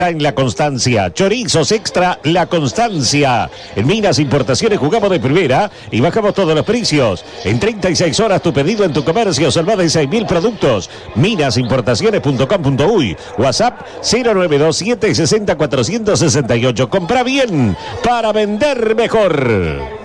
En La Constancia, chorizos extra La Constancia. En Minas Importaciones jugamos de primera y bajamos todos los precios. En 36 horas tu pedido en tu comercio son más de 6.000 productos. Minasimportaciones.com.uy. WhatsApp 0927 60 468. Compra bien para vender mejor.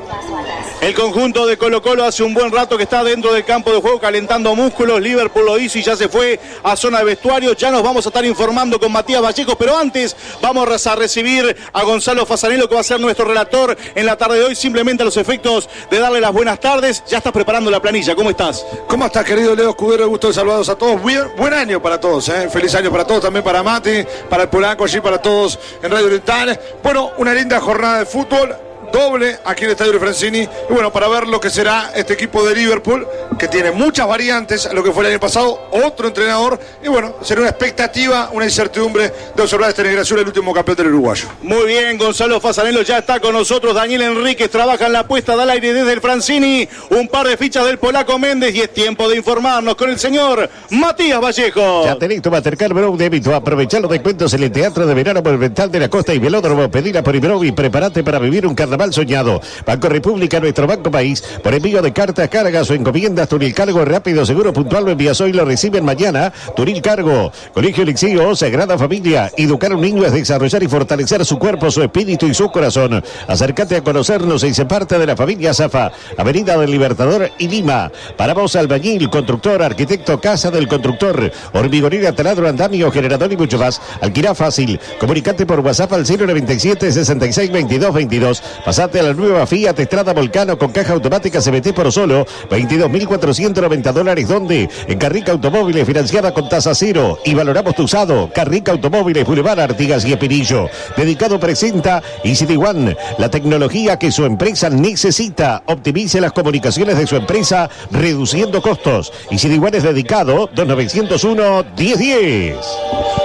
El conjunto de Colo-Colo hace un buen rato que está dentro del campo de juego calentando músculos. Liverpool lo hizo y ya se fue a zona de vestuario. Ya nos vamos a estar informando con Matías Vallejos, pero antes vamos a recibir a Gonzalo Fasanello, que va a ser nuestro relator en la tarde de hoy, simplemente a los efectos de darle las buenas tardes. Ya estás preparando la planilla, ¿cómo estás? ¿Cómo estás, querido Leo Escudero? Gusto de saludaros a todos. Buen año para todos, feliz año para todos, también para Mati, para el Polaco, allí para todos en Radio Oriental. Bueno, una linda jornada de fútbol. Doble aquí en el Estadio Francini. Y bueno, para ver lo que será este equipo de Liverpool, que tiene muchas variantes a lo que fue el año pasado, otro entrenador. Y bueno, será una expectativa, una incertidumbre de observar este Negrasura, el último campeón del uruguayo. Muy bien, Gonzalo Fasanello ya está con nosotros. Daniel Enríquez trabaja en la puesta al aire desde el Francini. Un par de fichas del Polaco Méndez y es tiempo de informarnos con el señor Matías Vallejos. Ya tenés tu Mastercard Brow débito. Aprovechá los descuentos en el Teatro de Verano Monumental de la Costa y Velódromo. Pedila por Ibrow y prepárate para vivir un carnaval soñado. Banco República, nuestro banco país. Por envío de cartas, cargas o encomiendas, Turil Cargo, rápido, seguro, puntual, lo envías hoy, lo reciben mañana. Turil Cargo, Colegio Elixío, Sagrada Familia. Educar a un niño es desarrollar y fortalecer su cuerpo, su espíritu y su corazón. Acércate a conocernos y sé parte de la familia Zafa. Avenida del Libertador y Lima. Para vos, albañil, constructor, arquitecto, casa del constructor, hormigonera, taladro, andamio, generador y mucho más. Alquilá fácil. Comunicate por WhatsApp al 097 66 22 22. Pasate a la nueva Fiat Estrada Volcano con caja automática CVT por solo $22.490. ¿Dónde? En Carrica Automóviles, financiada con tasa cero y valoramos tu usado. Carrica Automóviles, Boulevard Artigas y Espinillo. Dedicado presenta EasyD One, la tecnología que su empresa necesita. Optimice las comunicaciones de su empresa reduciendo costos. EasyD One es dedicado 2901-1010.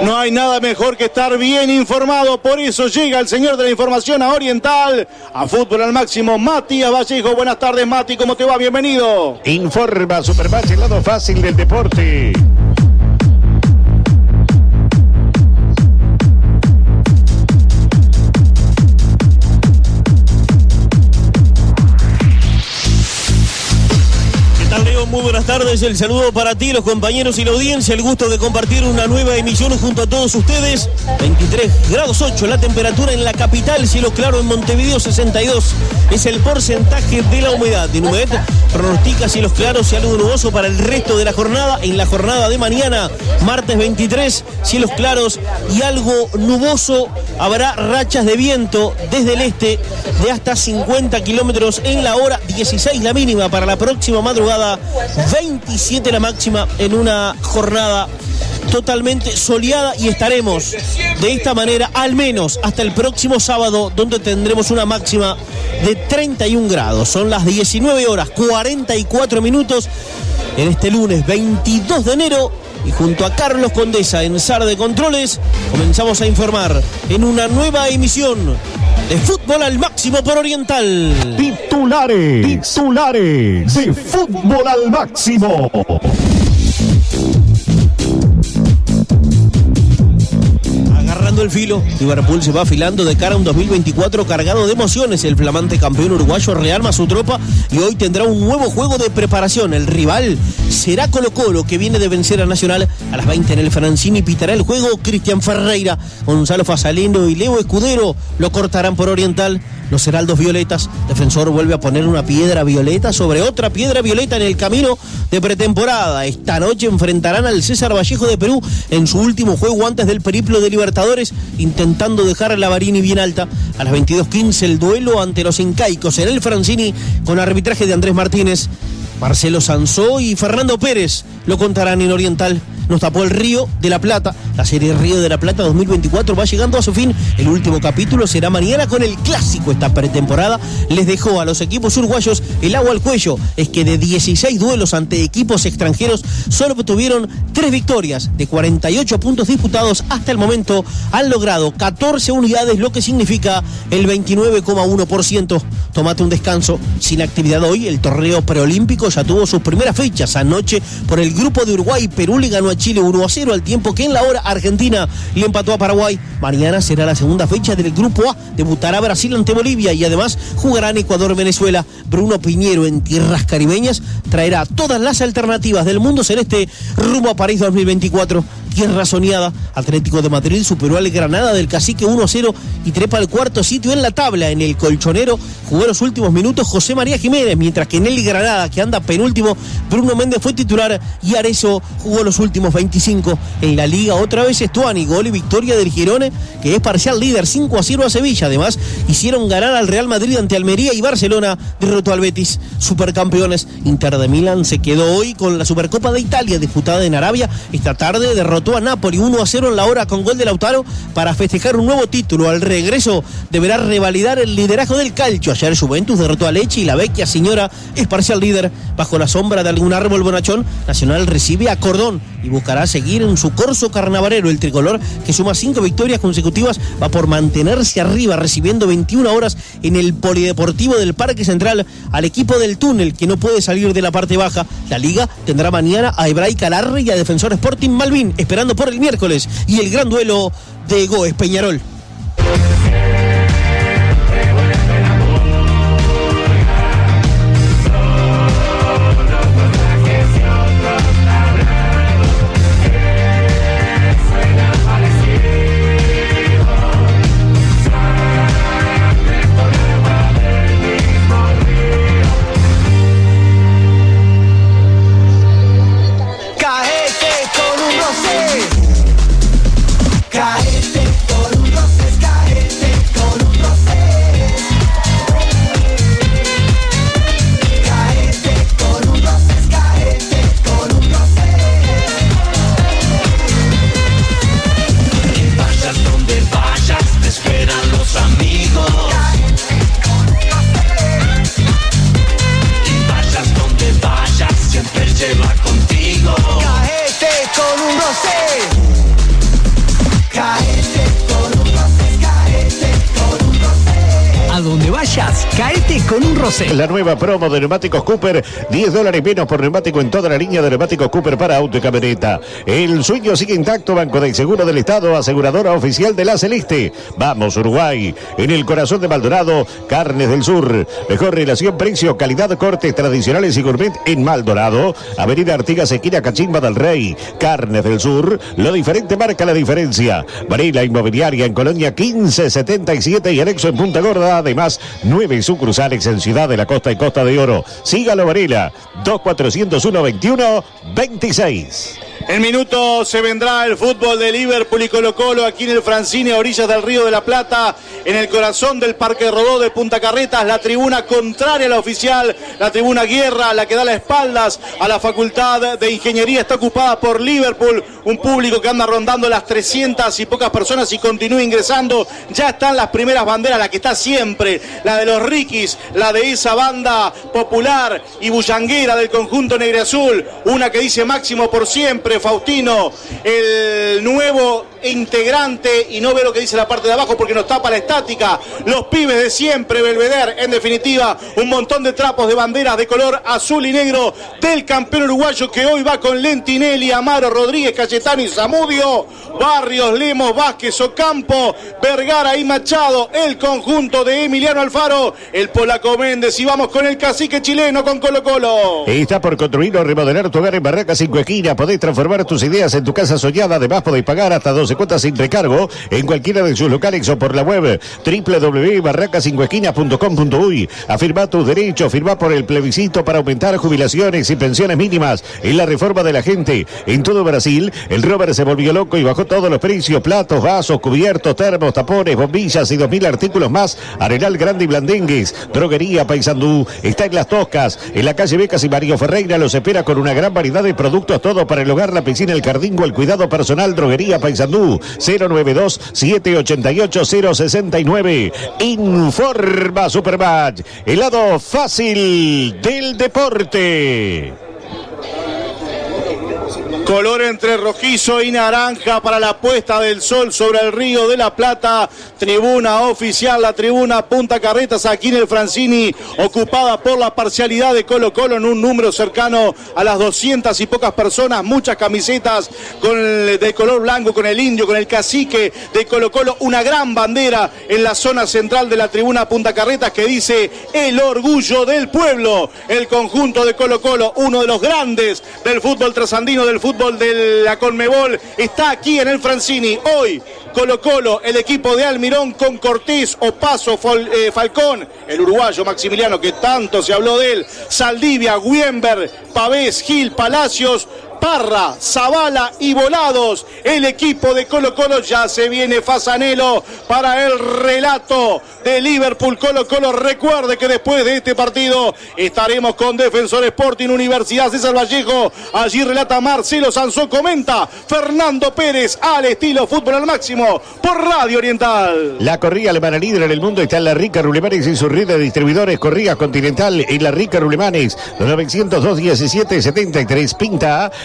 No hay nada mejor que estar bien informado, por eso llega el señor de la información a Oriental, a Fútbol al Máximo, Matías Vallejos. Buenas tardes, Mati, ¿cómo te va? Bienvenido. Informa Supermatch, el lado fácil del deporte. Muy buenas tardes, el saludo para ti, los compañeros y la audiencia, el gusto de compartir una nueva emisión junto a todos ustedes. 23 grados 8 la temperatura en la capital, cielo claro en Montevideo 62, es el porcentaje de la humedad. En humedad pronostica cielos claros y algo nuboso para el resto de la jornada. En la jornada de mañana, martes 23, cielos claros y algo nuboso, habrá rachas de viento desde el este de hasta 50 kilómetros en la hora, 16 la mínima para la próxima madrugada, 27 la máxima en una jornada totalmente soleada y estaremos de esta manera al menos hasta el próximo sábado, donde tendremos una máxima de 31 grados. Son las 19 horas 44 minutos en este lunes 22 de enero y junto a Carlos Condesa en Sala de Controles comenzamos a informar en una nueva emisión de Fútbol al Máximo por Oriental. Titulares de Fútbol al Máximo. Agarrando el filo, Liverpool se va afilando de cara a un 2024 cargado de emociones. El flamante campeón uruguayo rearma su tropa y hoy tendrá un nuevo juego de preparación. El rival será Colo-Colo, que viene de vencer a Nacional a las 20 en el Francini. Pitará el juego Cristian Ferreira, Gonzalo Fasanello y Leo Escudero lo cortarán por Oriental. Los heraldos violetas, Defensor vuelve a poner una piedra violeta sobre otra piedra violeta en el camino de pretemporada. Esta noche enfrentarán al César Vallejo de Perú en su último juego antes del periplo de Libertadores, intentando dejar a la Barini bien alta. A las 22:15 el duelo ante los incaicos en el Francini con arbitraje de Andrés Martínez. Marcelo Sansó y Fernando Pérez lo contarán en Oriental. Nos tapó el Río de la Plata. La serie Río de la Plata 2024 va llegando a su fin. El último capítulo será mañana con el clásico. Esta pretemporada les dejó a los equipos uruguayos el agua al cuello. Es que de 16 duelos ante equipos extranjeros solo obtuvieron 3 victorias. De 48 puntos disputados hasta el momento han logrado 14 unidades, lo que significa el 29,1%. Tómate un descanso. Sin actividad hoy, el torneo preolímpico ya tuvo sus primeras fechas. Anoche, por el grupo de Uruguay, Perú le ganó a Chile 1-0, al tiempo que en la hora Argentina le empató a Paraguay. Mañana será la segunda fecha del Grupo A. Debutará Brasil ante Bolivia y además jugarán Ecuador-Venezuela. Bruno Piñero en tierras caribeñas traerá todas las alternativas del mundo celeste rumbo a París 2024. Tierra soñada, Atlético de Madrid superó al Granada del Cacique 1-0 y trepa al cuarto sitio en la tabla. En el colchonero jugó los últimos minutos José María Jiménez, mientras que en el Granada, que anda penúltimo, Bruno Méndez fue titular y Arezzo jugó los últimos 25. En la Liga otra vez Estuani, gol y victoria del Girone, que es parcial líder 5-0 a Sevilla. Además hicieron ganar al Real Madrid ante Almería y Barcelona derrotó al Betis. Supercampeones, Inter de Milán se quedó hoy con la Supercopa de Italia disputada en Arabia. Esta tarde derrotó a Napoli 1-0 en la hora con gol de Lautaro para festejar un nuevo título. Al regreso deberá revalidar el liderazgo del calcio. Ayer Juventus derrotó a Lecce y la vecchia señora es parcial líder. Bajo la sombra de algún árbol bonachón, Nacional recibe a Cordón y buscará seguir en su corso carnavalero. El tricolor, que suma 5 victorias consecutivas, va por mantenerse arriba, recibiendo 21 horas en el Polideportivo del Parque Central al equipo del Túnel, que no puede salir de la parte baja. La Liga tendrá mañana a Hebraica Larre y a Defensor Sporting Malvin, esperando por el miércoles y el gran duelo de Goes Peñarol. Caete con un rosé. La nueva promo de neumáticos Cooper, $10 menos por neumático en toda la línea de neumáticos Cooper para auto y camioneta. El sueño sigue intacto. Banco del Seguro del Estado, aseguradora oficial de la Celeste. Vamos Uruguay, en el corazón de Maldonado, Carnes del Sur. Mejor relación precio, calidad, cortes tradicionales y gourmet en Maldonado. Avenida Artigas, esquina Cachimba del Rey. Carnes del Sur, lo diferente marca la diferencia. Varela Inmobiliaria en Colonia 1577 y anexo en Punta Gorda. Además, 9 sucursales en Ciudad de la Costa y Costa de Oro. Sígalo Varela, 2401-21-26. En minutos se vendrá el fútbol de Liverpool y Colo-Colo aquí en el Francine, a orillas del Río de la Plata, en el corazón del Parque Rodó de Punta Carretas. La tribuna contraria a la oficial, la tribuna Guerra, la que da las espaldas a la Facultad de Ingeniería, está ocupada por Liverpool. Un público que anda rondando las 300 y pocas personas y continúa ingresando. Ya están las primeras banderas, la que está siempre, la de los Riquis, la de esa banda popular y bullanguera del conjunto negreazul. Una que dice Máximo por siempre, Faustino, el nuevo integrante, y no ve lo que dice la parte de abajo porque nos tapa la estática. Los pibes de siempre, Belvedere, en definitiva, un montón de trapos de banderas de color azul y negro del campeón uruguayo, que hoy va con Lentinelli, Amaro, Rodríguez, Cayetano y Zamudio, Barrios, Lemos, Vázquez, Ocampo, Vergara y Machado, el conjunto de Emiliano Alfaro, el polaco Méndez, y vamos con el cacique chileno, con Colo-Colo. Está por construir o remodelar tu hogar en Barracas 5 Esquinas. Podés transformar tus ideas en tu casa soñada. Además podés pagar hasta 12 cuotas sin recargo en cualquiera de sus locales o por la web www.barracas5esquinas.com.uy. Afirma tus derechos, firma por el plebiscito para aumentar jubilaciones y pensiones mínimas en la reforma de la gente. En todo Brasil, el Robert se volvió loco y bajó todos los precios: platos, vasos, cubiertos, termos, tapones, bombillas y 2000 artículos más. Arenal Grande y Blandengues. Droguería Paysandú está en Las Toscas, en la calle Becas y Mario Ferreira. Los espera con una gran variedad de productos, todo para el hogar, la piscina, el jardín o el cuidado personal. Droguería Paysandú, 092-788-069. Informa Supermatch, el lado fácil del deporte. Color entre rojizo y naranja para la puesta del sol sobre el Río de la Plata. Tribuna oficial, la tribuna Punta Carretas aquí en el Francini, ocupada por la parcialidad de Colo Colo en un número cercano a las 200 y pocas personas. Muchas camisetas de color blanco, con el indio, con el cacique de Colo Colo. Una gran bandera en la zona central de la tribuna Punta Carretas que dice el orgullo del pueblo. El conjunto de Colo Colo, uno de los grandes del fútbol trasandino, del fútbol de la Conmebol, está aquí en el Francini. Hoy Colo Colo, el equipo de Almirón con Cortés, Opaso, Falcón, el uruguayo Maximiliano que tanto se habló de él, Saldivia, Wienberg, Pavés, Gil, Palacios, Parra, Zavala y Volados. El equipo de Colo Colo, ya se viene Fasanelo para el relato de Liverpool Colo Colo. Recuerde que después de este partido estaremos con Defensor Sporting, Universidad César Vallejo. Allí relata Marcelo Sansó, comenta Fernando Pérez, al estilo fútbol al máximo por Radio Oriental. La corrida alemana líder en el mundo está en La Rica Rulemanes y su red de distribuidores Corridas Continental en La Rica Rulemanes, 902 17 73.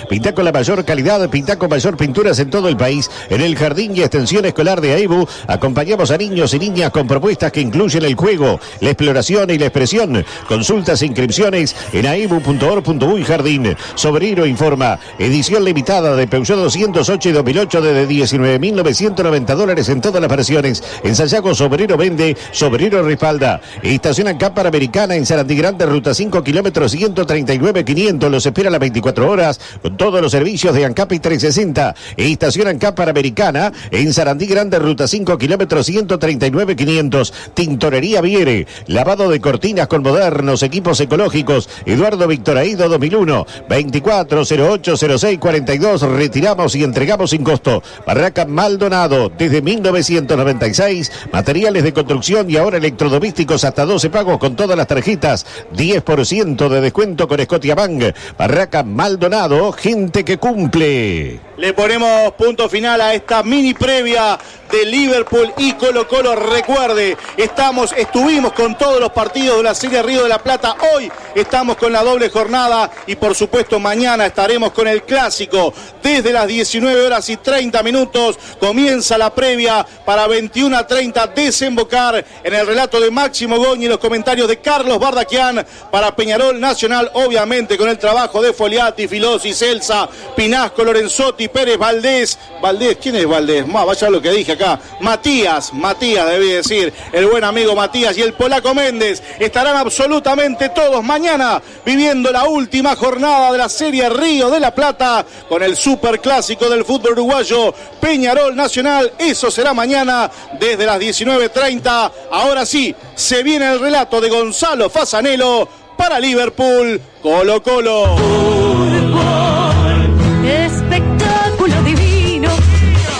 Pinta con la mayor calidad, pinta con mayor pinturas en todo el país. En el jardín y extensión escolar de AEBU acompañamos a niños y niñas con propuestas que incluyen el juego, la exploración y la expresión. Consultas e inscripciones en aebu.org.uy jardín. Sobrino informa, edición limitada de Peugeot 208 y 2008 de $19.990 en todas las versiones. En Sayago Sobrino vende, Sobrino respalda. Estación ANCAP Panamericana en Sarandí Grande, ruta 5 kilómetros 139.500. Los espera a las 24 horas con todos los servicios de ANCAP y 360. Estación ANCAP Panamericana en Sarandí Grande, ruta 5 kilómetros 139.500. Tintorería Viere, lavado de cortinas con modernos equipos ecológicos. Eduardo Victoraído 2001, 24080642. Retiramos y entregamos sin costo. Barraca Maldonado, desde 1996. Materiales de construcción y ahora electrodomésticos hasta 12 pagos con todas las tarjetas. 10% de descuento con Scotiabank. Barraca Maldonado, gente que cumple. Le ponemos punto final a esta mini previa de Liverpool y Colo Colo. Recuerde, estuvimos con todos los partidos de la Serie Río de la Plata. Hoy estamos con la doble jornada y por supuesto mañana estaremos con el clásico. Desde las 19:30 comienza la previa para 21:30 desembocar en el relato de Máximo Goñi y los comentarios de Carlos Bardaquian para Peñarol Nacional, obviamente con el trabajo de Foliati, Filosi, Celsa, Pinasco, Lorenzotti, Pérez, Valdés, ¿quién es Valdés? Vaya lo que dije acá, Matías debí decir, el buen amigo Matías y el polaco Méndez, estarán absolutamente todos mañana viviendo la última jornada de la Serie Río de la Plata con el superclásico del fútbol uruguayo, Peñarol Nacional. Eso será mañana desde las 19:30. Ahora sí, se viene el relato de Gonzalo Fasanelo para Liverpool Colo Colo. Espectáculo divino,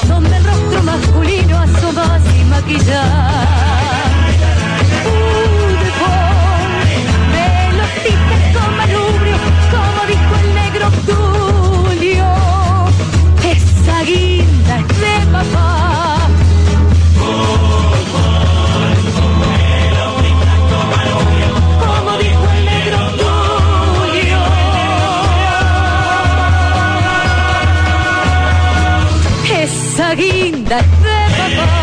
donde el rostro masculino asoma sin maquillar. Fútbol, pelotitas con manubrio, como dijo el negro Tulio. Esa guinda es de papá. Como dijo el negro Tulio. Esa guinda es de papá.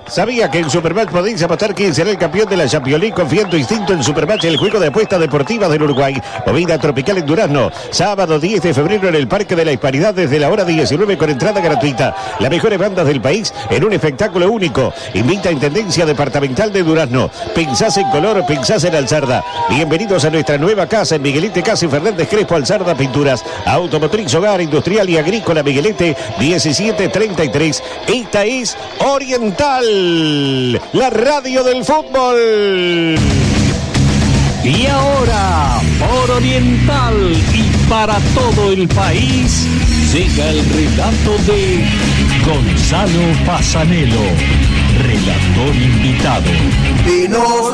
¿Sabía que en Supermatch podéis apostar quién será el campeón de la Champions League? Confía en tu instinto en Supermatch, el juego de apuestas deportivas del Uruguay. Movida tropical en Durazno. Sábado 10 de febrero en el Parque de la Hispanidad desde la hora 19 con entrada gratuita. Las mejores bandas del país en un espectáculo único. Invita a Intendencia Departamental de Durazno. Pensás en color, pensás en Alzarda. Bienvenidos a nuestra nueva casa en Miguelete Casi Fernández Crespo, Alzarda Pinturas. Automotriz, hogar, industrial y agrícola Miguelete 1733. Esta es Oriental, la radio del fútbol. Y ahora, por Oriental y para todo el país, llega el relato de Gonzalo Fasanelo, relator invitado. Vinos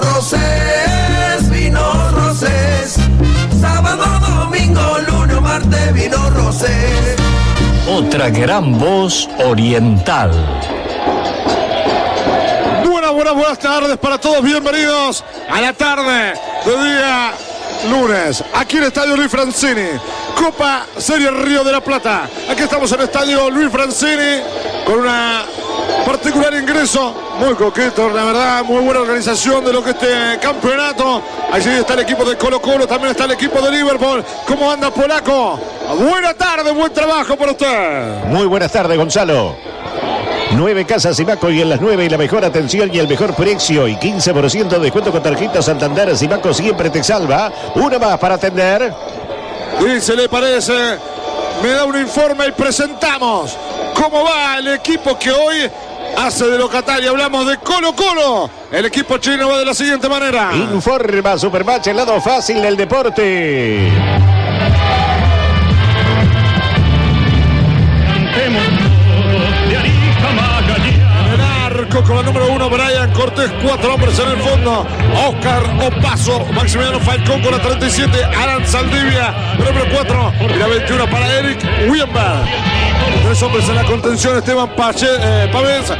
Rosés, sábado, domingo, lunes, martes, vinos Rosés. Otra gran voz oriental. Buenas tardes para todos, bienvenidos a la tarde de día lunes, aquí en el Estadio Luis Francini, Copa Serie Río de la Plata. Aquí estamos en el Estadio Luis Francini con una particular ingreso, muy coqueto, la verdad, muy buena organización de lo que este campeonato. Allí está el equipo de Colo-Colo, también está el equipo de Liverpool. ¿Cómo anda, polaco? Buena tarde, buen trabajo para usted. Muy buenas tardes, Gonzalo. 9 casas Simaco y en las 9 y la mejor atención y el mejor precio y 15% de descuento con tarjeta Santander. Simaco siempre te salva. Una más para atender. Y se le parece, me da un informe y presentamos cómo va el equipo que hoy hace de locatario. Hablamos de Colo-Colo. El equipo chino va de la siguiente manera. Informa Supermatch, el lado fácil del deporte. Con la número 1, Brian Cortés, 4 hombres en el fondo. Oscar Opaso, Maximiliano Falcón con la 37, Alan Saldivia, número 4, y la 21 para Eric Wienberg. 3 hombres en la contención, Esteban Pavés,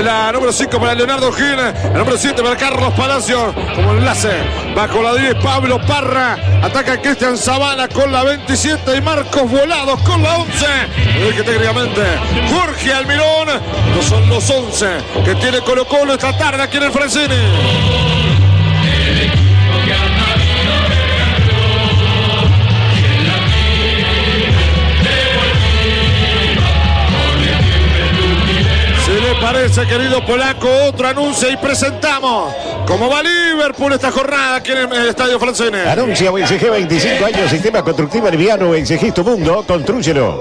la número 5 para Leonardo Gil, el número 7 para Carlos Palacio, como enlace, bajo la 10 Pablo Parra, ataca Cristian Zavala con la 27 y Marcos Volados con la 11, y que técnicamente Jorge Almirón, no son los 11 que tiene Colo-Colo esta tarde aquí en el Francini. Si le parece, querido polaco, otro anuncio y presentamos cómo va Liverpool esta jornada aquí en el Estadio Francini. Anuncia UNCG 25 años, sistema constructivo liviano, UNCG tu mundo, constrúyelo.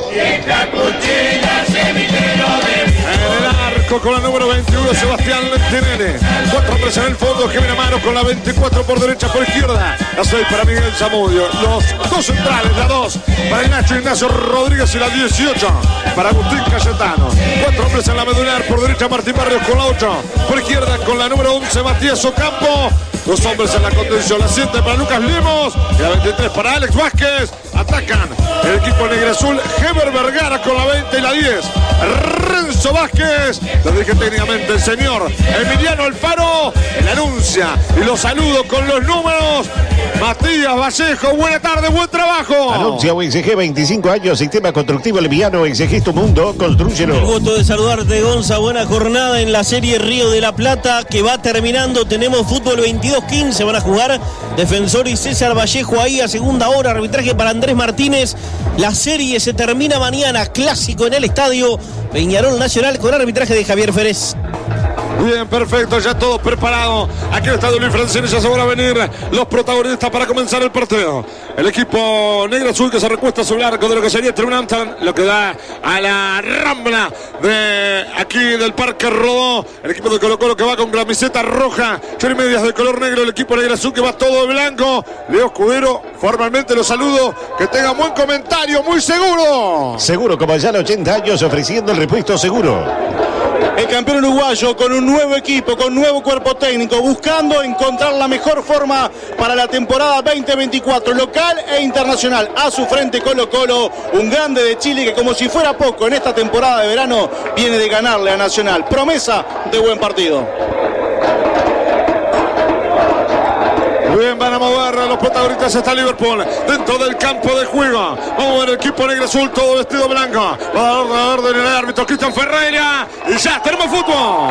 Con la número 21, Sebastián Tinelli. 4 hombres en el fondo, Kevin Amaro con la 24 por derecha, por izquierda. La 6 para Miguel Zamudio. Los 2 centrales, la 2 para Ignacio Rodríguez y la 18 para Agustín Cayetano. 4 hombres en la medular, por derecha Martín Barrios con la 8. Por izquierda con la número 11, Matías Ocampo. 2 hombres en la contención, la 7 para Lucas Limos y la 23 para Alex Vázquez. Atacan el equipo negro-azul, Heber Vergara con la 20 y la 10. Renzo Vázquez, lo dije técnicamente el señor Emiliano Alfaro, el anuncia y los saludo con los números. Matías Vallejo, buena tarde, buen trabajo. Anuncia UNCG 25 años, sistema constructivo liviano, UNCG tu mundo, constrúyelo. El gusto de saludarte, Gonza. Buena jornada en la Serie Río de la Plata que va terminando. Tenemos fútbol 22-15, van a jugar Defensor y César Vallejo ahí a segunda hora. Arbitraje para Andrés Martínez. La serie se termina mañana, clásico en el estadio Peñarol Nacional con arbitraje de Javier Férez. Bien, perfecto, ya todo preparado. Aquí en el Estadio Luis Francini ya se van a venir los protagonistas para comenzar el partido. El equipo negro azul que se recuesta sobre el arco de lo que sería Trunamtan, lo que da a la rambla de aquí del Parque Rodó. El equipo de Colo-Colo que va con camiseta roja, chori medias de color negro. El equipo negro azul que va todo de blanco. Leo Escudero, formalmente los saludo. Que tengan buen comentario, muy seguro. Seguro como ya en 80 años ofreciendo el repuesto seguro. El campeón uruguayo con un nuevo equipo, con nuevo cuerpo técnico, buscando encontrar la mejor forma para la temporada 2024, local e internacional. A su frente Colo-Colo, un grande de Chile que como si fuera poco en esta temporada de verano viene de ganarle a Nacional. Promesa de buen partido. Bien, van a mover a los protagonistas. Está Liverpool dentro del campo de juego. Vamos a ver el equipo negro azul todo vestido blanco. Va a dar orden el árbitro Cristian Ferreira. Y ya tenemos fútbol.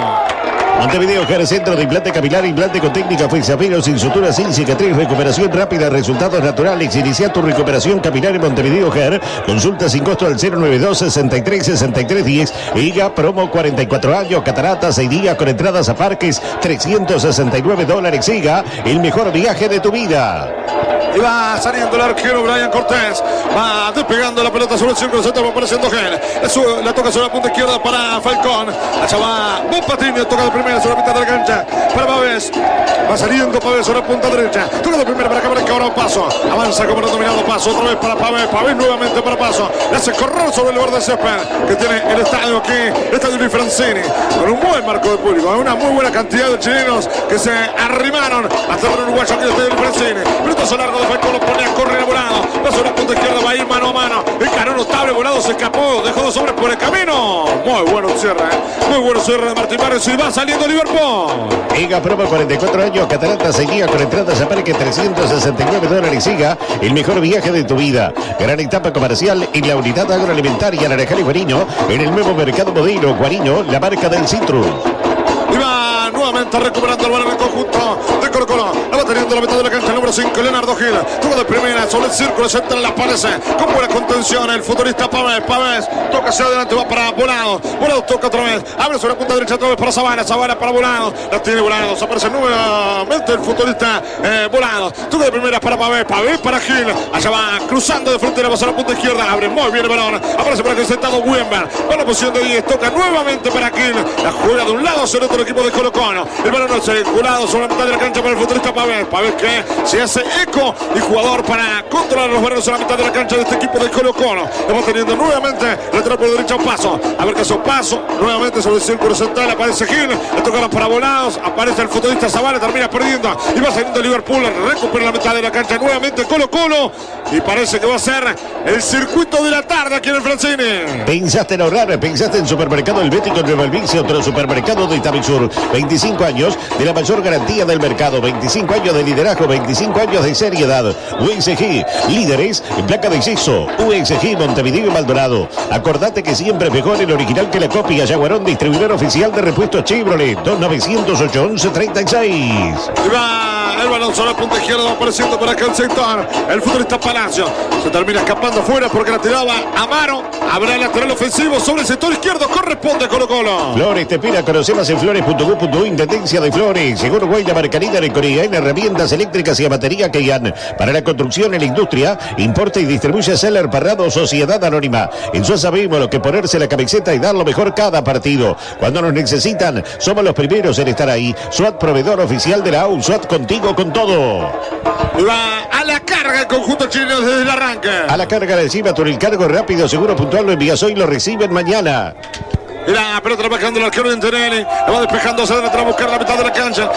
Montevideo Care, centro de implante capilar, implante con técnica Fixapero, sin sutura, sin cicatriz, recuperación rápida, resultados naturales. Inicia tu recuperación capilar en Montevideo Care. Consulta sin costo al 092-63-63-10. IGA, promo 44 años, cataratas, 6 días con entradas a parques, $369. IGA, el mejor viaje de tu vida. Y va saliendo el arquero Brian Cortés. Va despegando la pelota sobre el círculo central, va apareciendo Gel. La toca sobre la punta izquierda para Falcón. Allá va Bon Patiño, toca de primera sobre la mitad de la cancha para Pavés. Va saliendo Pavés sobre la punta derecha. Toca de primera para Cabrera, que ahora Paso. Avanza como no dominado Paso. Otra vez para Pavés. Pavés nuevamente para Paso. Le hace correr sobre el borde césped que tiene el estadio aquí. El estadio Luis Francini. Con un buen marco de público. Una muy buena cantidad de chilenos que se arrimaron hasta el uruguayo aquí en el estadio Luis Francini. Minuto largo de Falcón, lo pone a correr a Volado. Va sobre la punta izquierda, va a ir mano a mano. Encaró notable, Volado se escapó. Dejó 2 hombres por el camino. Muy bueno cierre. Muy bueno cierre de Martín Barrios. Y va saliendo teniendo Liverpool. Ega Promo, 44 años, Catarata seguía con entradas a parque, $369. Siga el mejor viaje de tu vida. Gran etapa comercial en la unidad agroalimentaria Naranjal y Guariño, en el nuevo mercado modelo Guariño, la marca del Citrus. Y va nuevamente recuperando el balón en el conjunto de Colo-Colo. La va teniendo la mitad de la cancha, el número 5, Leonardo Gil. Tuvo de primera sobre el círculo central, la aparece con buena contención el futbolista Pavés. Pavés toca hacia adelante, va para Volado. Volado toca otra vez, abre sobre la punta derecha otra vez para Sabana. Sabana para Volado, la tiene Volado. Se aparece nuevamente el futbolista Volado. Toca de primera para Pavés, Pavés para Gil. Allá va cruzando de frontera, va a la punta izquierda, abre muy bien el balón. Aparece por aquí sentado Wimber. Va a la posición de 10, toca nuevamente para Gil. La juega de un lado hacia el otro equipo de Colo-Colo. El balón no circulado sobre la mitad de la cancha para el futbolista Pavés. Pavés que se hace eco y jugador para controlar los balones a la mitad de la cancha de este equipo de Colo-Colo. Estamos teniendo nuevamente lateral por derecha, Paso. A ver qué hace Paso. Nuevamente sobre el círculo central aparece Gil. Le tocan para Volados. Aparece el futbolista Zavala. Termina perdiendo. Y va saliendo Liverpool. Recupera la mitad de la cancha nuevamente Colo-Colo. Y parece que va a ser el circuito de la tarde aquí en el Francini. ¿Pensaste en ahorrar? ¿Pensaste en Supermercado El Bético Nueva Albicia, otro supermercado de Itabizur? 25 años de la mayor garantía del mercado, 25 años de liderazgo, 25 años de seriedad. UXG, líderes en placa de yeso. UXG, Montevideo y Maldonado. Acordate que siempre es mejor el original que la copia. Yaguarón, distribuidor oficial de repuestos Chevrolet, 2908-1136. Y va el balón sobre la punta izquierda, apareciendo por acá el sector. El futbolista Palacio se termina escapando fuera porque la tiraba Amaro. Habrá el lateral ofensivo sobre el sector izquierdo. Corresponde a Colo-Colo. Flores te espera, conoce más en flores.com.u, Intendencia de Flores. Seguro Guayna, Marcarina, Recoría, en herramientas eléctricas y a batería Keyan. Para la construcción y la industria, importa y distribuye Seller Parrado, Sociedad Anónima. En SUAT sabemos lo que ponerse la camiseta y dar lo mejor cada partido. Cuando nos necesitan, somos los primeros en estar ahí. SUAT, proveedor oficial de la AU. SUAT, contigo con todo. Va a la carga el conjunto chileno desde el arranque. A la carga de encima, con el cargo rápido, seguro, puntual, lo envías hoy, lo reciben mañana. Y la pelota trabajando el arquero de Intinelli. La va despejando hacia adelante a buscar la mitad de la cancha.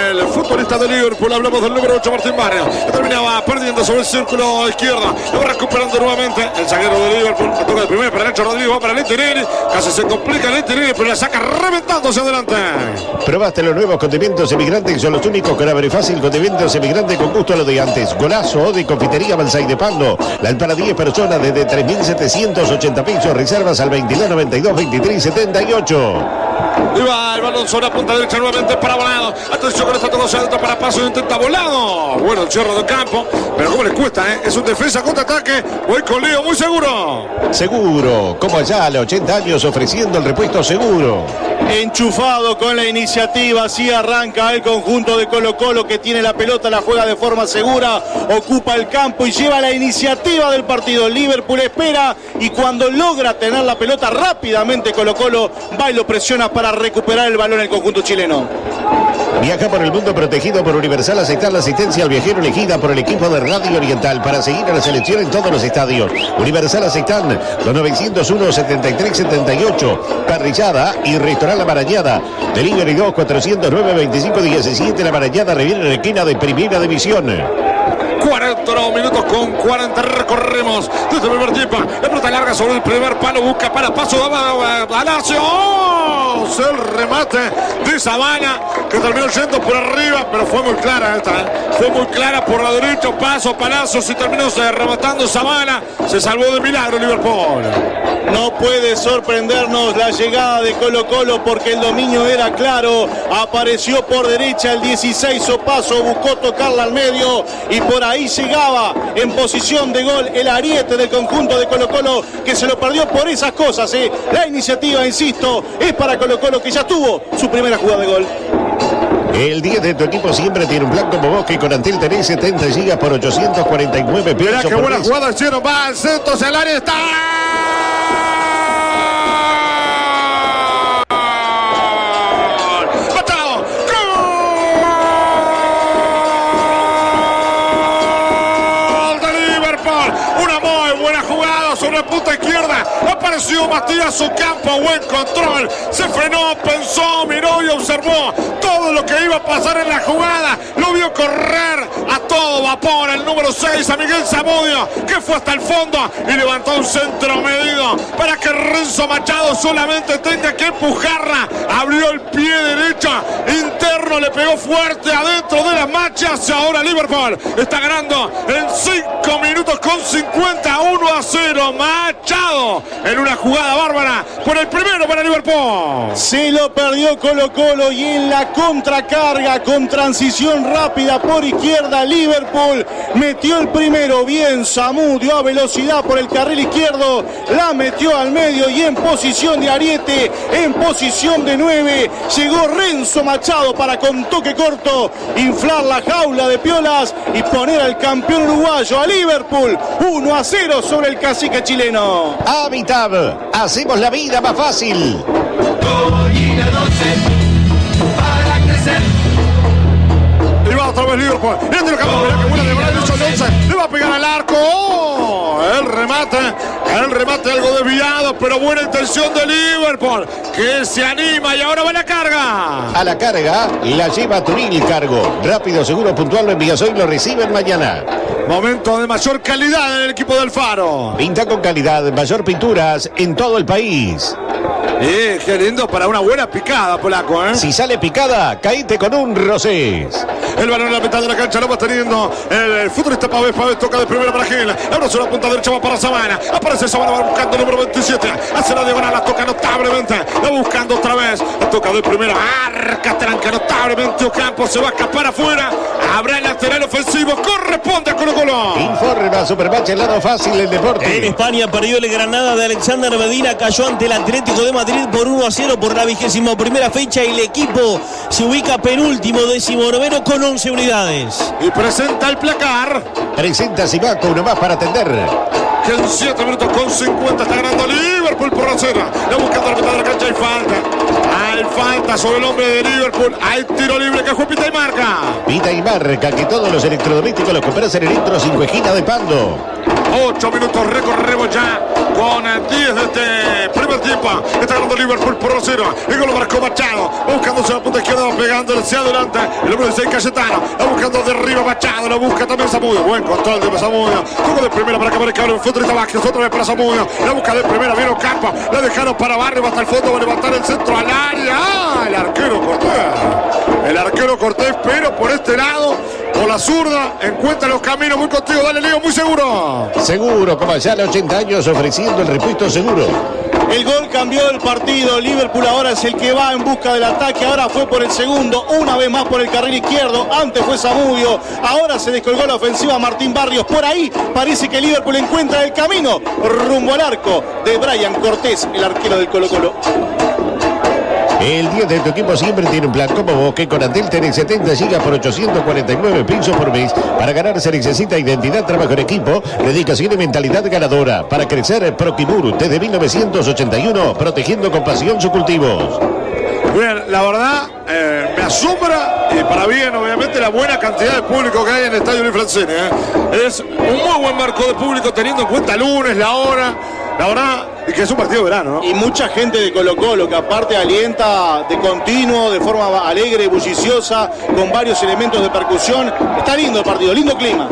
El futbolista de Liverpool, hablamos del número 8, Martín Barrio. Terminaba perdiendo sobre el círculo izquierdo. Lo va recuperando nuevamente el zaguero de Liverpool. La toca de primera para Nacho Rodríguez, va para el Intinelli. Casi se complica el Intinelli, pero la saca reventando hacia adelante. Probaste los nuevos condimentos emigrantes, son los únicos con abre fácil. Condimentos emigrantes con gusto a lo de antes. Golazo de confitería Balsay de Pablo. La para 10 personas desde 3.780 pesos. Reservas al 2292-2378. Y va el balón sobre la punta derecha nuevamente para Volado. Atención con esta toca hacia adentro para Paso, intenta Volado. Bueno, el cierre del campo, pero cómo le cuesta, ¿eh? Es un defensa contra ataque. Voy con Leo, muy seguro. Seguro, como allá a los 80 años ofreciendo el repuesto seguro. Enchufado con la iniciativa, así arranca el conjunto de Colo-Colo que tiene la pelota, la juega de forma segura, ocupa el campo y lleva la iniciativa del partido. Liverpool espera y cuando logra tener la pelota rápidamente Colo-Colo va y lo presiona para recuperar el balón el conjunto chileno. Viaja por el mundo protegido por Universal. Aceptar la asistencia al viajero elegida por el equipo de Radio Oriental para seguir a la selección en todos los estadios. Universal aceptan los 901-7378. Parrillada y restaurante La Marañada. Delivery 2-409-2517. La Marañada reviene en la esquina de Primera División. 49 minutos con 40 recorremos desde el primer tiempo. La pelota larga sobre el primer palo, busca para Paso a Palacio. ¡Oh! El remate de Sabana que terminó yendo por arriba, pero fue muy clara esta, ¿eh? Fue muy clara por la derecha, Paso, Palacios y terminó rematando Sabana. Se salvó de milagro Liverpool. No puede sorprendernos la llegada de Colo-Colo porque el dominio era claro. Apareció por derecha el 16 Opaso, buscó tocarla al medio y por ahí llegaba en posición de gol el ariete del conjunto de Colo-Colo que se lo perdió por esas cosas. La iniciativa, insisto, es para Colo-Colo que ya tuvo su primera jugada de gol. El 10 de tu equipo siempre tiene un plan como vos que con Antel tenés 70 gigas por 849 pesos. Mirá qué buena jugada hicieron, va al centro, hacia el área, está. apareció Matías Ocampo, buen control, se frenó, pensó, miró y observó todo lo que iba a pasar en la jugada, lo vio correr a todo vapor el número 6, a Miguel Zamudio, que fue hasta el fondo y levantó un centro medido para que Renzo Machado solamente tenga que empujarla, abrió el pie derecho, interno, le pegó fuerte adentro de las machas, ahora Liverpool está ganando en 5 minutos con 50, 1-0, Machado en una jugada bárbara por el primero para Liverpool. Se lo perdió Colo-Colo y en la contracarga con transición rápida por izquierda Liverpool metió el primero, bien Zamudio a velocidad por el carril izquierdo, la metió al medio y en posición de ariete, en posición de 9, llegó Renzo Machado para con toque corto inflar la jaula de piolas y poner al campeón uruguayo, a Liverpool, 1-0 sobre el cacique chileno. Habitab, hacemos la vida más fácil. Y va otra vez Liverpool. Este lo cambió, mirá que buena de Brian Johnson. Le va a pegar al arco. ¡Oh! El remate algo desviado, pero buena intención de Liverpool, que se anima y ahora va a la carga. A la carga la lleva Turil Cargo. Rápido, seguro, puntual, lo envías hoy, lo reciben mañana. Momento de mayor calidad en el equipo del Faro. Pinta con calidad, mayor pinturas en todo el país. Qué lindo para una buena picada, polaco, ¿eh? Si sale picada, caíte con un Rosés. El balón en la mitad de la cancha lo va teniendo el futbolista Pavés toca de primera para Gil. Ahora sobre la punta derecha va para Sabana. Aparece Sabana, va buscando el número 27. Hace la diagonal, la toca notablemente. La buscando otra vez. La toca de primera. Arca, tranca notablemente. Ocampo se va a escapar afuera. Habrá el lateral ofensivo. Corresponde a Colo-Colo. Informa Supermatch, el lado fácil del deporte. En España perdió el Granada de Alexander Medina, cayó ante el Atlético de Madrid por 1-0 por la 21ª fecha y el equipo se ubica penúltimo, 19º con 11 unidades. Y presenta el placar. Presenta Simaco, uno más para atender. Que en 7 minutos con 50 está ganando Liverpool por la cera. La buscando la mitad de la cancha, hay falta. Hay falta sobre el hombre de Liverpool. Hay tiro libre que fue Pita y marca. Pita y marca, que todos los electrodomésticos los compras en el intro sin cuejita de pando. 8 minutos recorremos ya con 10 de este primer tiempo. Está ganando Liverpool por 0. El gol lo marcó Machado. Va buscándose la punta izquierda, va pegándole hacia adelante. El número 16 Cayetano. Va buscando de arriba Machado. Lo busca también Zamudio. Buen control de Zamudio. Juego de primera para acabar el cabrón. Futbolista Vázquez. Otra vez para Zamudio. La busca de primera. Vino Campa. La dejaron para Barrio. Va hasta el fondo. Va a levantar el centro al área. ¡Ah! El arquero Cortés. El arquero Cortés, pero por este lado, por la zurda, encuentra los caminos. Muy contigo. Dale, Leo. Muy seguro. Seguro, como ya a los 80 años, ofreciendo el repuesto seguro. El gol cambió el partido. Liverpool ahora es el que va en busca del ataque. Ahora fue por el segundo, una vez más por el carril izquierdo. Antes fue Zamudio. Ahora se descolgó la ofensiva Martín Barrios. Por ahí parece que Liverpool encuentra el camino rumbo al arco de Brian Cortés, el arquero del Colo-Colo. El 10 de tu equipo siempre tiene un plan como vos, que con Antel tenés 70 gigas por 849 pesos por mes. Para ganar se necesita identidad, trabajo en equipo, dedicación y mentalidad ganadora. Para crecer, Proquimur, desde 1981, protegiendo con pasión sus cultivos. Bien, la verdad, me asombra, y para bien, obviamente, la buena cantidad de público que hay en el Estadio Luis Francini. Es un muy buen marco de público, teniendo en cuenta lunes, la hora. La verdad, y que es un partido de verano, ¿no? Y mucha gente de Colo-Colo que aparte alienta de continuo, de forma alegre, bulliciosa, con varios elementos de percusión. Está lindo el partido, lindo clima.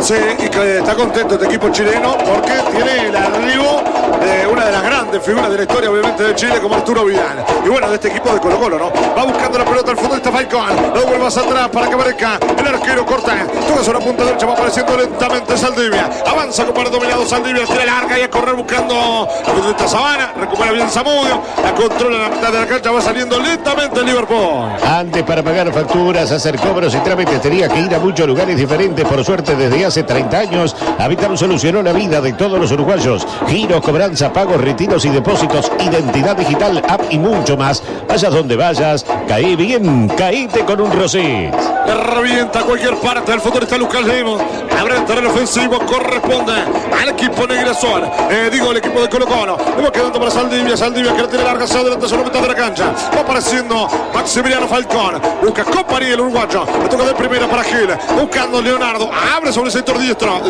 Sí, y que está contento este equipo chileno porque tiene el arribo de una de las grandes figuras de la historia, obviamente, de Chile, como Arturo Vidal. Y bueno, de este equipo de Colo-Colo, ¿no? Va buscando la pelota el futbolista Falcón. Lo vuelve hacia atrás para que aparezca el arquero Cortés. Toca sobre la punta derecha, va apareciendo lentamente Saldivia. Avanza con para dominado Saldivia, tira larga y a correr buscando la futbolista Sabana. Recupera bien Zamudio. La controla en la mitad de la cancha, va saliendo lentamente el Liverpool. Antes, para pagar facturas, hacer cobros y trámites, tenía que ir a muchos lugares diferentes. Por suerte, desde hace 30 años, Habitam solucionó la vida de todos los uruguayos. Giros, cobranza, pagos, retiros y depósitos, identidad digital, app y mucho más. Vayas donde vayas, caí bien, caíte con un Rosés. Le revienta a cualquier parte del futbolista Lucas Lemos. Abre el terreno ofensivo, corresponde al equipo Negrezón. El equipo de Colo-Colo. Le va quedando para Saldivia. Saldivia que la tiene larga hacia adelante sobre la mitad de la cancha. Va apareciendo Maximiliano Falcón. Busca compañía el uruguayo. Le toca de primera para Gil. Buscando Leonardo. Abre sobre sector diestro.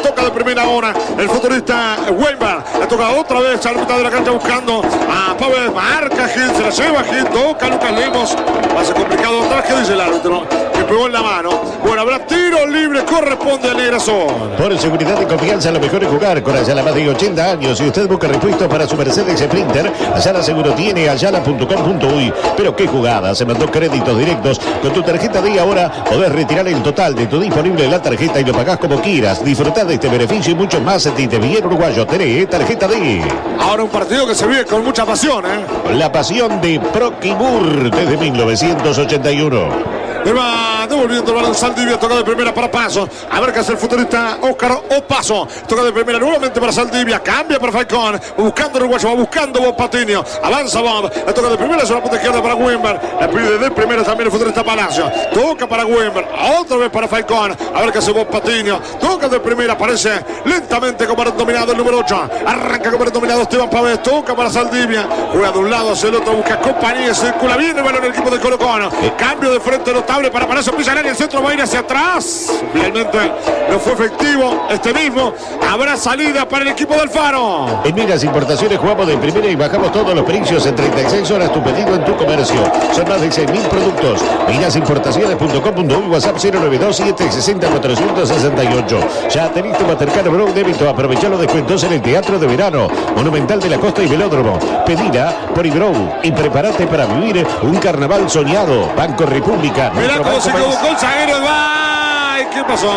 Toca de primera hora el futbolista Weimar. Le toca otra vez a la mitad de la cancha buscando a Pavel. Marca Gil, se la lleva Gil, toca Lucas Lemos. Pase complicado atrás, que dice el árbitro, que pegó en la mano. Bueno, habrá tiro libre, corresponde al Negrasón. Por seguridad y confianza, lo mejor es jugar con Ayala, más de 80 años. Si usted busca repuestos para su Mercedes Sprinter, Ayala seguro tiene, ayala.com.uy. Pero qué jugada, se mandó créditos directos. Con tu tarjeta de ahora podés retirar el total de tu disponible en la tarjeta y lo pagás como quieras. Disfrutad de este beneficio y mucho más en Titevillero Uruguayo. Tenés tarjeta D. Ahora un partido que se vive con mucha pasión, La pasión de Proquimur desde 1981. Va devolviendo el balón Saldivia, toca de primera para Paso. A ver qué hace el futbolista Óscar Opaso. Toca de primera nuevamente para Saldivia. Cambia para Falcón. Buscando Uruguayo, va buscando Bob Patiño. Avanza Bob. La toca de primera sobre la punta izquierda para Wimber. La pide de primera también el futbolista Palacio. Toca para Wimber. Otra vez para Falcón. A ver qué hace Bob Patiño. Toca de primera. Aparece lentamente como el dominado el número 8. Arranca como el dominado Esteban Pavés. Toca para Saldivia. Juega de un lado hacia el otro. Busca compañía. Circula bien el balón el equipo de Colo-Colo. Cambio de frente notable para Palacio Villarreal. El centro va a ir hacia atrás. Finalmente no fue efectivo este mismo. Habrá salida para el equipo del Faro. En Minas Importaciones jugamos de primera y bajamos todos los precios en 36 horas. Tu pedido en tu comercio. Son más de 6.000 productos. Minasimportaciones.com.uy, WhatsApp 092-760-468. Ya tenés tu Mastercard Bro débito. Aprovechá los descuentos en el Teatro de Verano, Monumental de la Costa y Velódromo. Pedila por Ibrow y prepárate para vivir un carnaval soñado. Banco República. Mirá cómo se equivocó el zaguero. ¡Ay! ¿Qué pasó?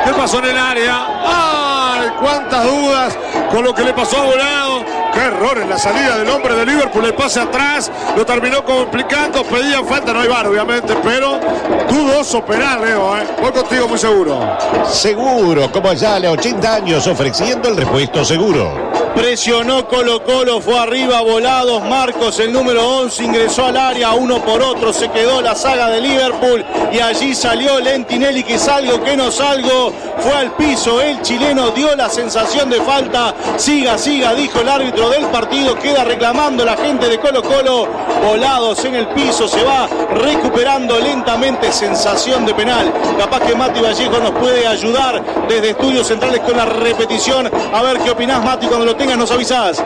¿Qué pasó en el área? ¡Ay! ¡Cuántas dudas con lo que le pasó a Volado! ¡Qué error en la salida del hombre de Liverpool! El pase atrás lo terminó complicando. Pedían falta, no hay VAR obviamente, pero dudoso penal, Leo. Voy contigo muy seguro. Seguro, como ya a 80 años, ofreciendo el repuesto seguro. Presionó Colo-Colo, fue arriba Volados. Marcos, el número 11, ingresó al área uno por otro. Se quedó la saga de Liverpool y allí salió Lentinelli, que salgo, que no salgo. Fue al piso, el chileno dio la sensación de falta. Siga, siga, dijo el árbitro del partido. Queda reclamando la gente de Colo-Colo. Volados en el piso, se va recuperando lentamente. Sensación de penal. Capaz que Mati Vallejo nos puede ayudar desde Estudios Centrales con la repetición. A ver qué opinás, Mati, cuando lo tengas nos avisás.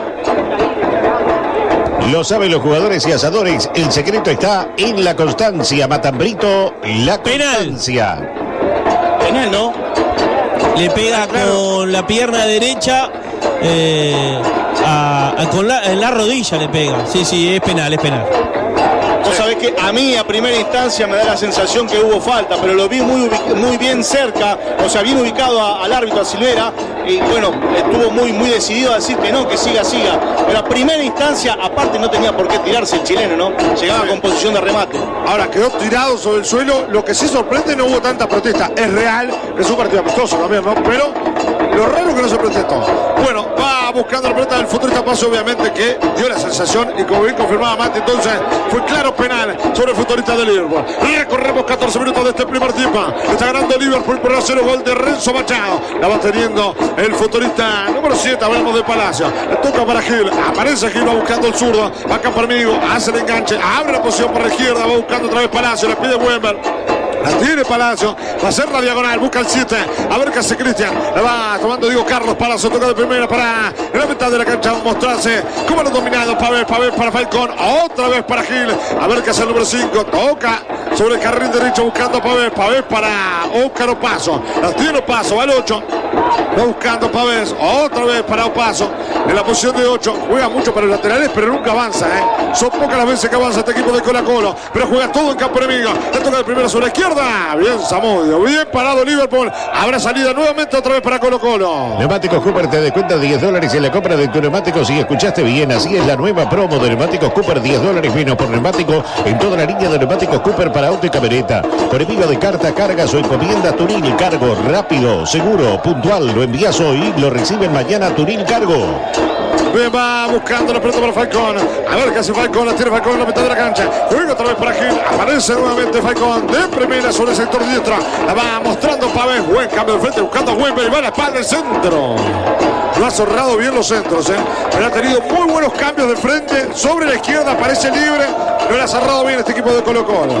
Lo saben los jugadores y asadores. El secreto está en la constancia. Matambrito, la constancia. Penal, ¿no? Le pega con la pierna derecha, en la rodilla le pega. Sí, es penal, es penal. Vos sabés que a mí a primera instancia me da la sensación que hubo falta, pero lo vi muy bien cerca, o sea, bien ubicado al árbitro, a Silvera, y bueno, estuvo muy decidido a decir que no, que siga. Pero a primera instancia, aparte no tenía por qué tirarse el chileno, ¿no? Llegaba con posición de remate. Ahora quedó tirado sobre el suelo. Lo que sí sorprende, no hubo tanta protesta. Es real que es un partido amistoso también, ¿no? Pero lo raro es que no se protestó. Bueno, va buscando la pelota del futbolista Paso, obviamente que dio la sensación, y como bien confirmaba Mati, entonces fue claro penal sobre el futbolista de Liverpool. Recorremos 14 minutos de este primer tiempo. Está ganando Liverpool por 0, gol de Renzo Machado. La va teniendo el futbolista número 7, hablamos de Palacio. Le toca para Gil, aparece Gil, va buscando el zurdo, va acá para Migo, hace el enganche, abre la posición para la izquierda, va buscando otra vez Palacio, le pide Weber. La tiene Palacio, va a hacer la diagonal, busca el 7, a ver qué hace Cristian, la va tomando Diego Carlos. Palacio toca de primera para en la mitad de la cancha, mostrarse como los dominados. Pavés para Falcón, otra vez para Gil, a ver qué hace el número 5, toca sobre el carril derecho buscando a Pavés para Óscar Opaso, la tiene Opaso, va el 8, va buscando Pavés, otra vez para Opaso, en la posición de 8, juega mucho para los laterales, pero nunca avanza, son pocas las veces que avanza este equipo de Colo-Colo, pero juega todo en campo enemigo. Le toca de primera sobre la izquierda. Bien Zamudio, bien parado Liverpool. Habrá salida nuevamente otra vez para Colo-Colo. Neumáticos Cooper te descuenta $10 en la compra de tu neumático. Si escuchaste bien, así es la nueva promo de Neumáticos Cooper. $10 menos por neumático en toda la línea de Neumáticos Cooper para auto y camioneta. Por envío de carta, cargas o encomiendas, Tunil Cargo. Rápido, seguro, puntual. Lo envías hoy, lo reciben mañana. Tunil Cargo. Va buscando la pelota para Falcón. A ver qué hace Falcón. La tiene Falcón en la mitad de la cancha. Juega otra vez para Gil. Aparece nuevamente Falcón de primera sobre el sector diestro. La va mostrando Pavés. Buen cambio de frente buscando a Wember. Y va a la espalda del centro. Lo ha cerrado bien los centros, pero ha tenido muy buenos cambios de frente. Sobre la izquierda aparece libre. Lo ha cerrado bien este equipo de Colo-Colo.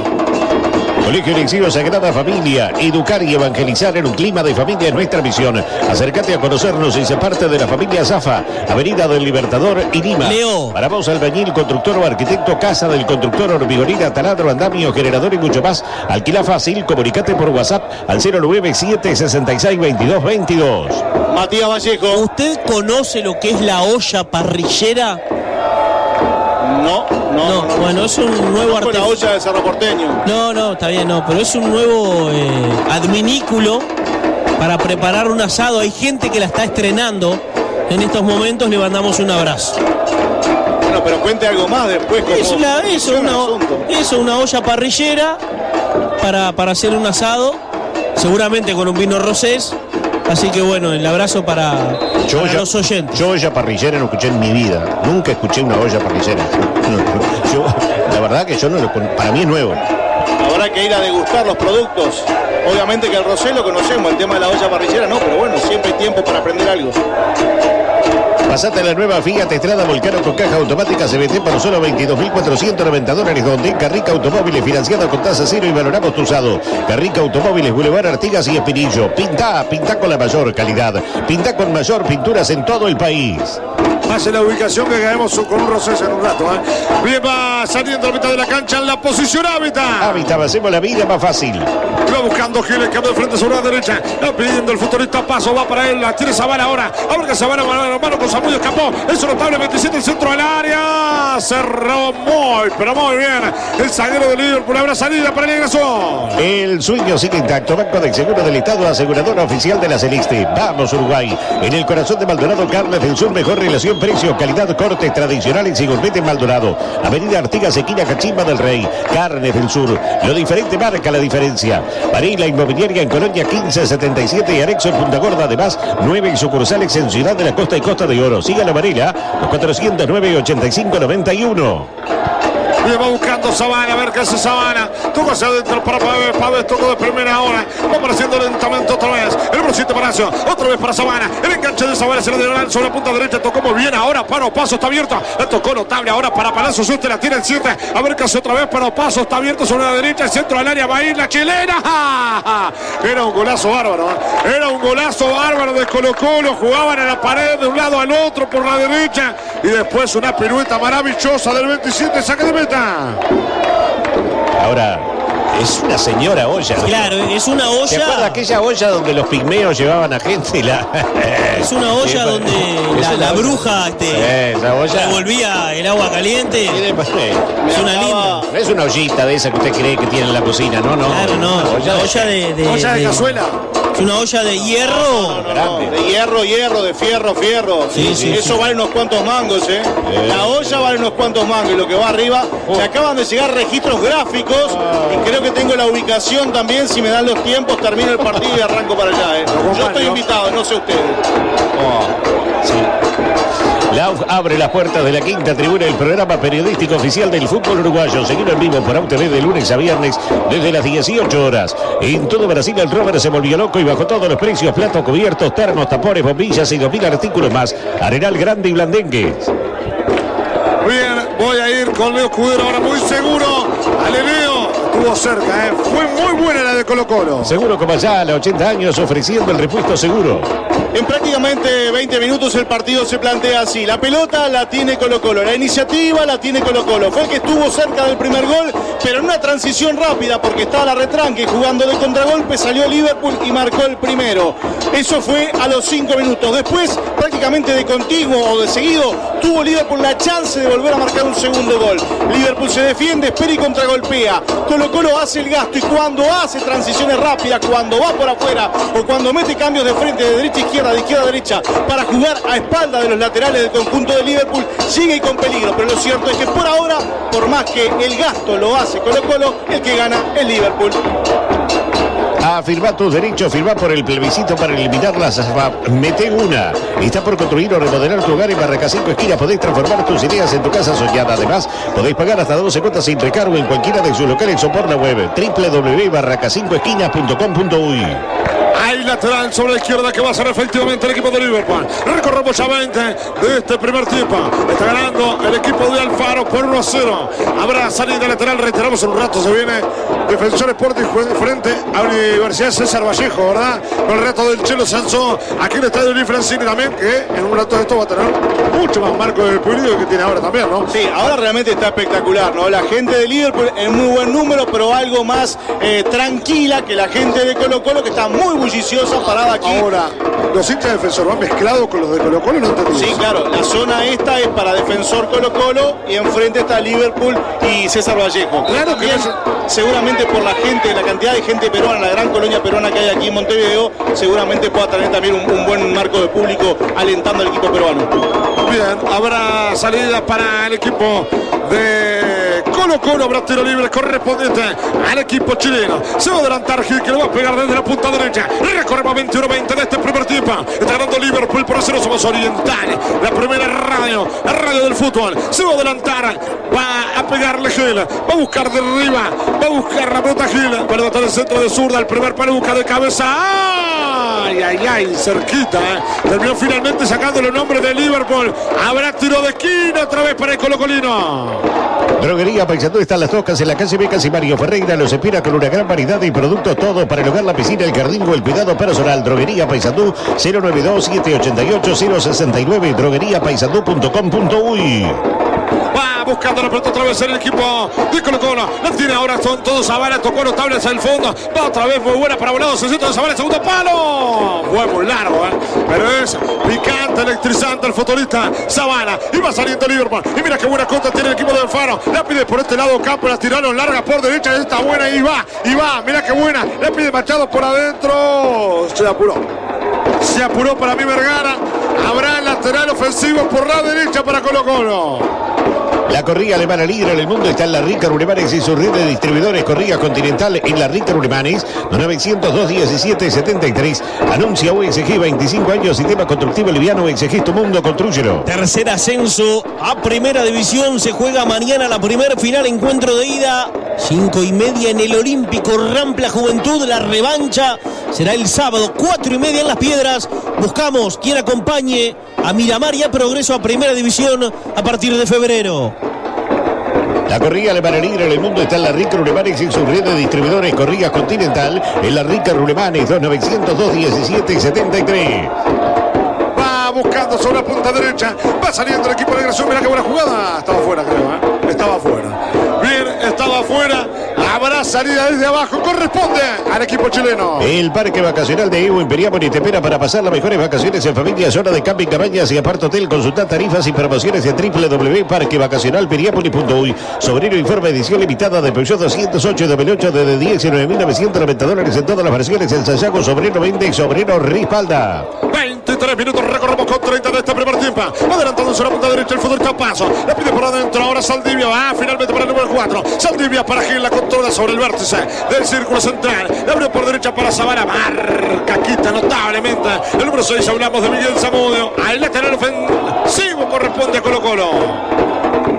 Colegio Elixiro Sagrada Familia, educar y evangelizar en un clima de familia es nuestra misión. Acércate a conocernos y sé parte de la familia Zafa, Avenida del Libertador y Lima. Leo. Para vos, albañil, constructor o arquitecto, casa del constructor, hormigonera, taladro, andamio, generador y mucho más. Alquila fácil, comunicate por WhatsApp al 097-66-22-22. Matías Vallejo. ¿Usted conoce lo que es la olla parrillera? No. Bueno, es un nuevo Con la artefacto. olla de Cerro Porteño. No, está bien, no, pero es un nuevo adminículo para preparar un asado. Hay gente que la está estrenando en estos momentos, le mandamos un abrazo. Bueno, pero cuente algo más después. Eso, una olla parrillera para hacer un asado, seguramente con un vino rosés. Así que bueno, el abrazo para los oyentes. Yo olla parrillera no escuché en mi vida. Nunca escuché una olla parrillera. La verdad que yo no lo para mí es nuevo. Habrá que ir a degustar los productos. Obviamente que el rosé lo conocemos, el tema de la olla parrillera no, pero bueno, siempre hay tiempo para aprender algo. Pasate a la nueva Fiat Estrada Volcano con caja automática CVT por solo $22.490, donde en Carrica Automóviles, financiada con tasa cero y valoramos tu usado. Carrica Automóviles, Boulevard Artigas y Espinillo. Pinta con la mayor calidad. Pinta con mayor pinturas en todo el país. Hace la ubicación que caemos con un Rosés en un rato. Bien, va saliendo a la mitad de la cancha en la posición hábitat. Hábitat, hacemos la vida más fácil. Va buscando Giles, cambio de frente sobre la derecha. Va pidiendo el futurista paso, va para él. La tiene Zavala ahora. Ahora que Zavala mano con Samudio, escapó. Es un notable 27 el centro del área. Cerró pero muy bien. El zaguero de Liverpool. Habrá salida para el ingreso. El sueño sigue intacto. Banco de Seguro del Estado, aseguradora oficial de la Celeste. Vamos, Uruguay. En el corazón de Maldonado, Carnes del Sur, mejor relación precio, calidad, cortes tradicionales y gourmet en Maldonado. Avenida Artigas, esquina Cachimba del Rey. Carnes del Sur. Lo diferente marca la diferencia. Varela Inmobiliaria en Colonia 1577 y anexo en Punta Gorda. Además, 9 sucursales en Ciudad de la Costa y Costa de Oro. Sígalo, Varela, los 409-8591. Y va buscando Sabana, a ver qué hace Sabana. Toca hacia adentro para Pávez, tocó de primera hora. Va apareciendo lentamente otra vez. El número 7 Palacio, otra vez para Sabana. El enganche de Sabana se lo dio sobre la punta derecha. Tocó muy bien ahora. Paso está abierto. La tocó notable ahora para Palacio. Usted la tiene el 7. A ver qué hace otra vez. Paso está abierto sobre la derecha. El centro del área va a ir la chilena. Era un golazo bárbaro. Era un golazo bárbaro de Colo-Colo. Jugaban en la pared de un lado al otro por la derecha. Y después una pirueta maravillosa del 27. Saque de meta. Ahora, es una señora olla. Claro, es una olla. ¿Se acuerda aquella olla donde los pigmeos llevaban a gente? Es una olla donde la bruja esa olla revolvía el agua caliente. Es una linda. No es una ollita de esa que usted cree que tiene en la cocina, no. Claro, no. Una olla de cazuela. Es una olla de hierro. De hierro, de fierro. Sí. Eso vale unos cuantos mangos, La olla vale unos cuantos mangos y lo que va arriba. Me acaban de llegar registros gráficos y creo que tengo la ubicación también. Si me dan los tiempos, termino el partido y arranco para allá. Yo estoy invitado, no sé ustedes. Sí. La AUF abre las puertas de la quinta tribuna, el programa periodístico oficial del fútbol uruguayo. Seguido en vivo por AUTV de lunes a viernes desde las 18 horas. En todo Brasil el Robert se volvió loco y bajó todos los precios: platos, cubiertos, termos, tapones, bombillas y 2000 artículos más. Arenal Grande y Blandengues. Bien, voy a ir con Leo Escudero ahora muy seguro. Ale Leo, estuvo cerca, Fue muy buena la de Colo-Colo. Seguro como allá a los 80 años, ofreciendo el repuesto seguro. En prácticamente 20 minutos el partido se plantea así. La pelota la tiene Colo-Colo, la iniciativa la tiene Colo-Colo. Fue el que estuvo cerca del primer gol, pero en una transición rápida porque estaba la retranque jugando de contragolpe, salió Liverpool y marcó el primero. Eso fue a los 5 minutos. Después, prácticamente de continuo o de seguido, tuvo Liverpool la chance de volver a marcar un segundo gol. Liverpool se defiende, espera y contragolpea. Colo-Colo hace el gasto y cuando hace transiciones rápidas, cuando va por afuera o cuando mete cambios de frente, de derecha a izquierda, de izquierda a derecha, para jugar a espalda de los laterales del conjunto de Liverpool, sigue y con peligro. Pero lo cierto es que por ahora, por más que el gasto lo hace Colo-Colo, el que gana es Liverpool. Afirma tus derechos, firma por el plebiscito para eliminar las AFAP. Mete una. Está por construir o remodelar tu hogar en Barraca 5 Esquinas. Podés transformar tus ideas en tu casa soñada. Además, podéis pagar hasta 12 cuotas sin recargo en cualquiera de sus locales o por la web www.barraca5esquinas.com.uy. Hay lateral sobre la izquierda que va a ser efectivamente el equipo de Liverpool. Recorremos ya 20 de este primer tiempo. Está ganando el equipo de Alfaro por 1-0. Habrá salida lateral, reiteramos en un rato. Se viene Defensor Sporting frente a Universidad César Vallejo, ¿verdad? Con el reto del Chelo Sanzó aquí en el estadio Luis Francini también, que en un rato de esto va a tener mucho más marco del público que tiene ahora también, ¿no? Sí, ahora realmente está espectacular, ¿no? La gente de Liverpool en muy buen número, pero algo más tranquila que la gente de Colo Colo, que está muy bulliciosa parada aquí. Ahora, los hinchas de Defensor van mezclados con los de Colo Colo, ¿no entendí? Sí, claro, la zona esta es para Defensor Colo Colo y enfrente está Liverpool y César Vallejo. Claro que también, seguramente por la gente, la cantidad de gente peruana, la gran colonia peruana que hay aquí en Montevideo, seguramente pueda tener también un buen marco de público alentando al equipo peruano. Bien, habrá salida para el equipo de Colo Colo, habrá tiro libre correspondiente al equipo chileno. Se va a adelantar Gil, que lo va a pegar desde la punta derecha. Recorremos 21-20 de este primer tiempo. Está ganando Liverpool por 0, somos orientales. La primera radio, la radio del fútbol. Se va a adelantar, va a pegarle Gil, va a buscar de arriba, va a buscar la pelota Gil, va a levantar el centro de zurda, el primer palo busca de cabeza. Ay, ay, ay, cerquita, terminó finalmente sacándole el nombre de Liverpool. Habrá tiro de esquina otra vez para el colocolino. Droguería Paysandú, están las Toscas en la calle Becas y Mario Ferreira los espera con una gran variedad de productos, todo para el hogar, la piscina, el jardín o el cuidado personal. Droguería Paysandú, 092-788-069, drogueriapaysandú.com.uy. Va buscando la pelota otra vez el equipo de Colo Colo. La tiene ahora, son todos Zavala, tocó notable hacia el fondo. Va otra vez muy buena para volado, se siente de Zavala, segundo palo. Fue muy largo, pero es picante, electrizante el futbolista Zavala. Y va saliendo Liverpool. Y mira qué buena contra tiene el equipo de Alfaro. La pide por este lado Campo, la tiraron larga por derecha. Está buena y va, mira qué buena. La pide Machado por adentro. Se apuró para mí Vergara. Habrá lateral ofensivo por la derecha para Colo Colo. La corrida alemana líder en el mundo está en la Rica Uremanes y su red de distribuidores Corrida Continental en la Rica Uremanes, 902-1773. Anuncia UXG, 25 años, sistema constructivo liviano, UXG, tu mundo, constrúyelo. Tercer ascenso a Primera División. Se juega mañana la primer final, encuentro de ida. 5:30 en el Olímpico Rampla Juventud. La revancha será el sábado, 4:30 en Las Piedras. Buscamos quien acompañe a Miramar y a Progreso a Primera División a partir de febrero. La corrida alemana líder en el mundo está en la Rica Uremanes y su red de distribuidores Corrida Continental en la Rica Uremanes, 2902-1773. Buscando sobre la punta derecha, va saliendo el equipo de Agresión. Mira qué buena jugada. Estaba fuera, creo, estaba fuera. Bien, estaba fuera. Habrá salida desde abajo, corresponde al equipo chileno. El parque vacacional de Evo Imperiamor te espera para pasar las mejores vacaciones en familia, zona de camping, cabañas y apart hotel. Consulta tarifas y promociones en www.parquevacacionalperiapoli.uy. Sobrino informe edición limitada de Peugeot 208 2008 de $19.990 en todas las versiones. El Sayago Sobrino vende y Sobrino respalda. 23 minutos, recorremos con 30 de este primer tiempo. Adelantándose a la punta derecha, el futbolista Paso. La pide por adentro, ahora Saldivia va finalmente para el número 4. Saldivia para Gil, la controla sobre el vértice del círculo central. La abrió por derecha para Zavala. Marca, quita notablemente el número 6. Hablamos de Miguel Zamudio. Al lateral ofensivo corresponde a Colo Colo.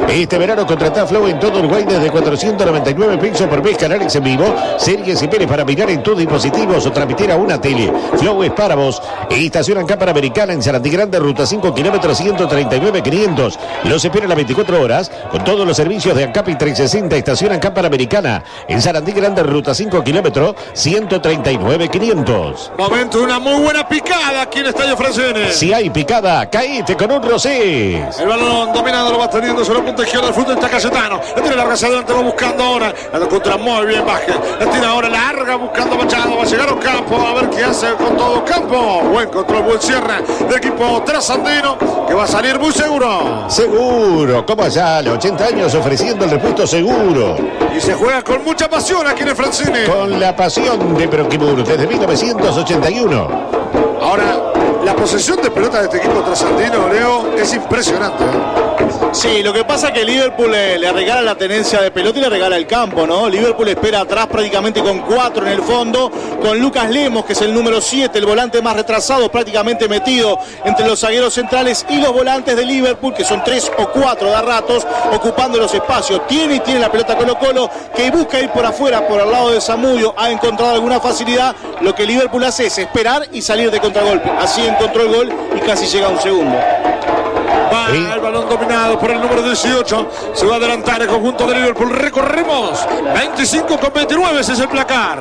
Este verano contratá Flow en todo Uruguay desde 499 pesos por mes, canales en vivo, series y pelis para mirar en tus dispositivos o transmitir a una tele. Flow es para vos. Estación Ancapar Americana en Sarandí Grande, ruta 5 kilómetros 139.500. Los espera las 24 horas con todos los servicios de Ancap y 360. Estación Ancapar Americana en Sarandí Grande, ruta 5 kilómetros 139.500. Momento de una muy buena picada aquí en el Estadio Francini. Si hay picada, caíste con un Rosés. El balón dominado lo va teniendo sobre la punta izquierda del fútbol, está Cayetano. La tiene larga hacia adelante, va buscando ahora. La encuentra muy bien Vázquez. La tiene ahora larga buscando Machado. Va a llegar a Ocampo a ver qué hace con todo Ocampo. Buen control, buen cierre del equipo trasandino que va a salir muy seguro. Seguro, como allá a los 80 años ofreciendo el repuesto seguro. Y se juega con mucha pasión aquí en el Francini. Con la pasión de Proquimur desde 1981. Ahora, la posesión de pelota de este equipo trasandino, Leo, es impresionante. Sí, lo que pasa es que Liverpool le regala la tenencia de pelota y le regala el campo, ¿no? Liverpool espera atrás prácticamente con 4 en el fondo, con Lucas Lemos, que es el número 7, el volante más retrasado, prácticamente metido entre los zagueros centrales y los volantes de Liverpool, que son 3 o 4 de a ratos, ocupando los espacios. Tiene la pelota Colo-Colo, que busca ir por afuera, por al lado de Zamudio, ha encontrado alguna facilidad. Lo que Liverpool hace es esperar y salir de contragolpe. Así encontró el gol y casi llega a un segundo. Va el balón dominado por el número 18. Se va a adelantar el conjunto de Liverpool. Recorremos 25-29, ese es el placar.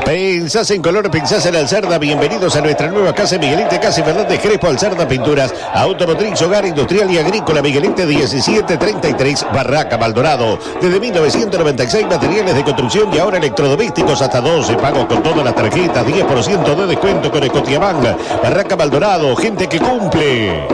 Pensás en color, pensás en Alcerda. Bienvenidos a nuestra nueva casa Miguelete, Casa Fernández Crespo, Alcerda Pinturas, automotriz, hogar, industrial y agrícola. Miguelete 1733, Barraca Maldonado. Desde 1996, materiales de construcción y ahora electrodomésticos hasta 12 pagos con todas las tarjetas, 10% de descuento con Scotiabank. Barraca Maldonado, gente que cumple.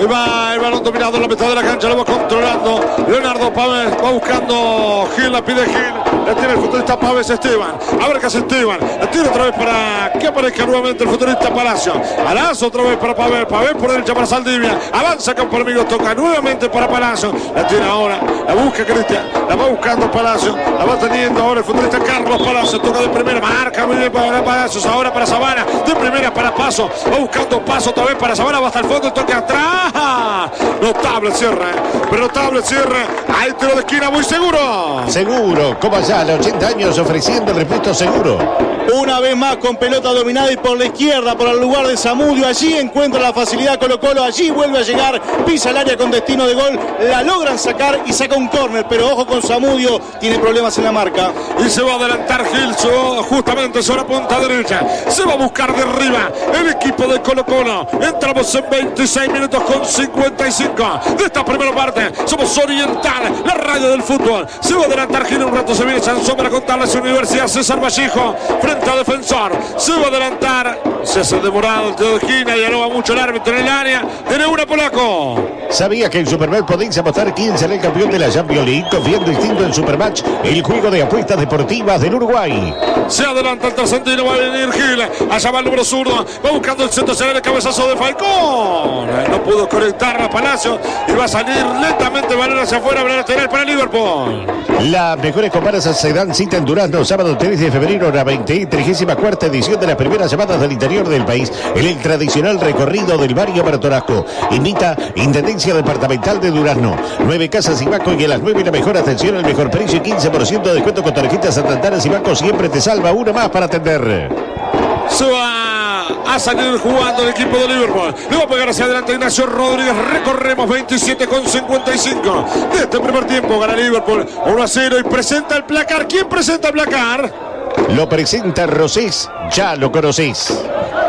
Y va el balón dominado en la mitad de la cancha, lo va controlando Leonardo Pávez, va buscando Gil, la pide Gil, la tiene el futbolista Pávez Esteban, a ver qué hace Esteban, la tiene otra vez para que aparezca nuevamente el futbolista Palacio, Palacio otra vez para Pávez, Pávez por derecha para Saldivia, avanza Campo Amigo, toca nuevamente para Palacio, la tiene ahora, la busca Cristian, la va buscando Palacio, la va teniendo ahora el futbolista Carlos Palacio, toca de primera, marca muy bien para Palacios, ahora para Sabana, de primera para Paso, va buscando Paso otra vez para Sabana, va hasta el fondo, toca atrás. Notable cierre, pero notable cierre. Hay tiro de esquina muy seguro. Seguro, como allá a los 80 años ofreciendo el repuesto seguro. Una vez más con pelota dominada y por la izquierda, por el lugar de Zamudio. Allí encuentra la facilidad Colo-Colo. Allí vuelve a llegar, pisa el área con destino de gol. La logran sacar y saca un córner. Pero ojo con Zamudio, tiene problemas en la marca. Y se va a adelantar Gil, justamente sobre la punta derecha. Se va a buscar de arriba el equipo de Colo-Colo. Entramos en 26 minutos con 55 de esta primera parte. Somos Oriental, la radio del fútbol. Se va a adelantar Gil, un rato se viene Sansón para contarles Universidad César Vallejo frente a Defensor. Se va a adelantar, se hace demorado el tiro de esquina, ya no va mucho el árbitro en el área. Tiene una Polaco. ¿Sabía que en Supermatch podéis apostar quién será el campeón de la Champions League? Confiando distinto en Supermatch, el juego de apuestas deportivas del Uruguay. Se adelanta el trascendino, va a venir Gil. Allá va el número zurdo, va buscando el centro, será el cabezazo de Falcón. No pudo conectar a Palacio y va a salir lentamente el balón hacia afuera, lateral para Liverpool. Las mejores comparsas se dan cita en Durazno, sábado 3 de febrero, la 34ª edición de las primeras llamadas del interior del país, en el tradicional recorrido del barrio Martorasco. Invita Intendencia Departamental de Durazno. 9 casas y banco y en las 9 la mejor atención, el mejor precio y 15% de descuento con tarjetas Santandares y Banco Siempre Te Salva. Una más para atender. Se va a salir jugando el equipo de Liverpool. Le va a pegar hacia adelante Ignacio Rodríguez. Recorremos 27,55 de este primer tiempo. Gana Liverpool 1-0 y presenta el placar. ¿Quién presenta el placar? Lo presenta Rosés, ya lo conocés.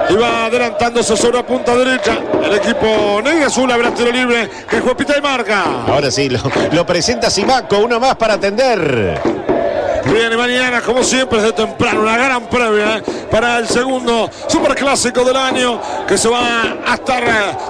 Y va adelantándose sobre la punta derecha. El equipo negro azul habrá tiro libre que juega Pita y marca. Ahora sí, lo presenta Simaco. Uno más para atender. Viene mañana, como siempre, desde temprano, una gran previa para el segundo superclásico del año que se va a estar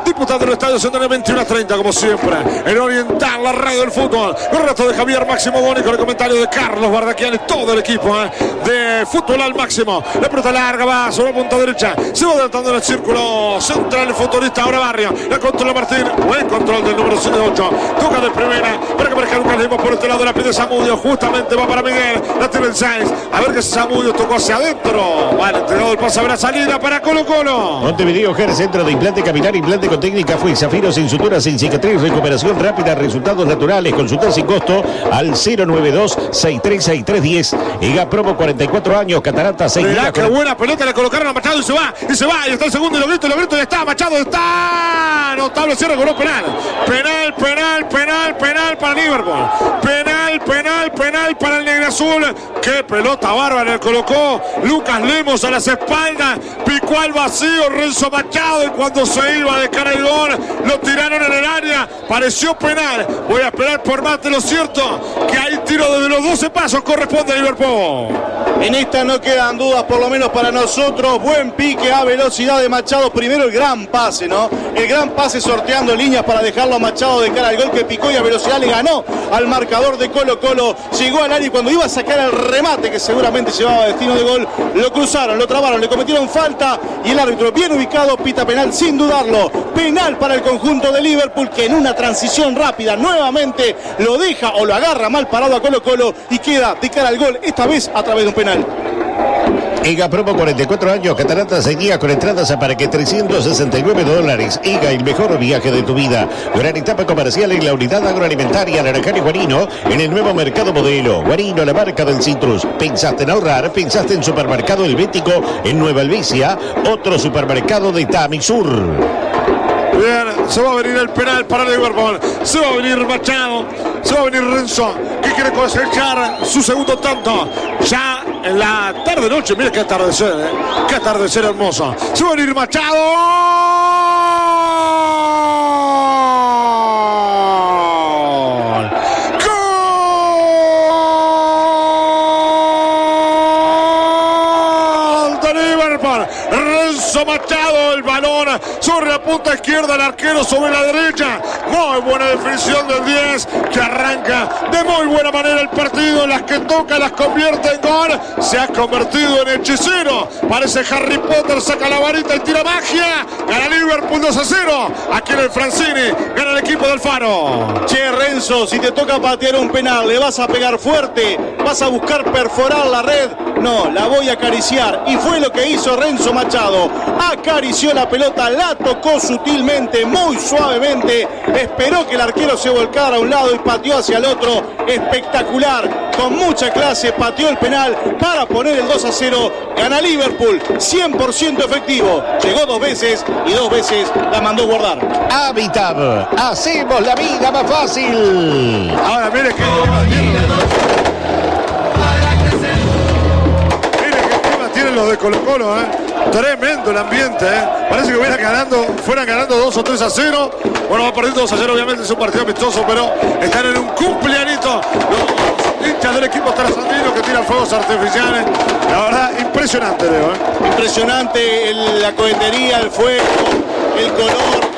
disputando en el Estadio Centenario 21:30, como siempre, en Oriental, la radio del fútbol. El resto de Javier Máximo Boni con el comentario de Carlos Bardaquian y todo el equipo de Fútbol al Máximo. La pelota larga va sobre la punta derecha, se va adelantando en el círculo central el futbolista ahora Barrio. La controla Martín, buen control del número 8, toca de primera para que aparezca Lucas Lemos por este lado, la pide Zamudio, justamente va para Miguel. La tiene el Sainz. A ver que Zamudio tocó hacia adentro. Vale, entregado el pase, habrá salida para Colo-Colo. Montevideo Ger, centro de implante capilar, implante con técnica fue Zafiro, sin suturas, sin cicatriz, recuperación rápida, resultados naturales. Consultar sin costo al 092-636310. EGA Promo, 44 años, Catarata, 6 días. Qué buena pelota, le colocaron a Machado y se va, y está el segundo y lo grito, ya está, Machado está. Notable cierre, con un penal. Penal para Liverpool. Penal para el negro azul. Qué pelota bárbara le colocó Lucas Lemos a las espaldas, picó al vacío Renzo Machado y cuando se iba de cara al gol lo tiraron en el área, pareció penal. Voy a esperar por más, de lo cierto que hay tiro desde los 12 pasos, corresponde a Liverpool. En esta no quedan dudas, por lo menos para nosotros. Buen pique a velocidad de Machado. Primero el gran pase, ¿no? El gran pase sorteando líneas para dejarlo a Machado de cara al gol que picó y a velocidad le ganó al marcador de Colo-Colo. Llegó al área y cuando iba a sacar el remate, que seguramente llevaba destino de gol, lo cruzaron, lo trabaron, le cometieron falta y el árbitro bien ubicado pita penal sin dudarlo. Penal para el conjunto de Liverpool, que en una transición rápida nuevamente lo deja o lo agarra mal parado a Colo-Colo y queda de cara al gol, esta vez a través de un penal. IGA Promo 44 años, Catarata seguía con entradas a parque $369. IGA, el mejor viaje de tu vida. Gran etapa comercial en la unidad agroalimentaria Naranjal y Guarino, en el nuevo mercado modelo. Guarino, la marca del citrus. ¿Pensaste en ahorrar? ¿Pensaste en Supermercado Helvético en Nueva Albicia? Otro supermercado de Tamisur. Bien, se va a venir el penal para Liverpool. Se va a venir Machado. Se va a venir Renzo, que quiere cosechar su segundo tanto. Ya en la tarde-noche. Mira qué atardecer, ¿eh? Qué atardecer hermoso. Se va a venir Machado. Renzo Machado, el balón sobre la punta izquierda, el arquero sobre la derecha. Muy buena definición del 10, que arranca de muy buena manera el partido. Las que toca las convierte en gol. Se ha convertido en hechicero. Parece Harry Potter, saca la varita y tira magia. Gana Liverpool 2-0. Aquí en el Francini gana el equipo del Faro. Che, Renzo, si te toca patear un penal, ¿le vas a pegar fuerte? ¿Vas a buscar perforar la red? No, la voy a acariciar. Y fue lo que hizo Renzo Machado. Acarició la pelota, la tocó sutilmente, muy suavemente. Esperó que el arquero se volcara a un lado y pateó hacia el otro. Espectacular, con mucha clase, pateó el penal para poner el 2-0. Gana Liverpool, 100% efectivo. Llegó 2 veces y 2 veces la mandó guardar. Habitab, hacemos la vida más fácil. Ahora mire que tienen los de Colo-Colo, tremendo el ambiente, parece que fueran ganando 2 o 3-0. Bueno, va perdiendo 2-0, obviamente es un partido amistoso, pero están en un cumpleañito los hinchas del equipo trasandino que tiran fuegos artificiales. La verdad, impresionante, Leo. Impresionante la cohetería, el fuego, el color,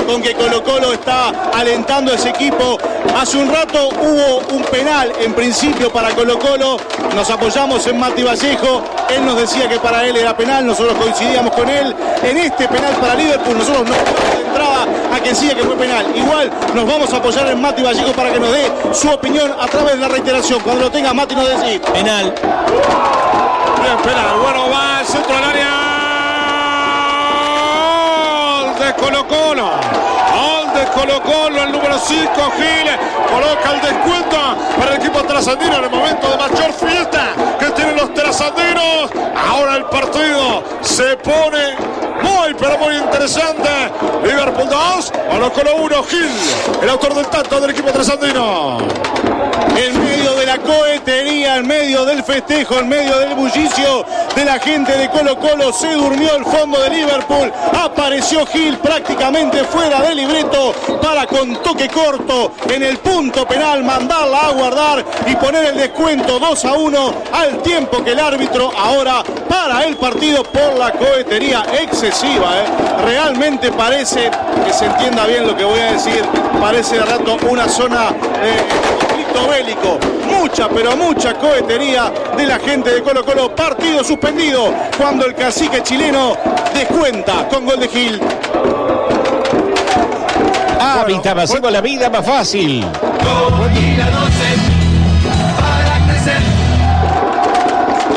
con que Colo-Colo está alentando a ese equipo. Hace un rato hubo un penal en principio para Colo-Colo. Nos apoyamos en Mati Vallejo. Él nos decía que para él era penal. Nosotros coincidíamos con él. En este penal para Liverpool, nosotros no damos de entrada a que siga que fue penal. Igual nos vamos a apoyar en Mati Vallejo para que nos dé su opinión a través de la reiteración. Cuando lo tenga Mati nos decís. Penal. Bien, penal. Bueno, va al centro del área de Colo-Colo. Gol de Colo-Colo, el número 5, Gil. Coloca el descuento para el equipo trasandino en el momento de mayor fiesta que tienen los trasandinos. Ahora el partido se pone muy, pero muy interesante. Liverpool 2, Colo-Colo 1, Gil, el autor del tanto del equipo trasandino. En medio de la cohetería, en medio del festejo, en medio del bullicio de la gente de Colo-Colo, se durmió el fondo de Liverpool. Apareció Gil prácticamente fuera del libreto para, con toque corto en el punto penal, mandarla a guardar y poner el descuento 2-1 al tiempo que el árbitro ahora para el partido por la cohetería excesiva. Realmente parece, que se entienda bien lo que voy a decir, parece de rato una zona conflicto bélico. Mucha, pero mucha cohetería de la gente de Colo-Colo. Partido suspendido cuando el cacique chileno descuenta con gol de Gil. Habitab, hacemos la vida más fácil.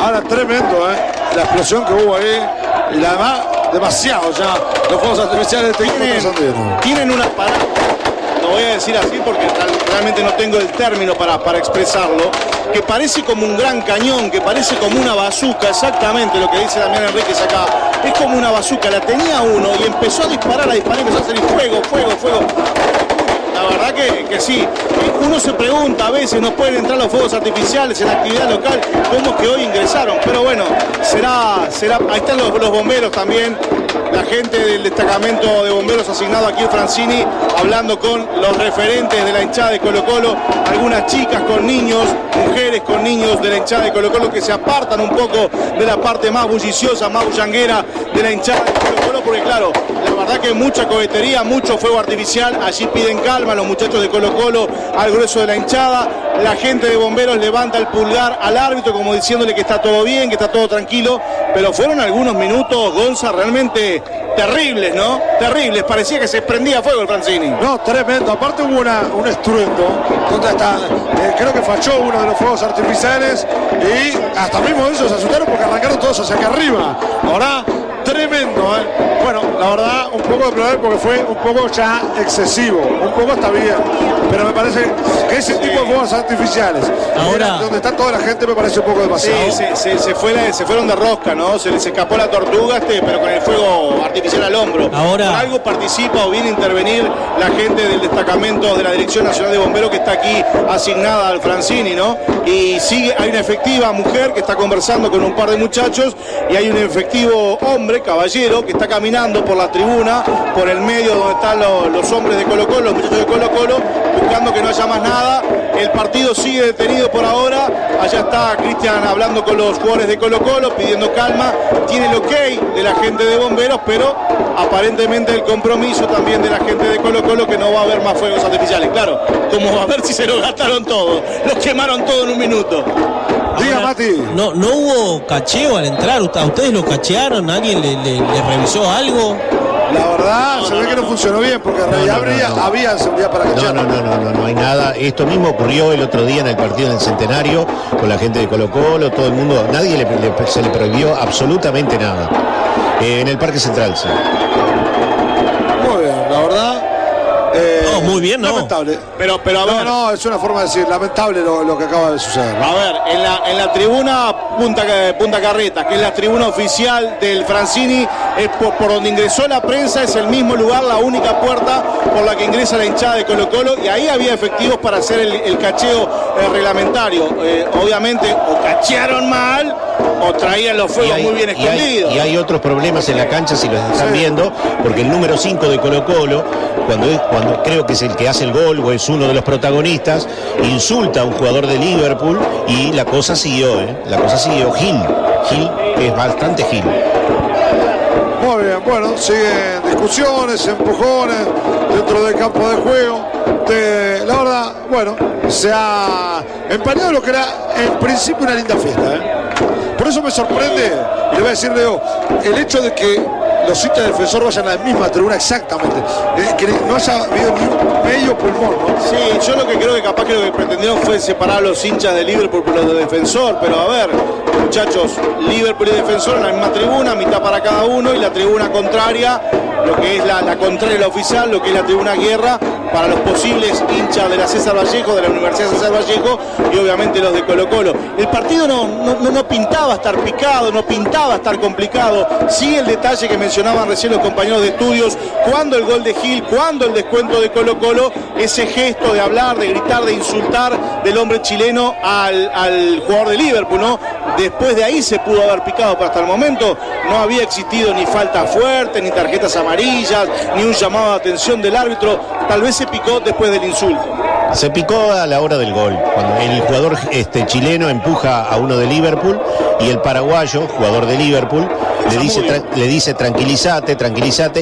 Ahora tremendo, la explosión que hubo ahí. Y además, demasiado ya los fuegos artificiales de este equipo. Tienen unas paradas. Lo voy a decir así porque realmente no tengo el término para expresarlo, que parece como un gran cañón, que parece como una bazuca, exactamente lo que dice Damián Enríquez acá. Es como una bazuca, la tenía uno y empezó a disparar, empezó a salir fuego. La verdad que sí. Uno se pregunta a veces, no pueden entrar los fuegos artificiales en la actividad local, cómo es que hoy ingresaron. Pero bueno, será ahí están los bomberos también, la gente del destacamento de bomberos asignado aquí en Francini, hablando con los referentes de la hinchada de Colo-Colo, algunas chicas con niños, mujeres con niños de la hinchada de Colo-Colo que se apartan un poco de la parte más bulliciosa, más bullanguera de la hinchada de Colo-Colo, porque claro, la verdad que mucha cohetería, mucho fuego artificial, allí piden calma los muchachos de Colo-Colo al grueso de la hinchada. La gente de bomberos levanta el pulgar al árbitro como diciéndole que está todo bien, que está todo tranquilo, pero fueron algunos minutos, Gonza, realmente terribles, ¿no? Terribles, parecía que se prendía fuego el Francini. No, tremendo. Aparte hubo un estruendo donde hasta creo que falló uno de los fuegos artificiales y hasta mismo ellos se asustaron porque arrancaron todos hacia acá arriba. Ahora, tremendo, ¿eh? Bueno, la verdad, un poco de problema porque fue un poco ya excesivo. Un poco está bien, pero me parece que ese tipo de fuegos artificiales, ahora donde está toda la gente, me parece un poco demasiado. Sí, se fueron de rosca, ¿no? Se les escapó la tortuga, pero con el fuego artificial al hombro. Ahora, por algo participa o viene a intervenir la gente del destacamento de la Dirección Nacional de Bomberos que está aquí asignada al Francini, ¿no? Y sigue, hay una efectiva mujer que está conversando con un par de muchachos y hay un efectivo hombre, caballero, que está caminando por la tribuna, por el medio donde están los hombres de Colo-Colo, los muchachos de Colo-Colo, buscando que no haya más nada. El partido sigue detenido por ahora. Allá está Cristian hablando con los jugadores de Colo-Colo, pidiendo calma. Tiene el ok de la gente de bomberos, pero aparentemente el compromiso también de la gente de Colo-Colo que no va a haber más fuegos artificiales. Claro, como va a ver si se lo gastaron todo. Los quemaron todo en un minuto. Diga, Mati. No hubo cacheo al entrar. ¿A ustedes lo cachearon? ¿Alguien le revisó algo? La verdad, se ve que no funcionó bien porque había seguridad para cachar. No hay nada. Esto mismo ocurrió el otro día en el partido del Centenario con la gente de Colo-Colo, todo el mundo, nadie se le prohibió absolutamente nada. En el Parque Central, sí. Muy bien, la verdad. Muy bien, ¿no? Lamentable. Pero a ver. No, es una forma de decir, lamentable lo que acaba de suceder, ¿no? A ver, en la tribuna Punta Carretas, que es la tribuna oficial del Francini, es por donde ingresó la prensa, es el mismo lugar, la única puerta por la que ingresa la hinchada de Colo-Colo, y ahí había efectivos para hacer el cacheo reglamentario. Obviamente, o cachearon mal, o traían los fuegos muy bien escondidos. Y hay otros problemas en la cancha, si los están viendo, porque el número 5 de Colo-Colo, cuando creo que es el que hace el gol o es uno de los protagonistas, insulta a un jugador de Liverpool y la cosa siguió, Gil, que es bastante Gil. Muy bien, bueno, siguen discusiones, empujones dentro del campo de juego. La verdad, bueno, se ha empañado lo que era en principio una linda fiesta, ¿eh? Por eso me sorprende, y le voy a decir, Leo, el hecho de que los hinchas de Defensor vayan a la misma tribuna exactamente, que no haya habido ni un medio pulmón, ¿no? Sí, yo lo que creo que capaz que lo que pretendieron fue separar a los hinchas de Liverpool por los de Defensor, pero a ver, muchachos, Liverpool y Defensor en la misma tribuna, mitad para cada uno, y la tribuna contraria, lo que es la contraria a la oficial, lo que es la tribuna guerra, para los posibles hinchas de la César Vallejo, de la Universidad César Vallejo, y obviamente los de Colo-Colo. El partido no pintaba estar picado, no pintaba estar complicado. Sí, el detalle que mencionaban recién los compañeros de estudios, cuando el gol de Gil, cuando el descuento de Colo-Colo, ese gesto de hablar, de gritar, de insultar del hombre chileno al jugador de Liverpool, ¿no? Después de ahí se pudo haber picado, pero hasta el momento no había existido ni falta fuerte, ni tarjetas amarillas, ni un llamado de atención del árbitro. Tal vez se picó después del insulto. Se picó a la hora del gol, cuando el jugador chileno empuja a uno de Liverpool y el paraguayo, jugador de Liverpool, le dice tranquilízate,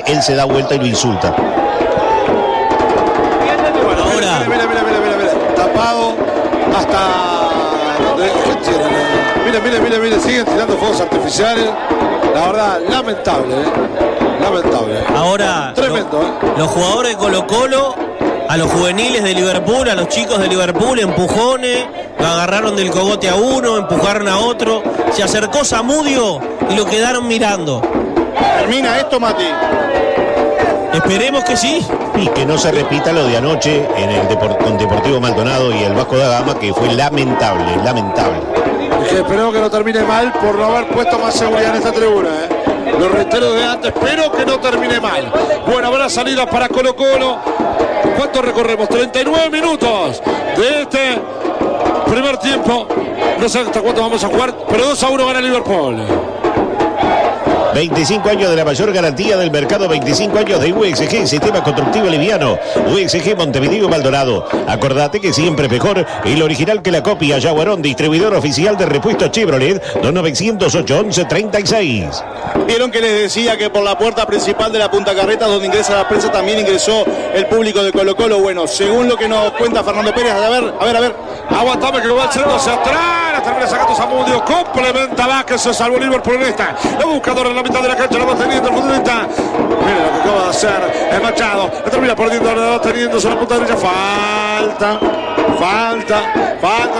él se da vuelta y lo insulta. Bueno, ahora Mira, tapado hasta... Mira, siguen tirando fuegos artificiales. La verdad, lamentable, lamentable. Ahora, tremendo, los jugadores de Colo-Colo, a los juveniles de Liverpool, a los chicos de Liverpool, empujones, lo agarraron del cogote a uno, empujaron a otro, se acercó Zamudio y lo quedaron mirando. ¿Termina esto, Mati? Esperemos que sí. Y que no se repita lo de anoche con Deportivo Maldonado y el Vasco da Gama, que fue lamentable. Es que esperemos que no termine mal por no haber puesto más seguridad en esta tribuna, Lo reitero de antes, espero que no termine mal. Bueno, habrá salida para Colo-Colo. ¿Cuánto recorremos? 39 minutos de este primer tiempo. No sé hasta cuánto vamos a jugar, pero 2-1 gana Liverpool. 25 años de la mayor garantía del mercado, 25 años de UXG, sistema constructivo liviano. UXG Montevideo Maldonado. Acordate que siempre es mejor el original que la copia. Yaguarón, distribuidor oficial de repuestos Chevrolet, 2908-1136. Vieron que les decía que por la puerta principal de la Punta Carretas, donde ingresa la prensa, también ingresó el público de Colo Colo. Bueno, según lo que nos cuenta Fernando Pérez, a ver. Aguantame que lo va haciendo hacia atrás. La termina sacando Zamudio. Complementa Vázquez. Se salvó Liverpool en esta. El buscador en la mitad de la cancha. Lo va teniendo el futbolista. Mira lo que acaba de hacer el Machado. La termina perdiendo. Lo va teniendo sobre la punta derecha. Falta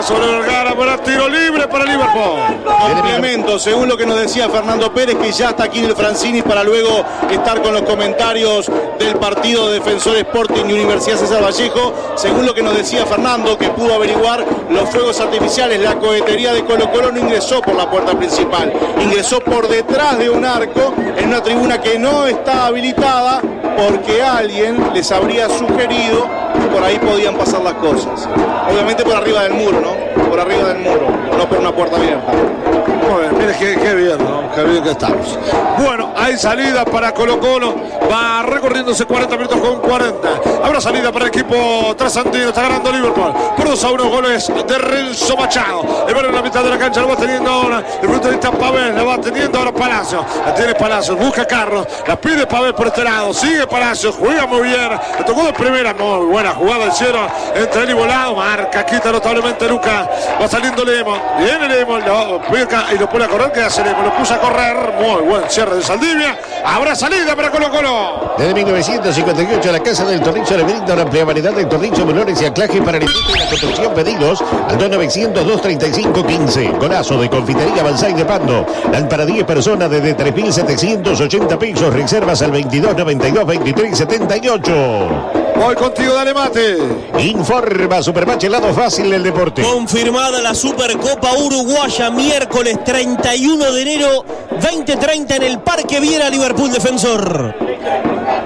sobre Vergara. Para tiro libre para Liverpool. Complemento, según lo que nos decía Fernando Pérez, que ya está aquí en el Francini para luego estar con los comentarios del partido de Defensor Sporting y Universidad César Vallejo. Según lo que nos decía Fernando, que pudo averiguar los fuegos artificiales, la cohetería de Colo Colo no ingresó por la puerta principal, ingresó por detrás de un arco en una tribuna que no está habilitada porque alguien les habría sugerido que por ahí podían pasar las cosas. Obviamente por arriba del muro, ¿no? Por arriba del muro, no por una puerta abierta. Muy bien, mire qué bien, ¿no? Qué bien que estamos. Bueno, hay salida para Colo Colo. Va recorriéndose 40 minutos con 40. Habrá salida para el equipo trasandino. Está ganando Liverpool por 2-1, goles de Renzo Machado. El balón en la mitad de la cancha lo va teniendo ahora el futbolista Pavel. Lo va teniendo ahora Palacios. La tiene Palacios. Busca Carlos. La pide Pavel por este lado. Sigue Palacios. Juega muy bien. Le tocó de primera. Muy buena jugada hicieron entre él y Volado. Marca, quita notablemente Luca. Va saliendo Lemos. Viene Lemos. Lo pica y lo pone a correr. ¿Qué hace Lemos? Lo puso a correr. Muy buen cierre de Saldivia. Habrá salida para Colo Colo. Desde 1958 la Casa del Tornillo le brinda una amplia variedad de tornillos, menores y anclaje para el industria y la construcción. Pedidos al 2900-235-15. Golazo de confitería Banzai de Pando. Dan para 10 personas desde 3.780 pesos. Reservas al 2292-2378. Voy contigo, dale mate. Informa Supermatch, el lado fácil del deporte. Confirmada la Supercopa Uruguaya, miércoles 31 de enero, 20:30 en el Parque Viera, Liverpool Defensor.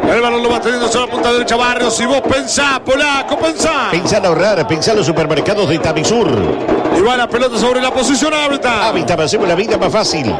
El balón lo va teniendo sobre la punta derecha Barrios. Si vos pensás, Polaco, pensá. Pensá en ahorrar, pensá en los supermercados de Tamisur. Y va la pelota sobre la posición Hábitat. Hábitat, hacemos la vida más fácil.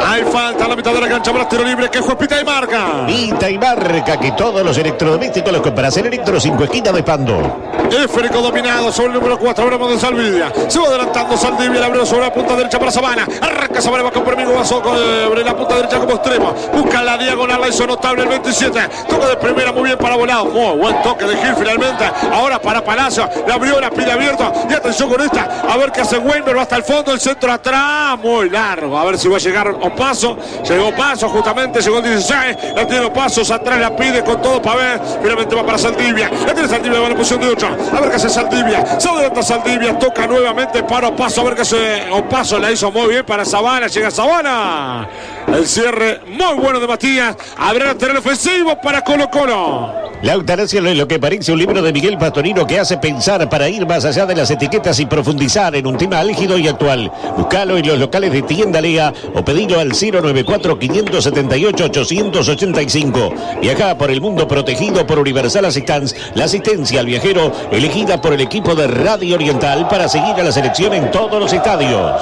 Hay falta a la mitad de la cancha para tiro libre que juega Pita y marca. Pita y marca, que todos los electrodomésticos los compras en Electro 5 esquinas de Pando. Esférico dominado sobre el número 4. Hablamos de Saldivia. Se va adelantando Saldivia. La abrió sobre la punta derecha para Sabana. Arranca Sabana, va con Permigo Vaso sobre la punta derecha como extremo. Busca la diagonal, la hizo notable el 27. Toca de primera muy bien para Volado. Muy buen toque de Gil finalmente. Ahora para Palacio. La abrió, la pide abierta. Y atención con esta. A ver qué hace Weinberg. Va hasta el fondo. El centro atrás. Muy largo. A ver si va a llegar Opaso. Llegó Paso justamente. Llegó el 16. La tiene Pasos atrás. La pide con todo para ver. Finalmente va para Saldivia. La tiene Saldivia. Va en la posición de 8. A ver qué hace Saldivia. Se adelanta Saldivia. Toca nuevamente para Opaso. A ver qué hace Opaso. La hizo muy bien para Sabana. Llega Sabana. El cierre muy bueno de Matías. Habrá terreno ofensivo para Colo Colo. La eutanasia no es lo que parece, un libro de Miguel Pastorino que hace pensar para ir más allá de las etiquetas y profundizar en un tema álgido y actual. Búscalo en los locales de Tienda Lea o pedilo al 094-578-885. Viaja por el mundo protegido por Universal Assistance, la asistencia al viajero elegida por el equipo de Radio Oriental para seguir a la selección en todos los estadios.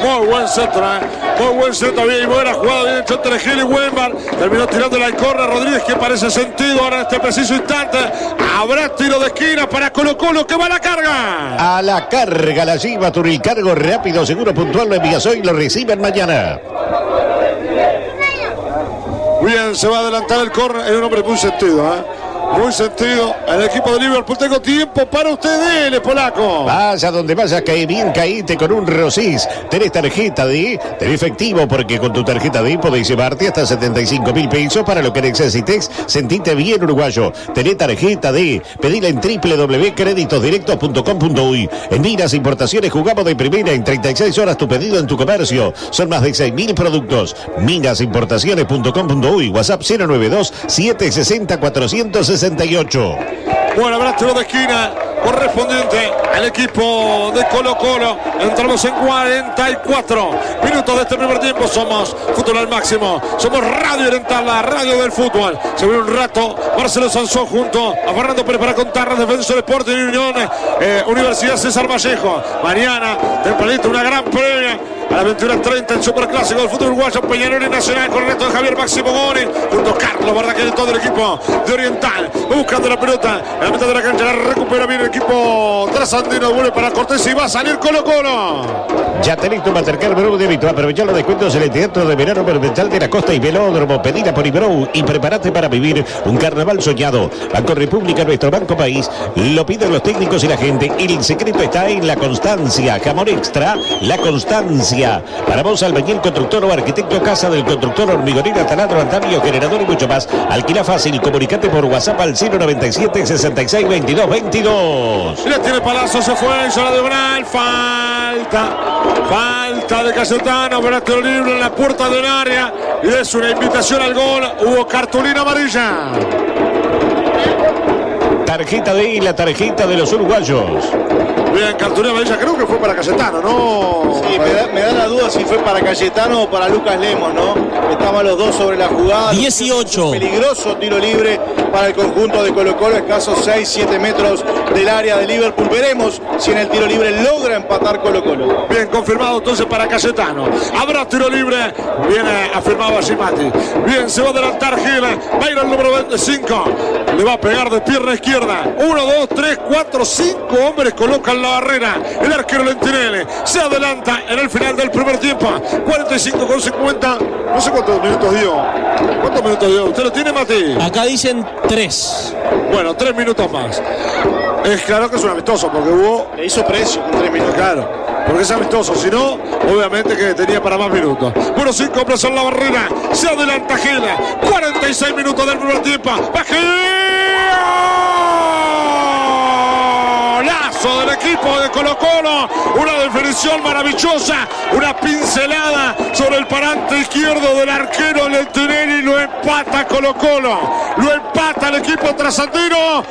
Muy buen centro, muy buen centro, bien buena jugada, bien hecho entre Gil y Wembar. Terminó tirando la corra Rodríguez, que parece sentido ahora en este preciso instante. Habrá tiro de esquina para Colo Colo, que va a la carga. A la carga la lleva Turil, cargo rápido, seguro, puntual, lo envías hoy, lo reciben mañana. Bien, se va a adelantar el córner, es un hombre muy sentido, muy sentido. El equipo de Liverpool, tengo tiempo para usted, dele, Polaco. Vaya donde vayas, cae bien, caíte con un Rosís. Tenés tarjeta de efectivo, porque con tu tarjeta de podéis llevarte hasta 75.000 pesos para lo que necesites. Sentite bien, uruguayo. Tenés tarjeta de, pedila en www.creditosdirectos.com.uy. En Minas Importaciones jugamos de primera, en 36 horas tu pedido en tu comercio. Son más de 6.000 productos. Minasimportaciones.com.uy. WhatsApp 092-760-468. Bueno, habrá tiro de esquina correspondiente al equipo de Colo Colo. Entramos en 44 minutos de este primer tiempo. Somos Fútbol al Máximo. Somos Radio Oriental, la radio del fútbol. Se viene un rato Marcelo Sansón junto a Fernando Pérez para contar Defensor Sporting y Unión Universidad César Vallejo. Mañana, tempranito, una gran premia a las 21:30 el Superclásico del fútbol uruguayo, Peñarol y Nacional, con el reto de Javier Máximo Goni, junto a Carlos Bardaquel, todo el equipo de Oriental, buscando la pelota en la mitad de la cancha, la recupera bien el equipo trasandino, vuelve para Cortés y va a salir Colo-Colo. Ya tenés tu Mastercard Brou débito. Aprovechar los descuentos en el Teatro de Verano Monumental de la Costa y Velódromo. Pedila por Ibrou y prepárate para vivir un carnaval soñado. Banco República, nuestro banco país. Lo piden los técnicos y la gente. El secreto está en la constancia. Jamón Extra, la constancia. Para vos, albañil, constructor o arquitecto, casa del constructor, hormigonera, taladro, andamio, generador y mucho más. Alquila fácil. Comunicate por WhatsApp al 097 66 22 22. La tiene Palazzo, se fue, hizo la diagonal, falta de Cayetano, pero tiro libre en la puerta del área y es una invitación al gol. Hubo cartulina amarilla. Tarjeta de I, la tarjeta de los uruguayos. Bien, cartulina amarilla, creo que fue para Cayetano, ¿no? Sí, me da la duda si fue para Cayetano o para Lucas Lemos, ¿no? Estaban los dos sobre la jugada. 18. Peligroso tiro libre para el conjunto de Colo-Colo, escasos 6-7 metros del área de Liverpool. Veremos si en el tiro libre logra empatar Colo-Colo. Bien, confirmado entonces para Cayetano. Habrá tiro libre. Viene afirmado allí Mati. Bien, se va a adelantar Gil. Va a ir al número 25. Le va a pegar de pierna izquierda. 1, 2, 3, 4, 5 hombres colocan la barrera. El arquero Lentinelli se adelanta en el final del primer tiempo. 45:50. No sé cuántos minutos dio. ¿Cuántos minutos dio? ¿Usted lo tiene, Mati? Acá dicen 3. Bueno, 3 minutos más. Es claro que es un amistoso porque hubo... Le hizo precio con 3 minutos. Claro, porque es amistoso, si no, obviamente que tenía para más minutos. Bueno, 5 hombres en la barrera, se adelanta Gil, 46 minutos del primer tiempo, va Golazo del equipo de Colo-Colo, una definición maravillosa, una pincelada sobre el parante izquierdo del arquero Lentinelli, lo empata Colo-Colo, lo empata el equipo trasandino.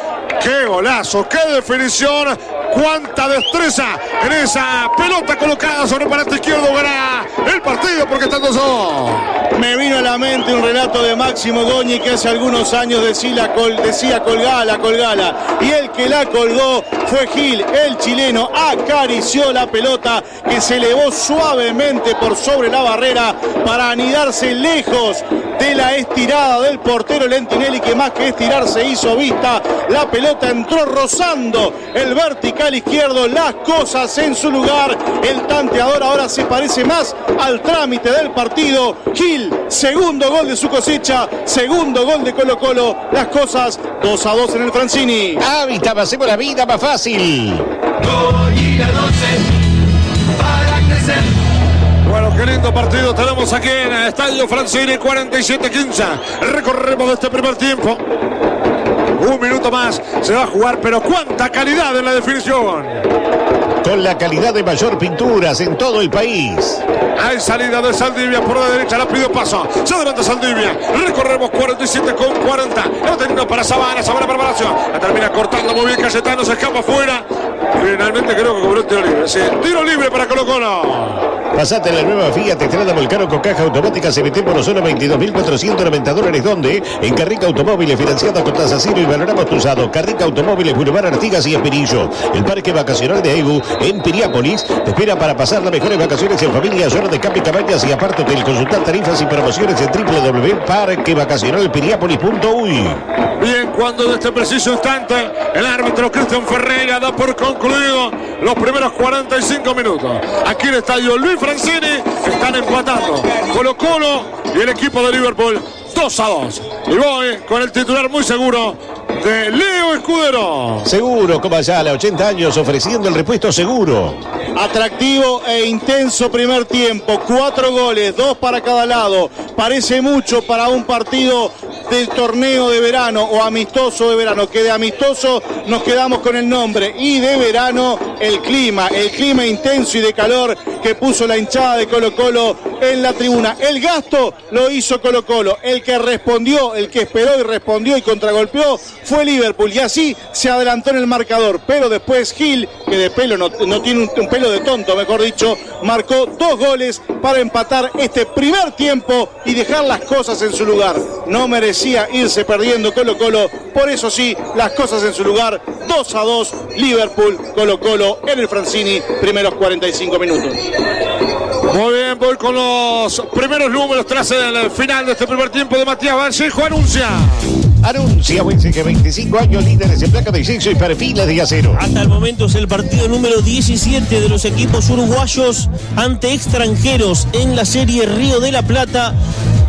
¡Qué golazo! ¡Qué definición! ¡Cuánta destreza en esa pelota colocada sobre el parante izquierdo! Gana el partido porque están 2-2. Me vino a la mente un relato de Máximo Goñi que hace algunos años decía colgala. Y el que la colgó fue Gil, el chileno. Acarició la pelota que se elevó suavemente por sobre la barrera para anidarse lejos de la estirada del portero Lentinelli, que más que estirarse hizo vista. La pelota entró rozando el vertical izquierdo, las cosas en su lugar. El tanteador ahora se parece más al trámite del partido. Gil, segundo gol de su cosecha, segundo gol de Colo-Colo. Las cosas 2-2 en el Francini. Hábitat, hacemos la vida más fácil. Bueno, qué lindo partido tenemos aquí en el Estadio Francini, 47-15. Recorremos este primer tiempo. Un minuto más se va a jugar, pero cuánta calidad en la definición. Con la calidad de mayor pinturas en todo el país. Hay salida de Saldivia por la derecha, la pidió paso. Se adelanta Saldivia. Recorremos 47:40. La termina para Sabana preparación. La termina cortando muy bien Cayetano, se escapa afuera. Finalmente creo que cobró el tiro libre. Sí, tiro libre para Colo-Colo. Pasate la nueva Fiat Estrada Volcano con caja automática CVT por solo $22.490. ¿Dónde? En Carrica Automóviles, financiada con tasa cero y valoramos tu usado. Carrica Automóviles, Boulevard Artigas y Espinillo. El parque vacacional de Aigu en Piriápolis te espera para pasar las mejores vacaciones en familia, zona de campo y cabañas y aparte del consultar tarifas y promociones en www.parquevacacionalpiriápolis.uy. Bien, cuando en este preciso instante el árbitro Cristian Ferreira da por concluido los primeros 45 minutos. Aquí en el estadio Luis Francini están empatando Colo-Colo y el equipo de Liverpool 2-2. Y voy con el titular muy seguro de Leo Escudero. Seguro, como allá a 80 años ofreciendo el repuesto seguro. Atractivo e intenso primer tiempo, 4 goles, 2 para cada lado. Parece mucho para un partido del torneo de verano o amistoso de verano, que de amistoso nos quedamos con el nombre y de verano el clima intenso y de calor que puso la hinchada de Colo-Colo en la tribuna. El gasto lo hizo Colo-Colo, el que respondió, el que esperó y respondió y contragolpeó fue Liverpool y así se adelantó en el marcador, pero después Gil, que de pelo no tiene un pelo de tonto, mejor dicho, marcó 2 goles para empatar este primer tiempo y dejar las cosas en su lugar. No mereció parecía irse perdiendo Colo-Colo. Por eso sí, las cosas en su lugar. 2-2, Liverpool, Colo-Colo en el Francini, primeros 45 minutos. Muy bien, voy con los primeros números tras el final de este primer tiempo de Matías Vallejo. Anuncia que 25 años líderes en placa de sexo y perfiles de acero. Hasta el momento es el partido número 17 de los equipos uruguayos ante extranjeros en la serie Río de la Plata.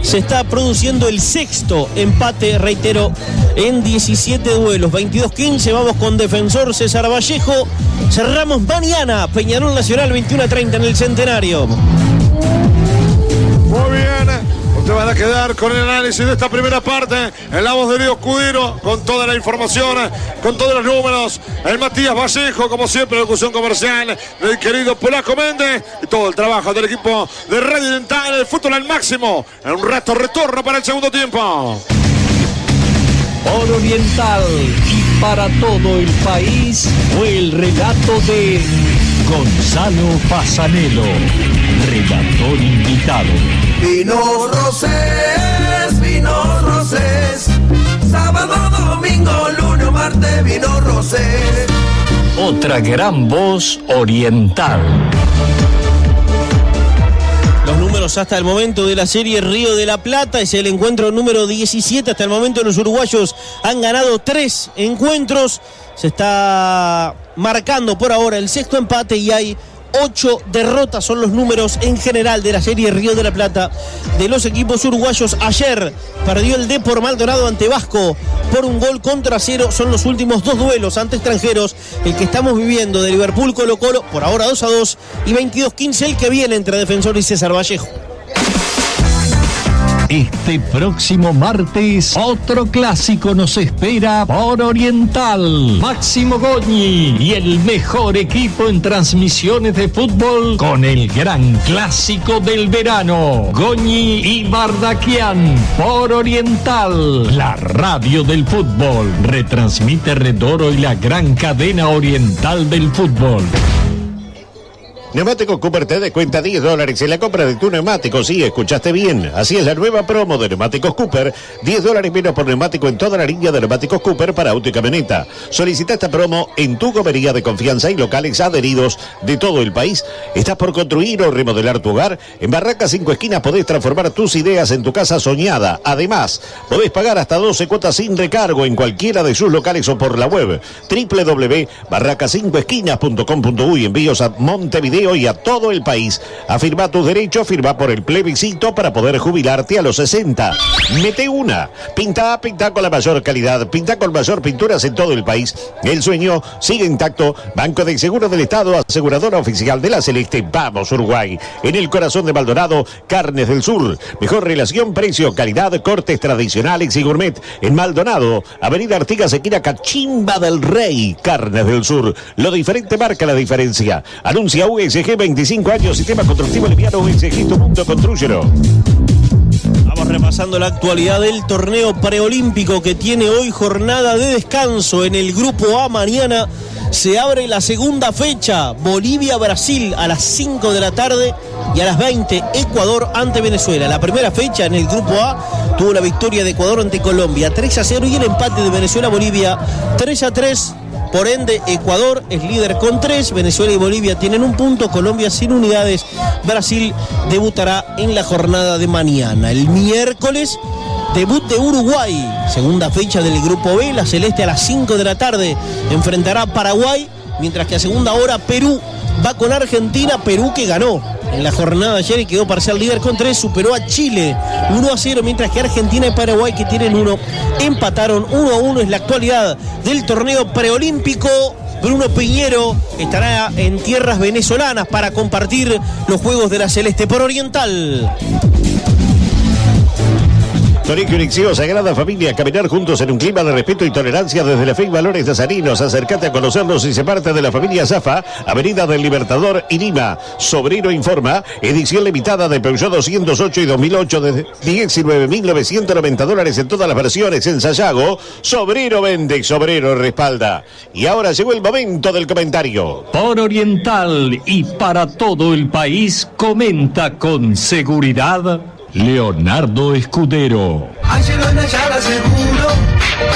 Se está produciendo el sexto empate, reitero, en 17 duelos. 22-15, vamos con Defensor César Vallejo. Cerramos mañana, Peñarol Nacional 21-30 en el Centenario. Muy bien. Te van a quedar con el análisis de esta primera parte en la voz de Leo Escudero, con toda la información, con todos los números. El Matías Vallejo, como siempre, locución comercial del querido Polaco Méndez y todo el trabajo del equipo de Radio Oriental, el fútbol al máximo. En un rato retorno para el segundo tiempo. Por Oriental y para todo el país fue el relato de Gonzalo Pasanelo, redactor invitado. Vinos Rosés, sábado, domingo, lunes, martes, Vinos Rosés. Otra gran voz oriental. Los números hasta el momento de la serie Río de la Plata es el encuentro número 17. Hasta el momento los uruguayos han ganado 3 encuentros. Se está marcando por ahora el sexto empate y hay 8 derrotas, son los números en general de la serie Río de la Plata de los equipos uruguayos. Ayer perdió el Depor Maldonado ante Vasco por 1-0. Son los últimos 2 duelos ante extranjeros. El que estamos viviendo de Liverpool Colo-Colo, por ahora 2-2 y 22-15 el que viene entre Defensor y César Vallejo. Este próximo martes, otro clásico nos espera por Oriental. Máximo Goñi y el mejor equipo en transmisiones de fútbol con el gran clásico del verano. Goñi y Bardaquian por Oriental, la radio del fútbol. Retransmite Redoro y la gran cadena oriental del fútbol. Neumáticos Cooper te descuenta $10 en la compra de tu neumático. Sí, escuchaste bien. Así es la nueva promo de Neumáticos Cooper. $10 menos por neumático en toda la línea de Neumáticos Cooper para auto y camioneta. Solicita esta promo en tu gomería de confianza y locales adheridos de todo el país. ¿Estás por construir o remodelar tu hogar? En Barracas 5 Esquinas podés transformar tus ideas en tu casa soñada. Además, podés pagar hasta 12 cuotas sin recargo en cualquiera de sus locales o por la web www.barracas5esquinas.com.uy. Envíos a Montevideo y a todo el país. Afirma tus derechos, firma por el plebiscito para poder jubilarte a los 60. Mete una. Pinta con la mayor calidad. Pinta con mayor pinturas en todo el país. El sueño sigue intacto. Banco de Seguros del Estado, aseguradora oficial de la Celeste. Vamos, Uruguay. En el corazón de Maldonado, Carnes del Sur. Mejor relación, precio, calidad, cortes tradicionales y gourmet. En Maldonado, Avenida Artigas, esquina Cachimba del Rey. Carnes del Sur. Lo diferente marca la diferencia. Anuncia USG 25 años, sistema constructivo liviano USG, tu mundo, constrúyelo. Vamos repasando la actualidad del torneo preolímpico que tiene hoy jornada de descanso en el grupo A. Mañana se abre la segunda fecha, Bolivia-Brasil a las 5 de la tarde y a las 20 Ecuador ante Venezuela. La primera fecha en el grupo A tuvo la victoria de Ecuador ante Colombia 3-0 y el empate de Venezuela-Bolivia 3-3. Por ende, Ecuador es líder con 3, Venezuela y Bolivia tienen 1 punto, Colombia sin unidades, Brasil debutará en la jornada de mañana. El miércoles, debut de Uruguay, segunda fecha del Grupo B, la Celeste a las 5 de la tarde enfrentará a Paraguay, mientras que a segunda hora Perú va con Argentina, Perú que ganó en la jornada de ayer y quedó parcial líder con 3, superó a Chile 1-0, mientras que Argentina y Paraguay, que tienen 1, empataron 1-1. Es la actualidad del torneo preolímpico. Bruno Piñero estará en tierras venezolanas para compartir los Juegos de la Celeste por Oriental. Colegio Inicio, Sagrada Familia, caminar juntos en un clima de respeto y tolerancia desde la fe y valores nazarinos. Acércate a conocernos y se parte de la familia Zafa, Avenida del Libertador y Lima. Sobrino informa, edición limitada de Peugeot 208 y 2008 de $19.990 en todas las versiones en Sayago. Sobrino vende y Sobrino respalda. Y ahora llegó el momento del comentario. Por Oriental y para todo el país, comenta con seguridad Leonardo Escudero. Ángelo en Ayala Seguro,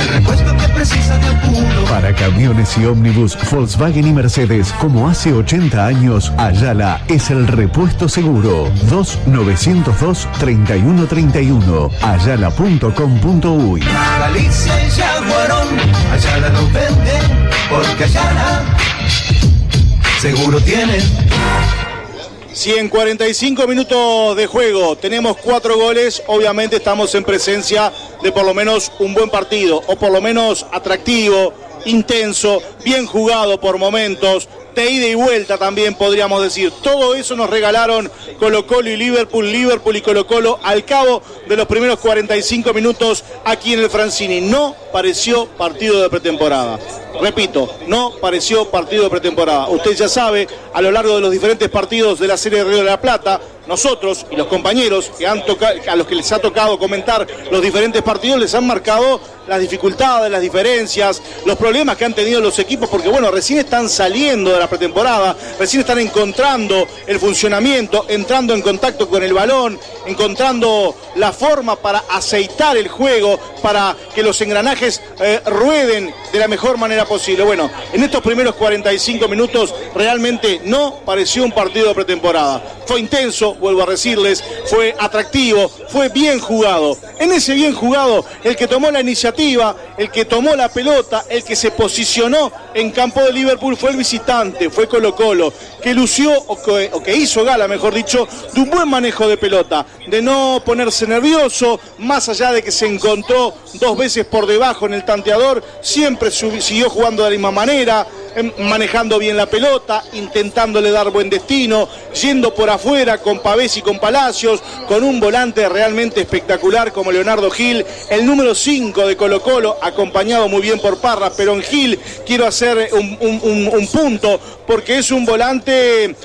el repuesto que precisa de apuro. Para camiones y ómnibus, Volkswagen y Mercedes, como hace 80 años, Ayala es el repuesto seguro. 2902-3131. Ayala.com.uy. Galicia y Jaguarón, Ayala nos vende, porque Ayala seguro tiene. Si en 45 minutos de juego tenemos 4 goles, obviamente estamos en presencia de por lo menos un buen partido, o por lo menos atractivo, intenso, bien jugado por momentos, de ida y vuelta también podríamos decir. Todo eso nos regalaron Colo-Colo y Liverpool y Colo-Colo al cabo de los primeros 45 minutos aquí en el Francini. No pareció partido de pretemporada. Repito, no pareció partido de pretemporada. Usted ya sabe, a lo largo de los diferentes partidos de la Serie de Río de la Plata, nosotros y los compañeros que a los que les ha tocado comentar los diferentes partidos les han marcado las dificultades, las diferencias, los problemas que han tenido los equipos, porque bueno, recién están saliendo de la pretemporada, recién están encontrando el funcionamiento, entrando en contacto con el balón, encontrando la forma para aceitar el juego, para que los engranajes rueden de la mejor manera posible. Bueno, en estos primeros 45 minutos realmente no pareció un partido de pretemporada. Fue intenso, vuelvo a decirles, fue atractivo, fue bien jugado. En ese bien jugado, el que tomó la iniciativa, el que tomó la pelota, el que se posicionó en campo de Liverpool fue el visitante, fue Colo-Colo, que lució o que hizo gala, mejor dicho, de un buen manejo de pelota, de no ponerse nervioso, más allá de que se encontró 2 veces por debajo en el tanteador, siempre siguió jugando de la misma manera, manejando bien la pelota, intentándole dar buen destino, yendo por afuera con Pavés y con Palacios, con un volante realmente espectacular como Leonardo Gil, el número 5 de Colo-Colo, acompañado muy bien por Parra, pero en Gil quiero hacer un punto, porque es un volante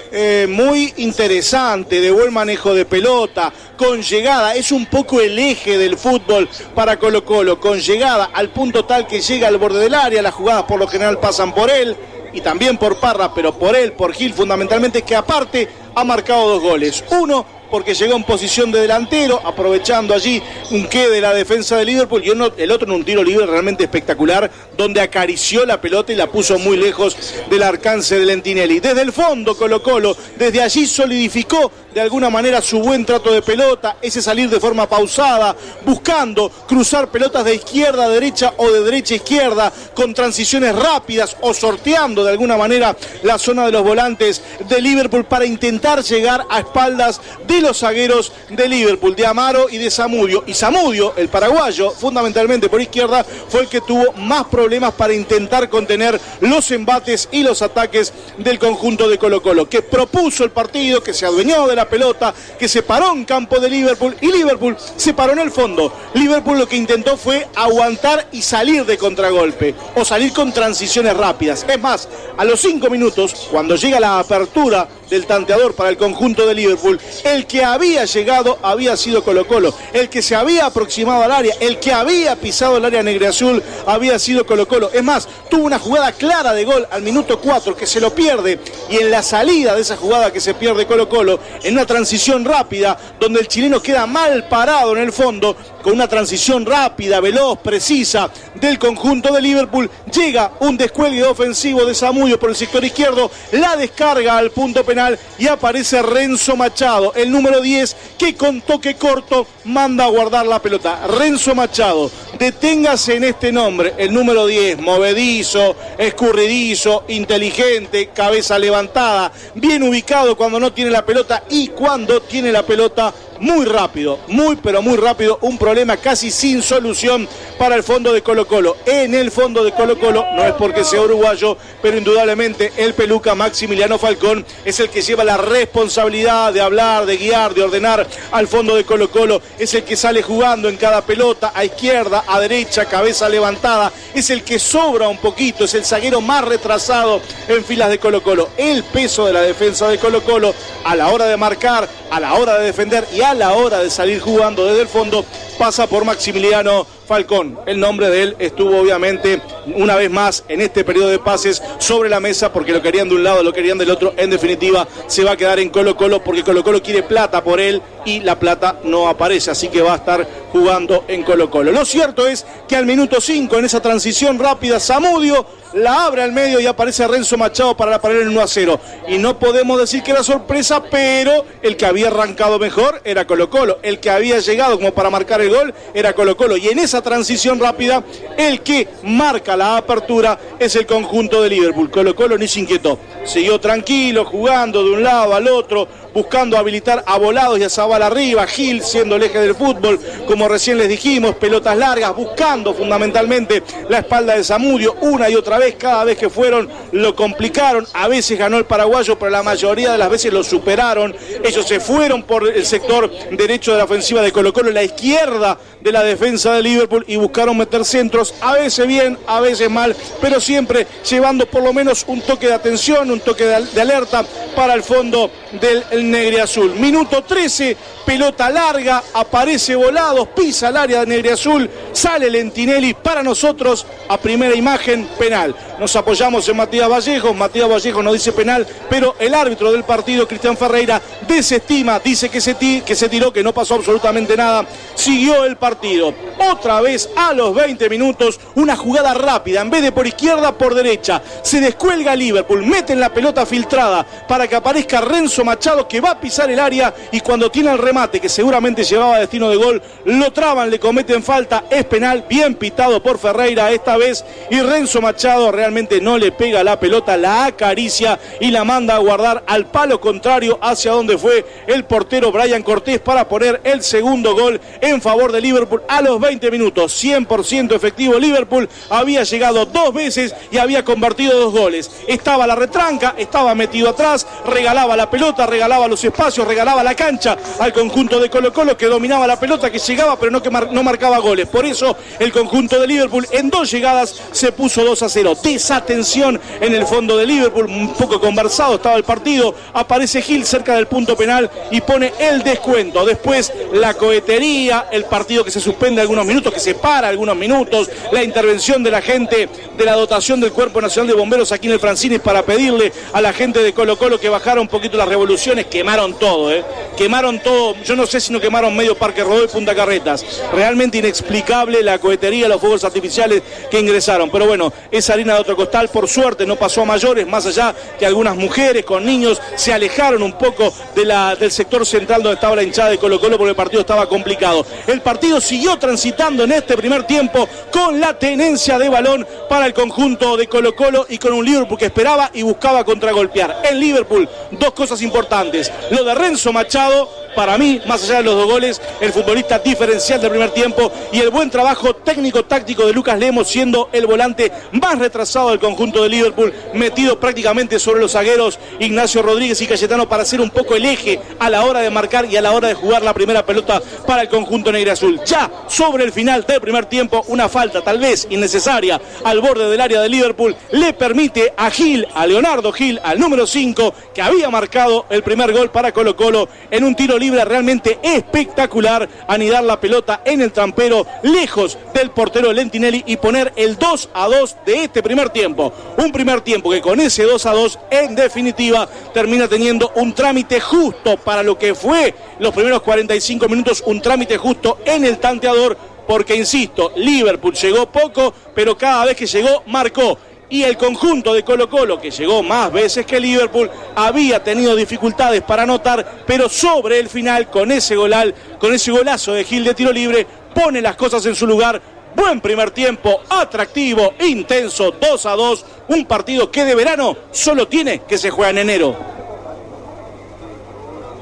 muy interesante, de buen manejo de pelota, con llegada, es un poco el eje del fútbol para Colo-Colo, con llegada al punto tal que llega al borde del área, las jugadas por lo general pasan por él, y también por Parra, pero por él, por Gil fundamentalmente, que aparte ha marcado 2 goles. Uno porque llegó en posición de delantero, aprovechando allí un qué de la defensa de Liverpool, y el otro en un tiro libre realmente espectacular, donde acarició la pelota y la puso muy lejos del alcance de Lentinelli. Desde el fondo Colo-Colo, desde allí solidificó de alguna manera su buen trato de pelota, ese salir de forma pausada, buscando cruzar pelotas de izquierda a derecha o de derecha a izquierda, con transiciones rápidas o sorteando de alguna manera la zona de los volantes de Liverpool para intentar llegar a espaldas de los zagueros de Liverpool, de Amaro y de Zamudio. Y Zamudio, el paraguayo, fundamentalmente por izquierda, fue el que tuvo más problemas para intentar contener los embates y los ataques del conjunto de Colo-Colo, que propuso el partido, que se adueñó de la pelota, que se paró en campo de Liverpool, y Liverpool se paró en el fondo. Liverpool lo que intentó fue aguantar y salir de contragolpe, o salir con transiciones rápidas. Es más, a los 5 minutos, cuando llega la apertura del tanteador para el conjunto de Liverpool, el que había llegado había sido Colo-Colo, el que se había aproximado al área, el que había pisado el área negreazul había sido Colo-Colo. Es más, tuvo una jugada clara de gol al minuto 4 que se lo pierde, y en la salida de esa jugada que se pierde Colo-Colo, en una transición rápida, donde el chileno queda mal parado en el fondo, con una transición rápida, veloz, precisa del conjunto de Liverpool, llega un descuelgue ofensivo de Zamudio por el sector izquierdo, la descarga al punto penal y aparece Renzo Machado, el número 10, que con toque corto manda a guardar la pelota. Renzo Machado, deténgase en este nombre, el número 10, movedizo, escurridizo, inteligente, cabeza levantada, bien ubicado cuando no tiene la pelota, y cuando tiene la pelota muy rápido, muy pero muy rápido, un problema casi sin solución para el fondo de Colo-Colo. En el fondo de Colo-Colo, no es porque sea uruguayo, pero indudablemente el peluca Maximiliano Falcón es el que lleva la responsabilidad de hablar, de guiar, de ordenar al fondo de Colo-Colo, es el que sale jugando en cada pelota, a izquierda, a derecha, cabeza levantada, es el que sobra un poquito, es el zaguero más retrasado en filas de Colo-Colo. El peso de la defensa de Colo-Colo a la hora de marcar, a la hora de defender y a la hora de salir jugando desde el fondo pasa por Maximiliano Falcón. El nombre de él estuvo obviamente una vez más en este periodo de pases sobre la mesa porque lo querían de un lado, lo querían del otro. En definitiva se va a quedar en Colo-Colo porque Colo-Colo quiere plata por él y la plata no aparece, así que va a estar jugando en Colo-Colo. Lo cierto es que al minuto 5 en esa transición rápida Zamudio la abre al medio y aparece Renzo Machado para parar el 1-0. Y no podemos decir que era sorpresa, pero el que había arrancado mejor era Colo-Colo. El que había llegado como para marcar el gol era Colo-Colo. Y en esa transición rápida, el que marca la apertura es el conjunto de Liverpool. Colo-Colo ni se inquietó. Siguió tranquilo, jugando de un lado al otro, buscando habilitar a Volados y a Zabal arriba, Gil siendo el eje del fútbol, como recién les dijimos, pelotas largas, buscando fundamentalmente la espalda de Zamudio, una y otra vez, cada vez que fueron lo complicaron, a veces ganó el paraguayo, pero la mayoría de las veces lo superaron. Ellos se fueron por el sector derecho de la ofensiva de Colo-Colo, la izquierda de la defensa de Liverpool, y buscaron meter centros, a veces bien, a veces mal, pero siempre llevando por lo menos un toque de atención, un toque de alerta para el fondo del negriazul. Minuto 13, pelota larga, aparece Volados, pisa el área de negriazul, sale Lentinelli, para nosotros a primera imagen penal. Nos apoyamos en Matías Vallejo nos dice penal, pero el árbitro del partido, Cristian Ferreira, desestima, dice que se tiró, que no pasó absolutamente nada, siguió el partido. Otra vez a los 20 minutos, una jugada rápida, en vez de por izquierda, por derecha, se descuelga Liverpool, meten la pelota filtrada para que aparezca Renzo Machado, que va a pisar el área, y cuando tiene el remate, que seguramente llevaba destino de gol, lo traban, le cometen falta, es penal, bien pitado por Ferreira esta vez, y Renzo Machado realmente no le pega la pelota, la acaricia y la manda a guardar al palo contrario, hacia donde fue el portero Brian Cortés para poner el segundo gol en favor de Liverpool a los 20 minutos. 100% efectivo Liverpool, había llegado 2 veces y había convertido 2 goles. Estaba la retranca, estaba metido atrás, regalaba la pelota, regalaba los espacios, regalaba la cancha al conjunto de Colo-Colo, que dominaba la pelota, que llegaba pero no marcaba goles. Por eso el conjunto de Liverpool en 2 llegadas se puso 2-0. Desatención en el fondo de Liverpool, un poco conversado estaba el partido, aparece Gil cerca del punto penal y pone el descuento. Después la cohetería, el partido que se suspende algunos minutos, que se para algunos minutos, la intervención de la gente de la dotación del Cuerpo Nacional de Bomberos aquí en el Francini para pedirle a la gente de Colo-Colo que bajara un poquito las revoluciones. Quemaron todo, quemaron todo. Yo no sé si no quemaron medio Parque Rodó y Punta Carretas. Realmente inexplicable la cohetería, los fuegos artificiales que ingresaron. Pero bueno, es harina de otro costal. Por suerte no pasó a mayores, más allá que algunas mujeres con niños se alejaron un poco del sector central donde estaba la hinchada de Colo-Colo, porque el partido estaba complicado. El partido siguió transitando en este primer tiempo con la tenencia de balón para el conjunto de Colo-Colo y con un Liverpool que esperaba y buscaba contragolpear. En Liverpool, 2 cosas importantes. Lo de Renzo Machado, para mí, más allá de los 2 goles, el futbolista diferencial del primer tiempo, y el buen trabajo técnico-táctico de Lucas Lemos, siendo el volante más retrasado del conjunto de Liverpool, metido prácticamente sobre los zagueros Ignacio Rodríguez y Cayetano para hacer un poco el eje a la hora de marcar y a la hora de jugar la primera pelota para el conjunto negriazul. Ya sobre el final del primer tiempo, una falta tal vez innecesaria al borde del área de Liverpool le permite a Gil, a Leonardo Gil, al número 5, que había marcado el primer gol para Colo-Colo, en un tiro libre realmente espectacular, anidar la pelota en el trampero lejos del portero Lentinelli y poner el 2-2 de este primer tiempo. Un primer tiempo que con ese 2-2 en definitiva termina teniendo un trámite justo para lo que fue los primeros 45 minutos, un trámite justo en el tanteador, porque insisto, Liverpool llegó poco, pero cada vez que llegó marcó. Y el conjunto de Colo-Colo, que llegó más veces que Liverpool, había tenido dificultades para anotar, pero sobre el final, con ese golazo de Gil de tiro libre, pone las cosas en su lugar. Buen primer tiempo, atractivo, intenso, 2-2, un partido que de verano solo tiene que se juega en enero.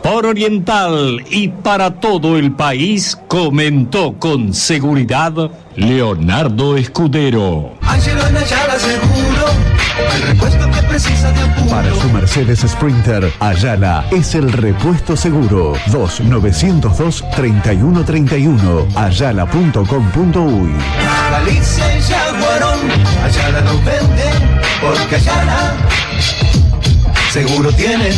Por Oriental y para todo el país, comentó con seguridad Leonardo Escudero. Ángelo en Ayala Seguro, el repuesto que precisa de apuro. Para su Mercedes Sprinter, Ayala es el repuesto seguro. 2902-3131, ayala.com.uy. Galicia y Jaguarón, Ayala nos vende, porque Ayala seguro tiene.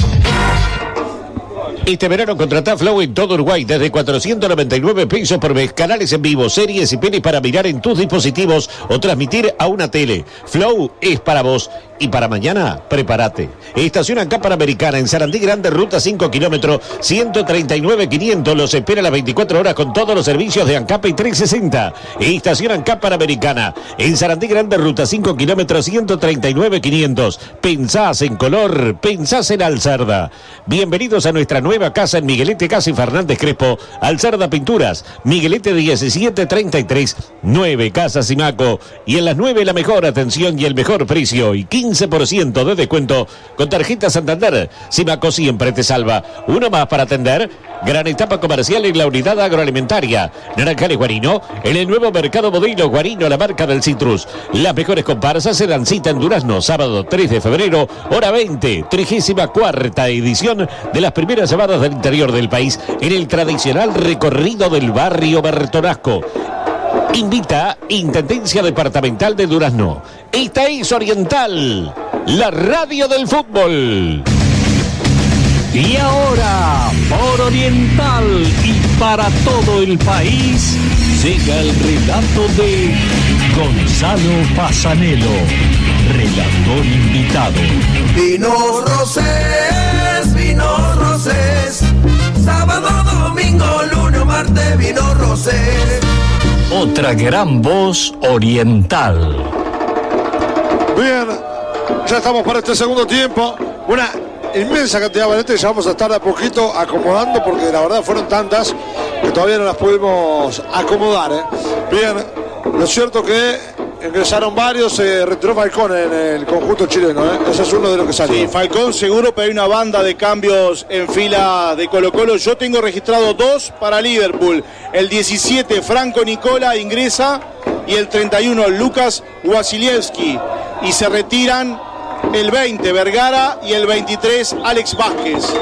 Este verano contratá Flow en todo Uruguay desde 499 pesos por mes. Canales en vivo, series y pelis para mirar en tus dispositivos o transmitir a una tele. Flow es para vos. Y para mañana, prepárate. Estación ANCAP Panamericana en Sarandí Grande, ruta 5 kilómetros, 139.500. Los espera las 24 horas con todos los servicios de ANCAP y 360. Estación ANCAP Panamericana en Sarandí Grande, ruta 5 kilómetros, 139.500. Pensás en color, pensás en Alcerda. Bienvenidos a nuestra nueva casa en Miguelete, Casi Fernández Crespo. Alcerda Pinturas, Miguelete 1733, 9 Casa Simaco. Y en las 9 la mejor atención y el mejor precio. Y 15% de descuento con tarjeta Santander. Simaco siempre te salva. Uno más para atender. Gran etapa comercial en la unidad agroalimentaria. Naranjales Guarino, en el nuevo mercado Modelo Guarino, la marca del citrus. Las mejores comparsas se dan cita en Durazno, sábado 3 de febrero, hora 20, 34ª edición de las primeras cebadas del interior del país, en el tradicional recorrido del barrio Bertonasco. Invita Intendencia Departamental de Durazno. Esta es Oriental, la radio del fútbol. Y ahora, por Oriental y para todo el país, llega el relato de Gonzalo Pasanelo, relator invitado. Vinos Rosés, sábado, domingo, lunes, martes, vinos Rosés. Otra gran voz oriental. Bien, ya estamos para este segundo tiempo. Una inmensa cantidad de variantes, ya vamos a estar a poquito acomodando porque la verdad fueron tantas que todavía no las pudimos acomodar. Bien, lo cierto que ingresaron varios, se retiró Falcón en el conjunto chileno, ese es uno de los que salió. Sí, Falcón seguro, pero hay una banda de cambios en fila de Colo-Colo. Yo tengo registrado 2 para Liverpool. El 17, Franco Nicola, ingresa, y el 31, Lucas Wasiliewski. Y se retiran el 20, Vergara, y el 23, Alex Vázquez.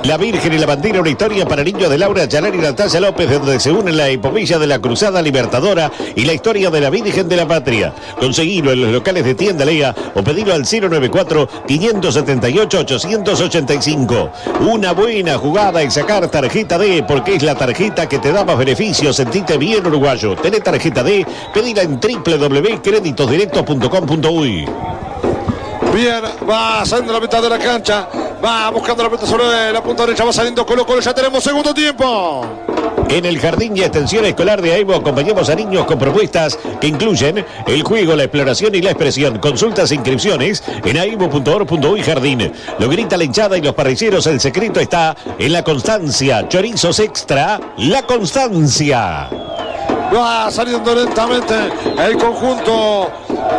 La Virgen y la Bandera, una historia para niños de Laura Chalar y Natalia López, donde se une la epopilla de la Cruzada Libertadora y la historia de la Virgen de la Patria. Conseguilo en los locales de Tienda Lea o pedilo al 094-578-885. Una buena jugada en sacar tarjeta D, porque es la tarjeta que te da más beneficios. Sentite bien, uruguayo. Tenés tarjeta D, pedila en www.creditosdirectos.com.uy. Bien, va saliendo la mitad de la cancha, va buscando la pelota sobre la punta derecha, va saliendo Colo-Colo, ya tenemos segundo tiempo. En el Jardín y Extensión Escolar de AIBO acompañamos a niños con propuestas que incluyen el juego, la exploración y la expresión. Consultas e inscripciones en aibo.org.uy Jardín. Lo grita la hinchada y los parrilleros, el secreto está en la constancia. Chorizos Extra, la constancia. Va saliendo lentamente el conjunto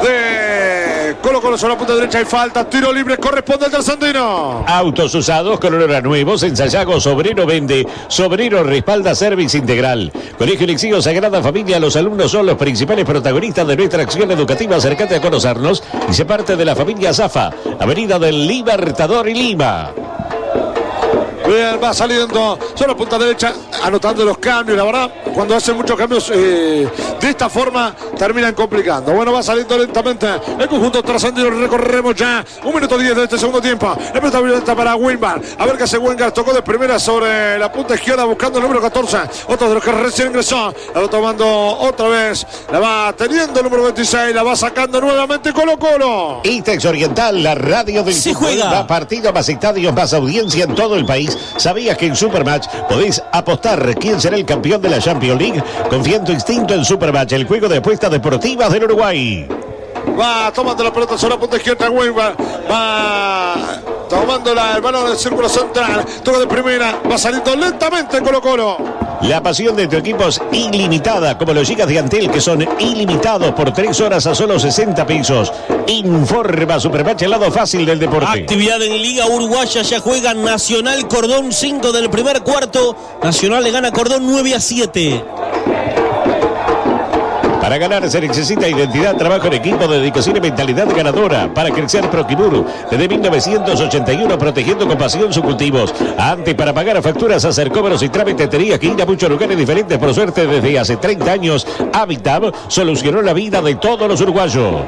de Colo-Colo sobre la punta derecha, hay falta, tiro libre, corresponde al Trasandino. Autos usados con olor a nuevos en Sayago. Sobrero vende, Sobrero respalda, service integral. Colegio Liceo Sagrada Familia, los alumnos son los principales protagonistas de nuestra acción educativa. Acércate a conocernos y se parte de la familia Zafa, Avenida del Libertador y Lima. Bien, va saliendo sobre la punta derecha, anotando los cambios. La verdad, cuando hacen muchos cambios de esta forma, terminan complicando. Bueno, va saliendo lentamente el conjunto Trasandino. Recorremos ya 1 minuto 10 de este segundo tiempo. La pelota violenta para Wimbar. A ver qué hace Wenger. Tocó de primera sobre la punta izquierda, buscando el número 14. Otro de los que recién ingresó. La va tomando otra vez. La va teniendo el número 26. La va sacando nuevamente Colo-Colo. Itex Oriental, la radio del Se fútbol. juega. Más partidos, más estadios, más audiencia en todo el país. ¿Sabías que en Supermatch podés apostar quién será el campeón de la Champions League? Confía en tu instinto en Supermatch, el juego de apuestas deportivas del Uruguay. Va tomando la pelota sobre la punta izquierda. Weimar va tomando el balón del círculo central. Toca de primera. Va saliendo lentamente Colo-Colo. La pasión de tu equipo es ilimitada, como los gigas de Antel, que son ilimitados por 3 horas a solo 60 pesos. Informa Supermatch, el lado fácil del deporte. Actividad en Liga Uruguaya, ya juega Nacional Cordón, 5 del primer cuarto. Nacional le gana Cordón 9-7. Para ganar se necesita identidad, trabajo en equipo, dedicación y mentalidad ganadora. Para crecer, Proquimur, desde 1981 protegiendo con pasión sus cultivos. Antes, para pagar a facturas, hacer cobros y trámites, tenías que ir a muchos lugares diferentes. Por suerte, desde hace 30 años, Habitab solucionó la vida de todos los uruguayos.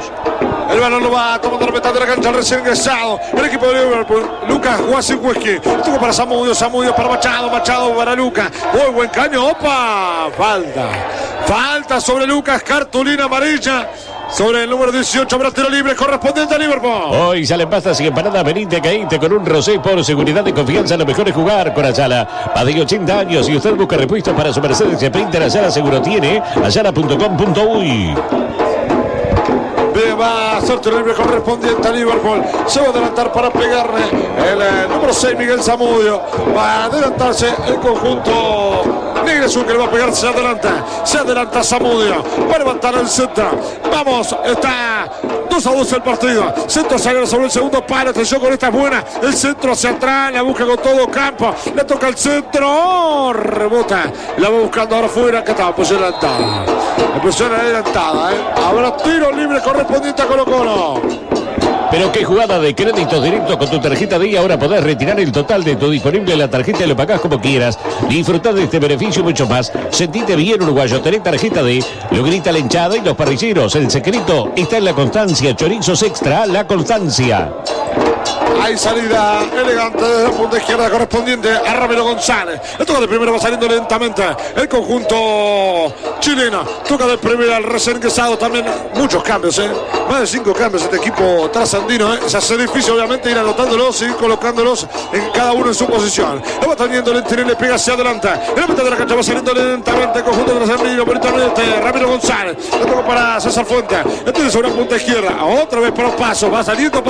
El balón lo va tomando la mitad de la cancha, el recién ingresado. El equipo de Liverpool, Lucas Wasikowski. Tuvo para Zamudio para Machado para Lucas. Muy buen caño, opa. Falta sobre Lucas, cartulina amarilla. Sobre el número 18 habrá tiro libre correspondiente a Liverpool. Hoy salen pastas y empanadas, venite, caíte con un rosé por seguridad y confianza. Lo mejor es jugar con Ayala. Más de 80 años y usted busca repuestos para su Mercedes Sprinter. Ayala seguro tiene. Ayala.com.uy. Va a ser tiro libre correspondiente a Liverpool. Se va a adelantar para pegarle el número 6, Miguel Zamudio. Va a adelantarse el conjunto Negresú, que le va a pegar. Se adelanta Zamudio. Va a levantar el centro. Vamos, está 2-2 el partido. Centro salió sobre el segundo palo. Atención con esta buena. El centro hacia atrás. La busca con todo campo. Le toca el centro. Rebota. La va buscando ahora fuera. Que estaba posición adelantada. Posición adelantada. Habrá tiro libre correspondiente a Colo-Colo. Pero qué jugada de créditos directos con tu tarjeta Día. Ahora podés retirar el total de tu disponible en la tarjeta y lo pagás como quieras. Disfrutad de este beneficio y mucho más. Sentite bien, uruguayo. Tenés tarjeta D. Lo grita la hinchada y los parrilleros. El secreto está en la constancia. Chorizos Extra, la constancia. Hay salida elegante desde la punta izquierda correspondiente a Ramiro González. El toca de primero va saliendo lentamente el conjunto chileno. Toca de primero al recién ingresado también. Muchos cambios, más de 5 cambios este equipo trasandino. Se hace difícil obviamente ir anotándolos y colocándolos en cada uno en su posición. Lo va teniendo el interior, le pega hacia adelante. En la mitad de la cancha va saliendo lentamente el conjunto trasandino. Bonitamente Ramiro González. Le toca para César Fuentes. Entonces sobre la punta izquierda. Otra vez para un paso. Va saliendo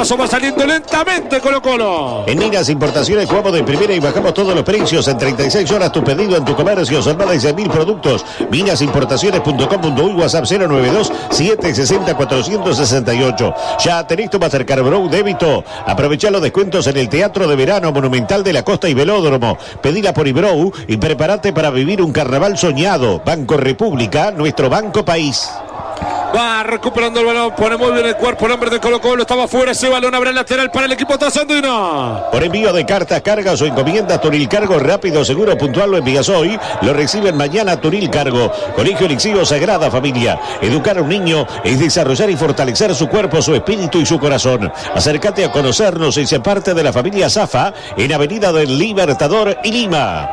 lentamente Colo-Colo. En Minas Importaciones jugamos de primera y bajamos todos los precios. En 36 horas tu pedido en tu comercio. Son más de 100.000 productos. Minasimportaciones.com.uy, WhatsApp 092-760-468. Ya tenés tu Mastercard Bro débito. Aprovecha los descuentos en el Teatro de Verano Monumental de la Costa y Velódromo. Pedila por Ibrow y prepárate para vivir un carnaval soñado. Banco República, nuestro banco país. Va recuperando el balón, pone muy bien el cuerpo el hombre de Colo-Colo, estaba fuera ese balón, habrá lateral para el equipo trasandino. Por envío de cartas, cargas o encomiendas, Turil Cargo, rápido, seguro, puntual, lo envías hoy, lo reciben mañana. Turil Cargo, Colegio Elixir Sagrada Familia. Educar a un niño es desarrollar y fortalecer su cuerpo, su espíritu y su corazón. Acércate a conocernos y sé parte de la familia Zafa en Avenida del Libertador y Lima.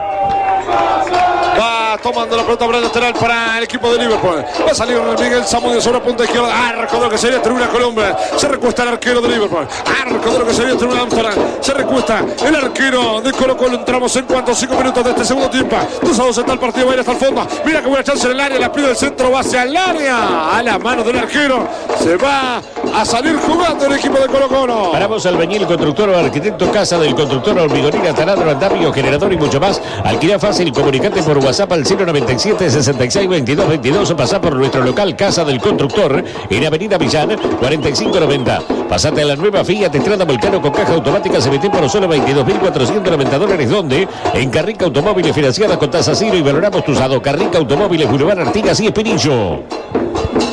Va tomando la pelota para el lateral para el equipo de Liverpool. Va a salir Miguel Zamudio sobre la punta izquierda. Arco de lo que sería Tribuna Colombia. Se recuesta el arquero de Liverpool. Arco de lo que sería Tribuna Amsterdam. Se recuesta el arquero de Colo-Colo. Entramos en cuanto 5 minutos de este segundo tiempo. 2-2 está el partido. Va a ir hasta el fondo. Mira que buena chance en el área. La pide el centro. Va hacia el área. A la mano del arquero. Se va a salir jugando el equipo de Colo-Colo. Paramos albañil, constructor o arquitecto, casa del constructor, hormigonera, taladro, andamio, generador y mucho más. Alquiler fácil. Comunicate por WhatsApp al 097-66-22-22 o pasá por nuestro local Casa del Constructor en Avenida Millán 4590. Pasate a la nueva Fiat Estrada Volcano con caja automática CVT por solo $22.490. ¿Dónde? En Carrica Automóviles, financiadas con tasa cero y valoramos tu usado. Carrica Automóviles, Boulevard Artigas y Espinillo.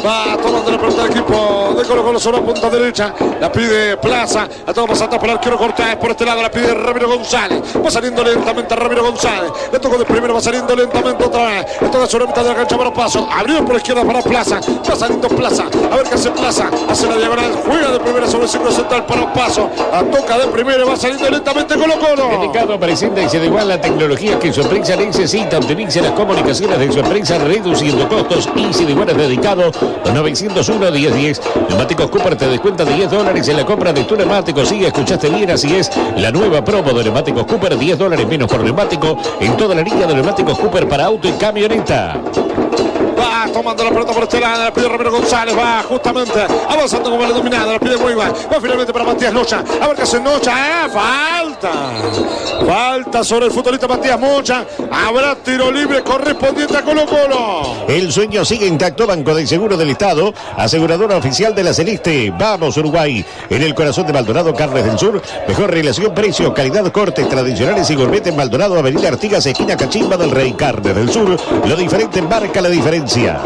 Va tomando la pelota el equipo de Colo-Colo sobre la punta derecha. La pide Plaza. La toma pasando por el arquero Cortés. Por este lado la pide Ramiro González. Va saliendo lentamente Ramiro González. Le tocó de primero. Va saliendo lentamente otra vez. Le toca sobre la mitad de la cancha para paso. Abrió por la izquierda para Plaza. Va saliendo Plaza. A ver qué hace Plaza. Hace la diagonal. Juega de primera sobre el círculo central para paso. La toca de primera. Va saliendo lentamente Colo-Colo. Dedicado presenta y se da igual la tecnología que su empresa necesita. Optimice las comunicaciones de su empresa reduciendo costos. Y se da igual es dedicado 901-1010. Neumáticos Cooper te descuenta $10 en la compra de tu neumático. Sí, escuchaste bien, así es. La nueva promo de neumáticos Cooper, $10 menos por neumático en toda la línea de neumáticos Cooper para auto y camioneta. Va tomando la pelota por este lado, la pide Ramiro González, va justamente avanzando como la dominada, la pide muy mal, va finalmente para Matías Nocha, a ver qué hace Nocha, falta sobre el futbolista Matías Mocha, habrá tiro libre correspondiente a Colo-Colo. El sueño sigue intacto. Banco del Seguro del Estado, aseguradora oficial de la Celeste. Vamos Uruguay, en el corazón de Maldonado, Carnes del Sur, mejor relación precio, calidad, cortes tradicionales y gourmet en Maldonado, Avenida Artigas, esquina Cachimba del Rey. Carnes del Sur, lo diferente marca la diferencia.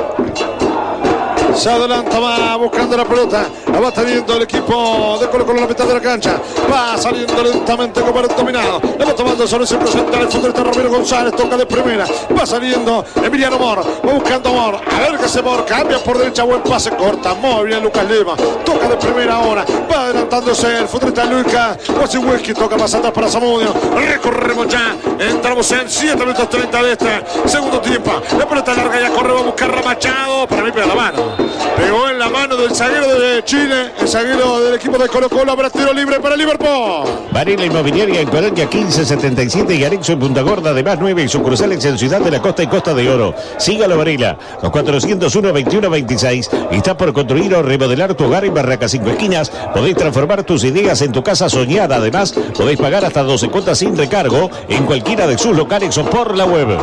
Se adelanta, va buscando la pelota. La va teniendo el equipo de Colo Colo en la mitad de la cancha. Va saliendo lentamente como el dominado. La va tomando sobre ese presenta el futbolista Ramiro González. Toca de primera. Va saliendo Emiliano Mor. Va buscando Mor. A ver que se Mor. Cambia por derecha. Buen pase. Corta muy bien Lucas Lima. Toca de primera ahora. Va adelantándose el futbolista Lucas Wasiewski. Toca más atrás para Zamudio. Recorremos ya. Entramos en 7 minutos 30 de este segundo tiempo. La pelota larga ya corre. Va a buscar a Machado. Para mí pega la mano. Pegó en la mano del zaguero de Chile. El zaguero del equipo de Colo Colo. Habrá tiro libre para Liverpool. Varela Inmobiliaria en Colonia 1577 y Arexo en Punta Gorda, además 9 sucursales en Ciudad de la Costa y Costa de Oro. Sígalo Varela, los 401-2126. Está por construir o remodelar tu hogar en Barraca 5 Esquinas. Podéis transformar tus ideas en tu casa soñada. Además, podéis pagar hasta 12 cuotas sin recargo en cualquiera de sus locales o por la web.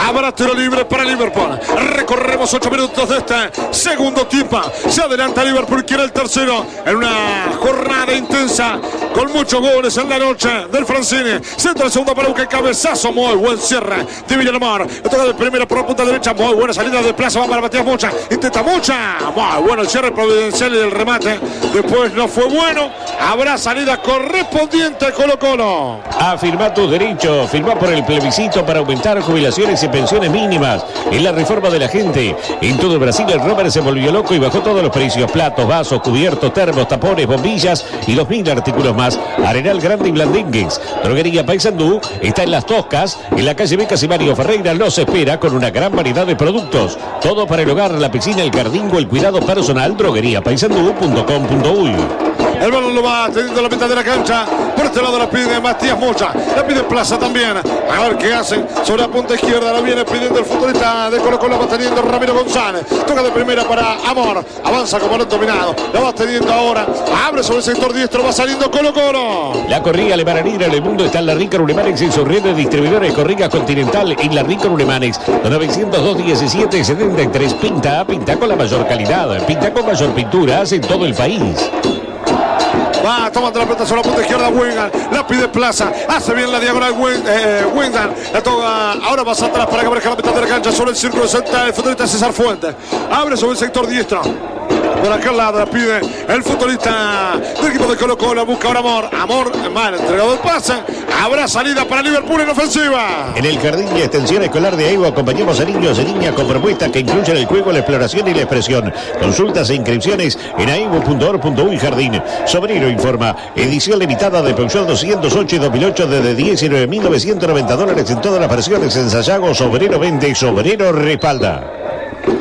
Habrá tiro libre para Liverpool. Recorremos 8 minutos de este segundo tiempo. Se adelanta Liverpool, quiere el tercero en una jornada intensa con muchos goles en la noche del Francini. Centro el segundo para buscar el cabezazo. Muy buen cierre de Villamar. Le toca de primera por la punta derecha. Muy buena salida de plaza. Va para Matías Mocha. Intenta Mocha. Muy bueno el cierre providencial y el remate. Después no fue bueno. Habrá salida correspondiente a Colo Colo. Afirma tus derechos. Firma por el plebiscito para aumentar jubilaciones y pensiones mínimas. En la reforma de la gente. En todo Brasil el Robert se volvió loco y bajó todos los precios. Platos, vasos, cubiertos, termos, tapones, bombillas y 2000 artículos más. Arenal Grande y Blandengues. Droguería Paysandú está en Las Toscas, en la calle Becas y Mario Ferreira. Los espera con una gran variedad de productos. Todo para el hogar, la piscina, el jardín o el cuidado personal. Drogueriapaysandú.com.uy. El balón lo va teniendo la mitad de la cancha. Por este lado la pide Matías Mocha. La pide Plaza también. A ver qué hacen. Sobre la punta izquierda la viene pidiendo el futbolista de Colo Colo. Va teniendo Ramiro González. Toca de primera para Amor. Avanza como el dominado. La va teniendo ahora. Abre sobre el sector diestro. Va saliendo Colo Colo. La corrida Lemananera en el mundo está en la Rica Uremanex en su red de distribuidores Corrigas Continental en la Rica Uremanex. 902-17-73. Pinta con la mayor calidad. Pinta con mayor pinturas en todo el país. Va tomando la pelota sobre la punta izquierda Wengan. La pide Plaza. Hace bien la diagonal Wengan. La toca. Ahora pasa atrás para que aparezca la mitad de la cancha sobre el círculo central. El futbolista César Fuentes. Abre sobre el sector diestro. Por aquel lado la pide el futbolista del equipo de Colo Colo. Busca ahora Amor mal entregado el pase. Habrá salida para Liverpool en ofensiva. En el jardín y extensión escolar de AIBO acompañamos a niños y niñas con propuestas que incluyen el juego, la exploración y la expresión. Consultas e inscripciones en aibo.org.uy Jardín. Sobrero informa. Edición limitada de Peugeot 208 y 2008 desde $19.990 en todas las versiones en Sayago. Sobrero vende, Sobrero respalda.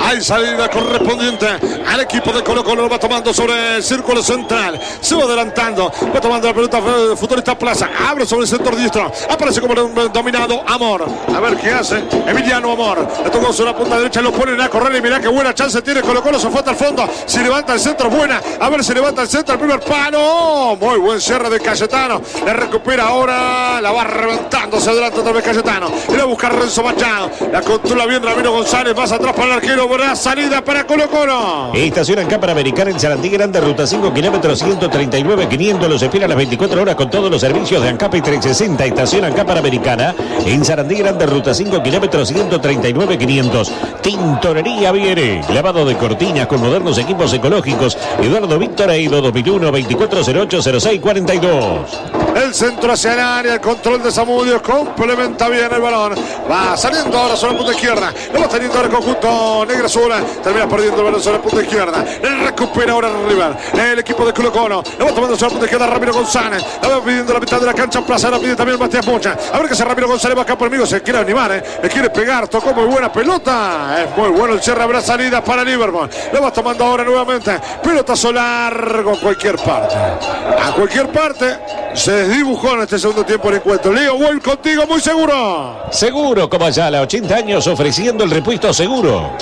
Hay salida correspondiente al equipo de Colo Colo. Lo va tomando sobre el círculo central. Se va adelantando. Va tomando la pelota futbolista Plaza. Abre sobre el sector diestro. Aparece como dominado Amor. A ver qué hace Emiliano Amor. Le tocó sobre la punta derecha. Lo ponen a correr. Y mirá qué buena chance tiene Colo Colo. Se fue hasta el fondo. Si levanta el centro, buena. A ver si levanta el centro. El primer palo. Muy buen cierre de Cayetano. Le recupera ahora. La va reventando. Se adelanta otra vez Cayetano. Y la busca Renzo Machado. La controla bien Ramiro González. Más atrás para el arquero. Habrá salida para Colo Colo. Estación ANCAP Panamericana en Sarandí Grande, ruta 5, kilómetros 139,500. Los espera a las 24 horas con todos los servicios de ANCAP y 360. Estación ANCAP Panamericana en Sarandí Grande, ruta 5, kilómetros 139,500. Tintorería Viere. Lavado de cortinas con modernos equipos ecológicos. Eduardo Víctor Eido 2001-2408-0642. El centro hacia el área. El control de Zamudio. Complementa bien el balón. Va saliendo ahora sobre la punta izquierda. Lo va teniendo el conjunto Negra Azul. Termina perdiendo el balón sobre la punta izquierda. Recupera ahora el rival. El equipo de Colo Colo. Lo va tomando sobre la punta izquierda Ramiro González. La va pidiendo la mitad de la cancha. Plaza la pide también Matías Mocha. A ver que ese Ramiro González va acá por amigo. Se quiere animar. Le quiere pegar. Tocó muy buena pelota. Es muy bueno el cierre. Habrá salida para Liverpool. Lo va tomando ahora nuevamente. Pelotazo largo a cualquier parte. A cualquier parte. Se desdibujó en este segundo tiempo el encuentro. Leo, voy contigo muy seguro. Seguro como allá, a 80 años ofreciendo el repuesto seguro.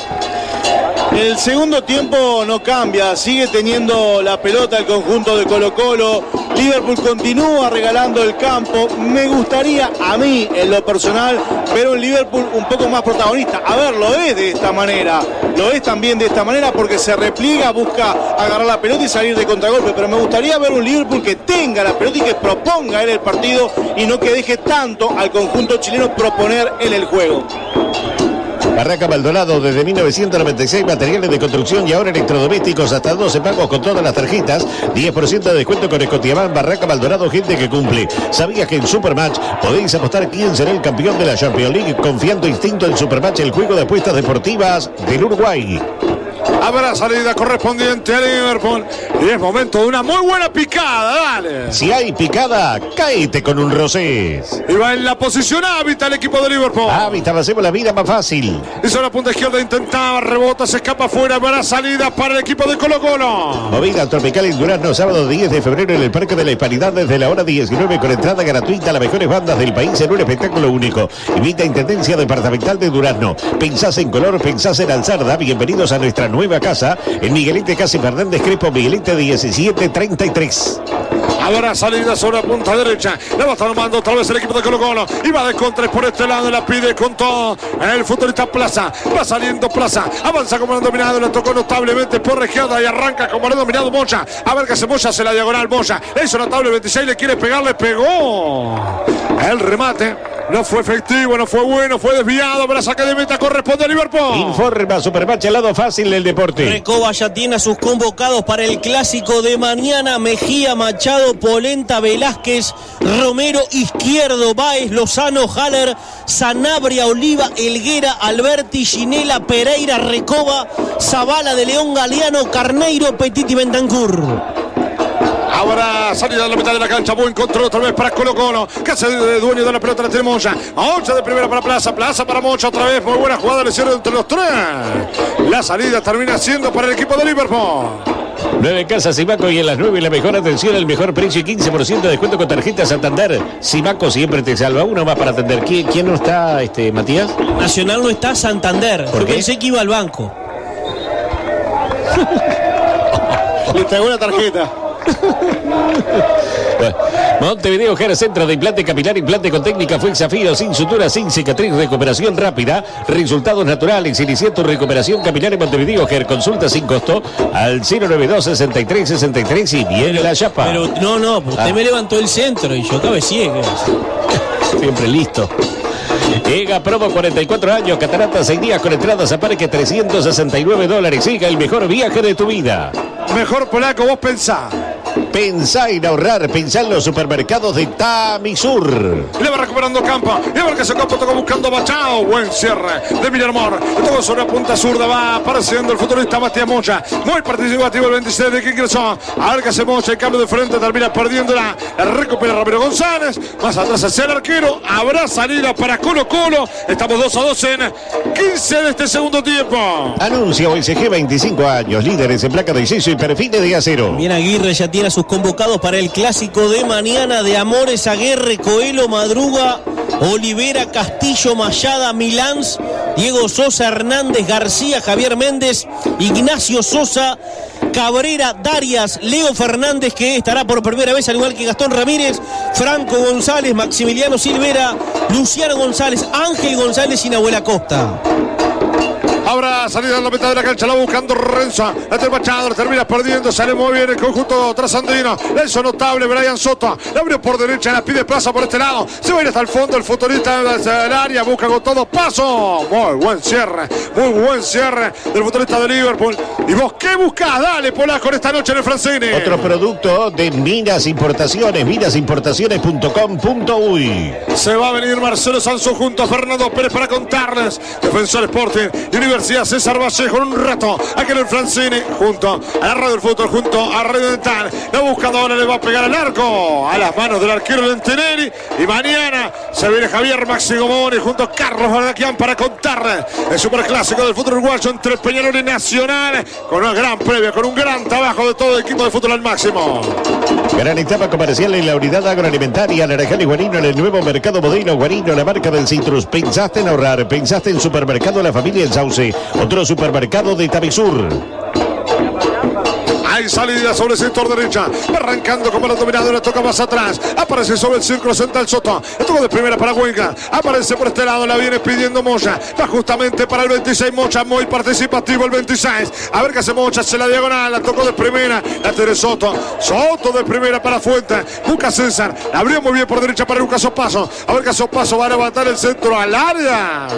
El segundo tiempo no cambia, sigue teniendo la pelota el conjunto de Colo Colo. Liverpool continúa regalando el campo. Me gustaría a mí, en lo personal, ver un Liverpool un poco más protagonista. A ver, lo es de esta manera. Lo es también de esta manera porque se repliega, busca agarrar la pelota y salir de contragolpe. Pero me gustaría ver un Liverpool que tenga la pelota y que proponga él el partido y no que deje tanto al conjunto chileno proponer él el juego. Barraca Maldonado, desde 1996, materiales de construcción y ahora electrodomésticos, hasta 12 pagos con todas las tarjetas, 10% de descuento con Escotiaban. Barraca Maldonado, gente que cumple. ¿Sabías que en Supermatch podéis apostar quién será el campeón de la Champions League? Confiando instinto en Supermatch, el juego de apuestas deportivas del Uruguay. Habrá salida correspondiente a Liverpool y es momento de una muy buena picada, dale. Si hay picada, cáete con un Rosés. Y va en la posición hábitat el equipo de Liverpool. Hábitat, hacemos la vida más fácil. Hizo la punta izquierda, intentaba, rebota, se escapa afuera. Habrá salida para el equipo de Colo-Colo. Movida tropical en Durazno, sábado 10 de febrero en el Parque de la Hispanidad desde la hora 19 con entrada gratuita a las mejores bandas del país en un espectáculo único. Invita a Intendencia Departamental de Durazno. Pensás en color, pensás en Alzarda. Bienvenidos a nuestra nueva casa en Miguelete Casi Fernández Crespo, Miguelete 1733. Habrá salida sobre la punta derecha. La va a estar tomando otra vez el equipo de Colo-Colo. Y va de contra por este lado. La pide con todo el futbolista Plaza. Va saliendo Plaza. Avanza como el dominado. Le tocó notablemente por izquierda y arranca como el dominado Moya. A ver que hace Moya. Se la diagonal Moya. Le hizo notable 26. Le quiere pegar. Le pegó. El remate no fue efectivo. No fue bueno. Fue desviado. Pero la saque de meta corresponde a Liverpool. Informa Supermatch, el lado fácil del deporte. Recoba ya tiene a sus convocados para el clásico de mañana. Mejía, Machado, Polenta, Velázquez, Romero, Izquierdo, Báez, Lozano, Haller, Sanabria, Oliva, Helguera, Alberti, Ginela, Pereira, Recoba, Zavala, de León, Galeano, Carneiro, Petit y Bentancur. Ahora salida de la mitad de la cancha. Buen control otra vez para Colo-Colo. Que hace de dueño de la pelota. La tiene Moya. A 8 de primera para Plaza. Plaza para Moya otra vez. Muy buena jugada. Le hicieron entre los tres. La salida termina siendo para el equipo de Liverpool. 9 Casas Simaco y en las 9 la mejor atención, el mejor precio y 15% de descuento con tarjeta Santander. Simaco siempre te salva. Uno más para atender. ¿Quién no está, Matías? Nacional no está, Santander. ¿Por qué? Pensé que iba al banco. Le traigo una tarjeta. Bueno, Montevideo Hair Centro de implante capilar, implante con técnica fue desafío, sin sutura, sin cicatriz, recuperación rápida, resultados naturales. Inicia tu recuperación capilar en Montevideo Hair. Consulta sin costo al 092-63-63 y viene la chapa. Pero no, usted me levantó el centro y yo cabecié. Siempre listo. Llega promo 44 años, Catarata 6 días con entradas a parque $369. Siga el mejor viaje de tu vida. Mejor polaco, vos pensá. Pensá en ahorrar, pensá en los supermercados de Tamisur. Le va recuperando Campo. Y a ver que ese Campo toca buscando Machado. Buen cierre de Miramor. Todo sobre la punta zurda. Va apareciendo el futbolista Matías Moya. Muy participativo el 26 de que ingresó. A ver que hace Moya. El cambio de frente termina perdiéndola. Recupera Ramiro González. Más atrás hacia el arquero. Habrá salida para Colo-Colo. Estamos 2-2 en 15 de este segundo tiempo. Anuncia OSG 25 años. Líderes en placa de yeso y perfiles de acero. Bien, Aguirre ya tiene a sus convocados para el clásico de mañana de Amores, Aguirre, Coelho, Madruga, Olivera, Castillo, Mayada, Milans, Diego Sosa, Hernández, García, Javier Méndez, Ignacio Sosa, Cabrera, Darias, Leo Fernández, que estará por primera vez, al igual que Gastón Ramírez, Franco González, Maximiliano Silvera, Luciano González, Ángel González y Nahuel Acosta. Habrá salida en la mitad de la cancha, la buscando Renzo. La tiene Machado, la termina perdiendo. Sale muy bien el conjunto trasandino. La hizo notable Brian Soto. La abrió por derecha, la pide Plaza por este lado. Se va a ir hasta el fondo el futbolista del área. Busca con todo paso. Muy buen cierre del futbolista de Liverpool. ¿Y vos qué buscás? Dale, polaco, esta noche en el Francine. Otro producto de Minas Importaciones, minasimportaciones.com.uy. Se va a venir Marcelo Sanzó junto a Fernando Pérez para contarles. Defensor Sporting y Universidad César Vallejo en un rato aquí en el Francine, junto a la Radio del Fútbol, junto a Radio Dental. La buscadora le va a pegar al arco, a las manos del arquero Lentinelli. Y mañana se viene Javier Maxi Gomoni junto a Carlos Bardaquian para contarles el superclásico del fútbol uruguayo entre Peñarol y Nacional, con una gran previa, con un gran trabajo de todo el equipo de fútbol al máximo. Gran etapa comercial en la unidad agroalimentaria Naranjal y Guarino, en el nuevo mercado Modelo Guarino, la marca del Citrus. Pensaste en ahorrar, pensaste en supermercado La Familia en Sauce, otro supermercado de Tamisur. Hay salida sobre el sector derecha. Arrancando como la dominadora. Toca más atrás. Aparece sobre el círculo central Soto. El toco de primera para Wengar. Aparece por este lado. La viene pidiendo Moya. Va justamente para el 26 Moya. Muy participativo el 26. A ver qué hace Moya. Se la diagonal. La tocó de primera. La tiene Soto. Soto de primera para Fuente. Busca César. La abrió muy bien por derecha para Lucas Opaso. A ver qué hace Opaso. Va a levantar el centro al área.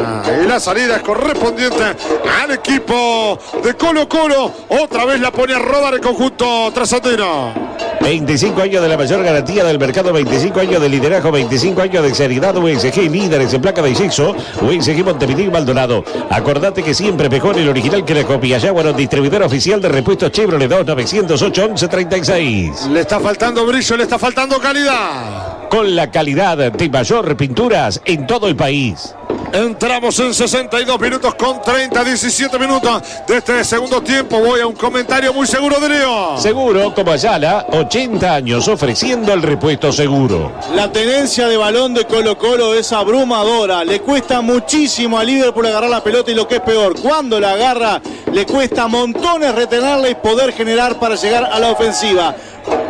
Y la salida es correspondiente al equipo de Colo-Colo. Otra vez la pone a rodar el conjunto trasandino. 25 años de la mayor garantía del mercado, 25 años de liderazgo, 25 años de seriedad. USG, líderes en placa de yeso. USG Montevideo y Maldonado. Acordate que siempre mejor el original que la copia. Jaguar, distribuidor oficial de repuestos Chevrolet 2908 1136. Le está faltando brillo, le está faltando calidad. Con la calidad de Mayor Pinturas en todo el país. Entramos en 62 minutos con 17 minutos de este segundo tiempo. Voy a un comentario muy seguro de Leo. Seguro como Ayala, 80 años ofreciendo el repuesto seguro. La tenencia de balón de Colo-Colo es abrumadora. Le cuesta muchísimo a Liverpool agarrar la pelota y lo que es peor, cuando la agarra le cuesta montones retenerla y poder generar para llegar a la ofensiva.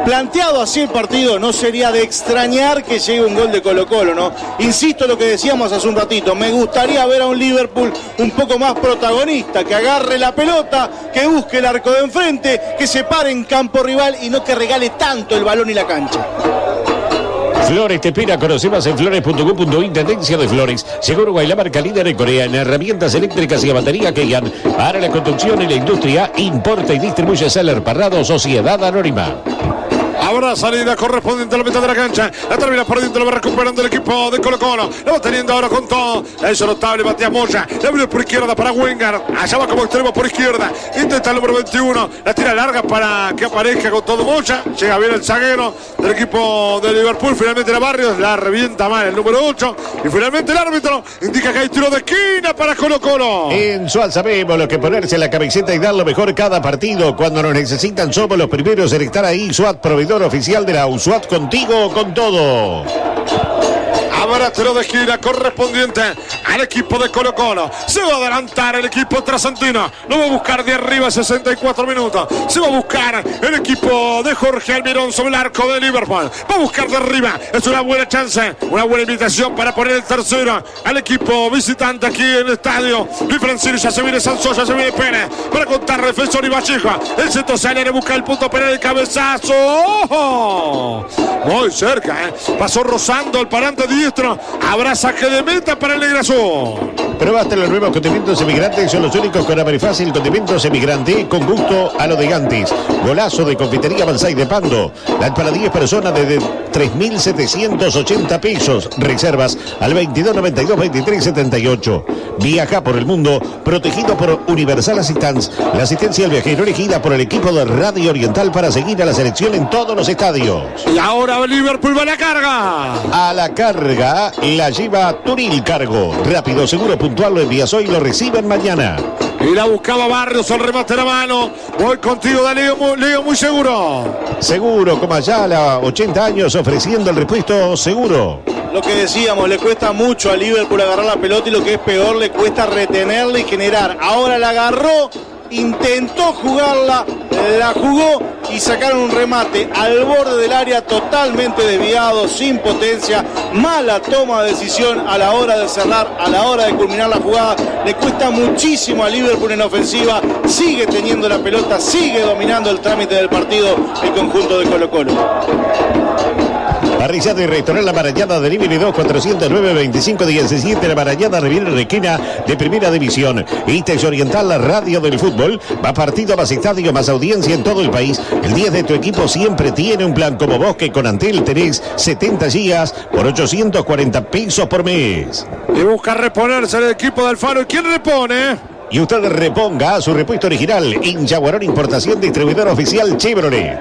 Planteado así el partido, no sería de extrañar que llegue un gol de Colo-Colo, ¿no? Insisto en lo que decíamos hace un ratito, me gustaría ver a un Liverpool un poco más protagonista, que agarre la pelota, que busque el arco de enfrente, que se pare en campo rival y no que regale tanto el balón y la cancha. Flores te espera, conoce más en flores.com.uy. Tendencia de Flores, Seguro la marca líder en Corea en herramientas eléctricas y a batería Keyan. Para la construcción y la industria, importa y distribuye Seller Parrado, Sociedad Anónima. Ahora salida correspondiente a la mitad de la cancha. La termina por dentro, lo va recuperando el equipo de Colo-Colo. Lo va teniendo ahora con todo. Es notable Matías Moya. La abrió por izquierda para Wengar. Allá va como extremo por izquierda. Intenta el número 21. La tira larga para que aparezca con todo Moya. Llega bien el zaguero del equipo de Liverpool. Finalmente la Barrios la revienta mal el número 8. Y finalmente el árbitro indica que hay tiro de esquina para Colo-Colo. En Sual sabemos lo que ponerse la camiseta y dar lo mejor cada partido. Cuando nos necesitan somos los primeros en estar ahí. SWAT, proveedor oficial de la USWAT, contigo con todo. Habrá tiro de esquina correspondiente al equipo de Colo-Colo. Se va a adelantar el equipo trasandino. Lo va a buscar de arriba 64 minutos. Se va a buscar el equipo de Jorge Almirón sobre el arco de Liverpool. Va a buscar de arriba. Es una buena chance, una buena invitación para poner el tercero al equipo visitante aquí en el estadio. Luis Francisco, ya se viene Sanso, ya se viene Pérez para contar defensor y Vallejo. El centro sale, le busca el punto penal, el cabezazo. ¡Ojo! Muy cerca, pasó rozando el parante diestro. Habrá saque de meta para el Negrazú. Probaste los nuevos condimentos emigrantes, son los únicos con hambre fácil. Condimentos emigrante con gusto a lo de antes. Golazo de confitería Banzai de Pando. La para 10 personas de 3.780 pesos. Reservas al 2292-2378. Viaja por el mundo protegido por Universal Assistance. La asistencia al viajero elegida por el equipo de Radio Oriental para seguir a la selección en todos los estadios. Y ahora Liverpool va a la carga. A la carga la lleva Turil Cargo. Rápido, seguro, puntual, lo envías hoy y lo reciben mañana. Y la buscaba Barrios, el remate a la mano. Voy contigo, Leo, muy seguro. Seguro, como allá a los 80 años ofreciendo el repuesto seguro. Lo que decíamos, le cuesta mucho a Liverpool agarrar la pelota y lo que es peor, le cuesta retenerla y generar. Ahora la agarró, intentó jugarla, la jugó y sacaron un remate al borde del área totalmente desviado, sin potencia. Mala toma de decisión a la hora de cerrar, a la hora de culminar la jugada. Le cuesta muchísimo a Liverpool en ofensiva. Sigue teniendo la pelota, sigue dominando el trámite del partido el conjunto de Colo-Colo. Parrillada y restaurante La Marañada, delivery 2-409-2517. La Marañada, Riviera Requena de Primera División. Itex Oriental, la radio del fútbol. Va partido, más estadio, más audiencia en todo el país. El 10 de tu equipo siempre tiene un plan como vos, que con Antel tenés 70 gigas por 840 pesos por mes. Y busca reponerse el equipo de Alfaro. ¿Y quién repone? Y usted reponga su repuesto original en Jaguarón Importación, distribuidor oficial Chevrolet.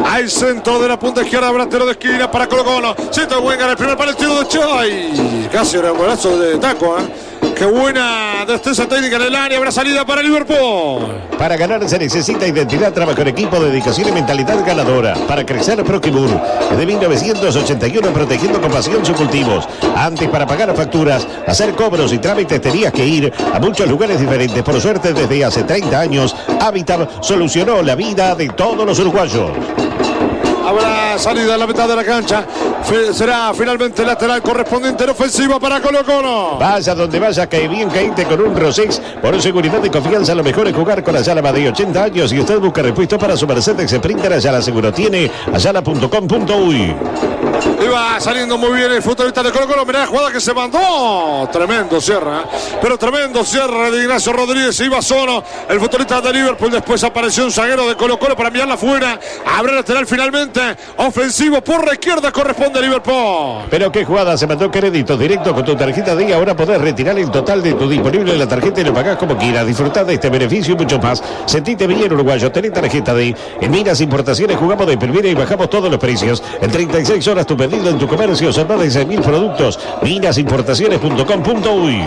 Al centro de la punta izquierda, habrá tiro de esquina para Colo-Colo. Centro de Wengar, el primer palo, el tiro de Choy. Casi era un golazo de taco, Qué buena destreza técnica en el área. Habrá salida para Liverpool. Para ganar se necesita identidad, trabajo en equipo, dedicación y mentalidad ganadora. Para crecer, Proquibur. Desde 1981 protegiendo con pasión sus cultivos. Antes, para pagar facturas, hacer cobros y trámites tenías que ir a muchos lugares diferentes. Por suerte, desde hace 30 años, Habitat solucionó la vida de todos los uruguayos. Habrá salida en la mitad de la cancha. Será finalmente lateral correspondiente en ofensiva para Colo-Colo. Vaya donde vaya, cae bien, caíte con un Rosés. Por seguridad y confianza, lo mejor es jugar con Ayala más de 80 años. Y usted busca repuesto para su Mercedes Sprinter, Ayala seguro tiene. Ayala.com.uy. Y va saliendo muy bien el futbolista de Colo-Colo. Mirá la jugada que se mandó. Tremendo cierre, pero tremendo cierre de Ignacio Rodríguez. Iba solo el futbolista de Liverpool. Después apareció un zaguero de Colo-Colo para enviarla afuera. Habrá lateral finalmente. Ofensivo por la izquierda corresponde a Liverpool. Pero qué jugada, se mandó crédito directo con tu tarjeta D. Ahora podés retirar el total de tu disponible en la tarjeta y lo pagás como quieras. Disfrutad de este beneficio y mucho más. Sentite bien, uruguayo. Tenés tarjeta D. En Minas Importaciones jugamos de primera y bajamos todos los precios. En 36 horas tu pedido en tu comercio. Son más de 6.000 productos. Minasimportaciones.com.uy.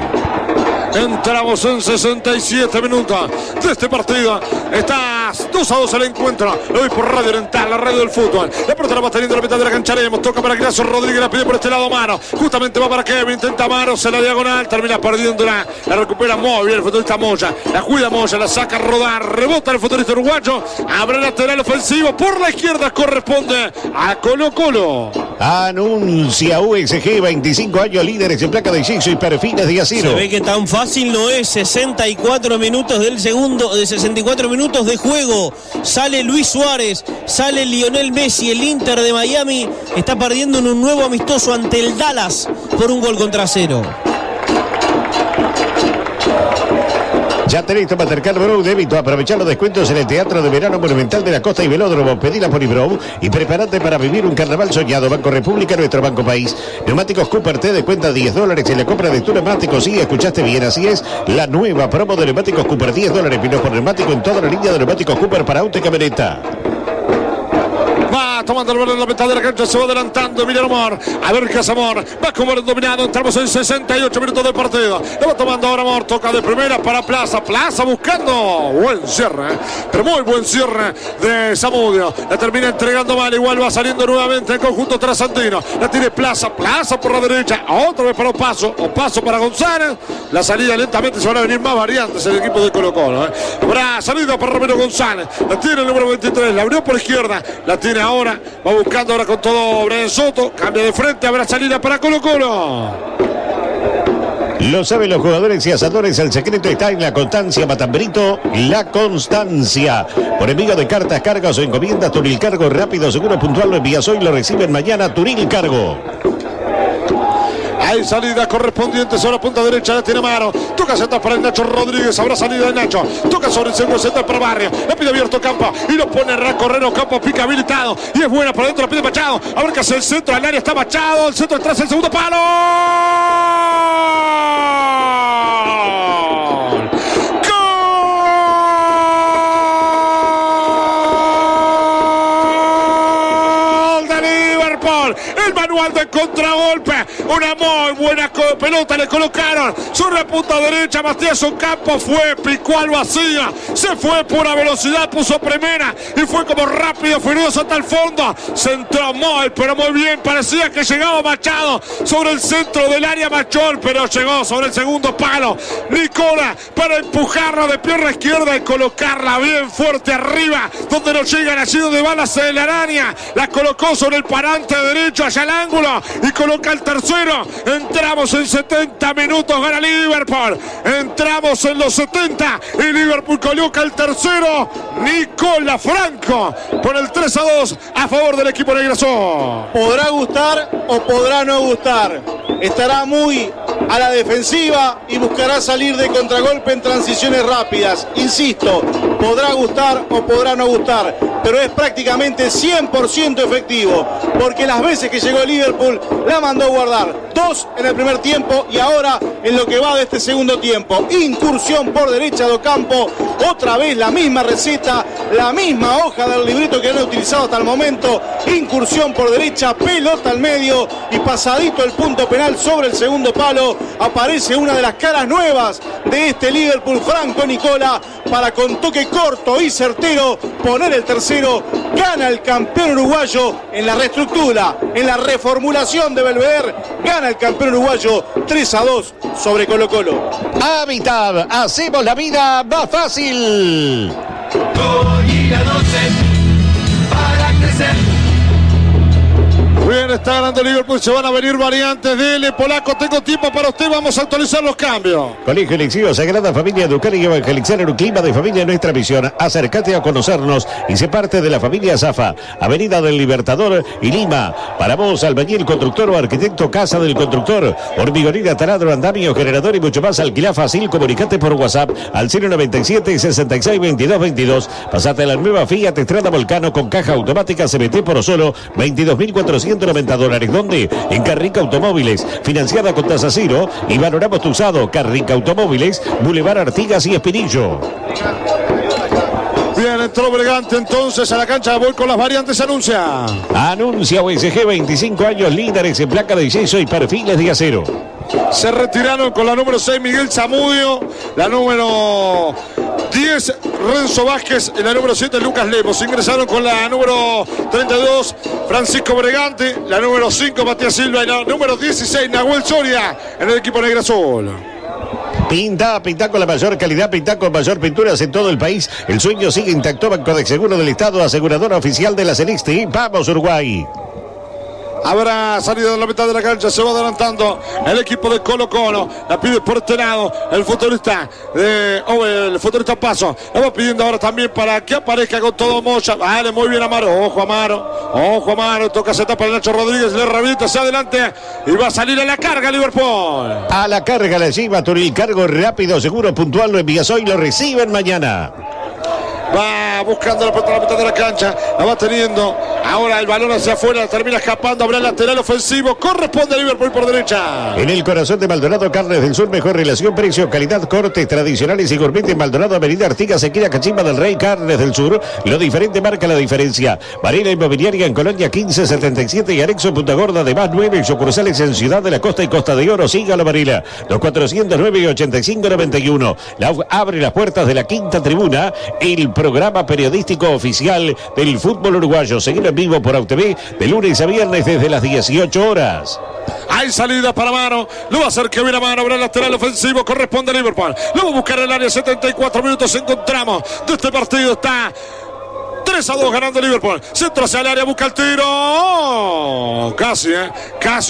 Entramos en 67 minutos de este partido. Está 2-2 el encuentro. Lo doy por Radio Oriental, la radio del fútbol. La pelota la va teniendo la mitad de la cancha. Toca para Ignacio Rodríguez, la pide por este lado Mano. Justamente va para Kevin, intenta Mano, se la diagonal, termina perdiéndola. La recupera Móvil, el futbolista Moya. La cuida Moya, la saca a rodar. Rebota el futbolista uruguayo. Abre lateral ofensivo. Por la izquierda corresponde a Colo-Colo. Anuncia UXG, 25 años líderes en placa de yeso y perfiles de acero. Se ve que tan fácil no es. 64 minutos del segundo, de 64 minutos de juego. Sale Luis Suárez, sale Lionel Messi. El Inter de Miami está perdiendo en un nuevo amistoso ante el Dallas por 1-0. Ya tenés tu Mastercard Brow débito. Aprovechar los descuentos en el Teatro de Verano Monumental de la Costa y Velódromo. Pedila por Ibrow y prepárate para vivir un carnaval soñado. Banco República, nuestro Banco País. Neumáticos Cooper te descuenta $10 en la compra de tu neumático. Sí, escuchaste bien, así es. La nueva promo de neumáticos Cooper, $10 pinos por neumático en toda la línea de neumáticos Cooper para auto y camioneta. Va tomando el balón en la mitad de la cancha, se va adelantando Emiliano Amor. A ver qué hace Amor. Va como el dominado. Entramos en 68 minutos del partido. Lo va tomando ahora Amor. Toca de primera para Plaza. Plaza buscando. Buen cierre, pero muy buen cierre de Zamudio. La termina entregando mal. Igual va saliendo nuevamente el conjunto trasandino. La tiene Plaza. Plaza por la derecha. Otra vez para Opaso. Opaso para González. La salida lentamente se van a venir más variantes en el equipo de Colo-Colo. Habrá salida para Romero González. La tiene el número 23. La abrió por izquierda. La tiene ahora, va buscando ahora con todo Brian Soto, cambia de frente, habrá salida para Colo-Colo. Lo saben los jugadores y asadores, el secreto está en la constancia. Matambrito, la constancia. Por envío de cartas, cargas o encomiendas, Turil Cargo, rápido, seguro, puntual, lo envías hoy, lo reciben mañana, Turil Cargo. Hay salida correspondiente sobre la punta derecha, la tiene Mano. Toca central para el Nacho Rodríguez, habrá salida de Nacho. Toca sobre el segundo central para Barrio. La pide abierto Campo y lo pone a correr. Campo pica habilitado y es buena por dentro, la pide Machado. A ver qué hace el centro, al área está Machado. El centro atrás, el segundo palo. El manual de contragolpe, una muy buena pelota le colocaron sobre la punta derecha. Matías Ocampo fue, picó al vacío, se fue por la velocidad, puso primera y fue como rápido, furioso hasta el fondo. Centró muy, pero muy bien. Parecía que llegaba Machado sobre el centro del área Machol, pero llegó sobre el segundo palo Nicola para empujarla de pierna izquierda y colocarla bien fuerte arriba, donde no llegan, allí donde va la araña. La colocó sobre el parante derecho, allá al ángulo, y coloca el tercero. Entramos en 70 minutos, gana Liverpool. Entramos en los 70 y Liverpool coloca el tercero. Nicola Franco por el 3-2 a favor del equipo negrazón. Podrá gustar o podrá no gustar. Estará muy a la defensiva y buscará salir de contragolpe en transiciones rápidas. Insisto, podrá gustar o podrá no gustar, pero es prácticamente 100% efectivo, porque las veces que llegó Liverpool la mandó guardar. 2 en el primer tiempo y ahora en lo que va de este segundo tiempo. Incursión por derecha de Ocampo, otra vez la misma receta, la misma hoja del librito que han utilizado hasta el momento. Incursión por derecha, pelota al medio y pasadito el punto penal sobre el segundo palo. Aparece una de las caras nuevas de este Liverpool, Franco Nicola, para con toque corto y certero poner el tercero. Gana el campeón uruguayo en la reestructura, en la reformulación de Belvedere. Gana el campeón uruguayo 3-2 sobre Colo-Colo. Habitat, hacemos la vida más fácil. Para crecer. Bien, está ganando Liverpool, se van a venir variantes. Dele, Polaco, tengo tiempo para usted, vamos a actualizar los cambios. Colegio Elixir, Sagrada Familia, educar y evangelizar en un clima de familia, nuestra misión. Acércate a conocernos y sé parte de la familia Zafa, Avenida del Libertador y Lima. Para vos, albañil, constructor o arquitecto, Casa del Constructor, hormigonera, taladro, andamio, generador y mucho más. Alquilá fácil, comunicate por WhatsApp al 097-66-2222. Pasate a la nueva Fiat Estrada Volcano con caja automática CBT por solo $22.490. ¿Dónde? En Carrica Automóviles, financiada con tasa cero y valoramos tu usado. Carrica Automóviles, Boulevard Artigas y Espinillo. Bien, entró Bregante entonces a la cancha. Voy con las variantes, anuncia. Anuncia OSG, 25 años, líderes en placa de yeso y perfiles de acero. Se retiraron con la número 6 Miguel Zamudio, la número 10 Renzo Vázquez y la número 7 Lucas Lemos. Ingresaron con la número 32 Francisco Bregante, la número 5 Matías Silva y la número 16 Nahuel Soria en el equipo Negra Azul. Pinta con la mayor calidad, pinta con mayor pinturas en todo el país. El sueño sigue intacto. Banco de Seguro del Estado, aseguradora oficial de la Celeste. Vamos, Uruguay. Habrá salida de la mitad de la cancha, se va adelantando el equipo de Colo-Colo, la pide por este lado el futbolista Paso, la va pidiendo ahora también para que aparezca con todo Moya. Vale, muy bien Amaro, ojo Amaro, toca Z para Nacho Rodríguez, le rehabilita hacia adelante y va a salir a la carga Liverpool. A la carga la lleva Turil, cargo rápido, seguro, puntual, lo envías hoy, lo reciben mañana. Va buscando la pelota a la mitad de la cancha, la va teniendo. Ahora el balón hacia afuera, termina escapando. Habrá el lateral ofensivo, corresponde a Liverpool por derecha. En el corazón de Maldonado, Carnes del Sur, mejor relación, precio, calidad, cortes tradicionales y gourmet en Maldonado, Avenida Artigas, Sequía, Cachimba del Rey, Carnes del Sur. Lo diferente marca la diferencia. Varela Inmobiliaria en Colonia 1577 y Anexo Punta Gorda, de más 9 sucursales en Ciudad de la Costa y Costa de Oro. Sígalo Varela, los 409 y 8591. Abre las puertas de la quinta tribuna, el programa periodístico oficial del fútbol uruguayo. Seguir en vivo por AUTV de lunes a viernes desde las 18 horas. Hay salida para Mano, lo va a hacer que viene a Mano, habrá el lateral ofensivo, corresponde a Liverpool. Lo va a buscar en el área, 74 minutos encontramos de este partido. Está 3-2 ganando Liverpool. Centro hacia el área, busca el tiro. Casi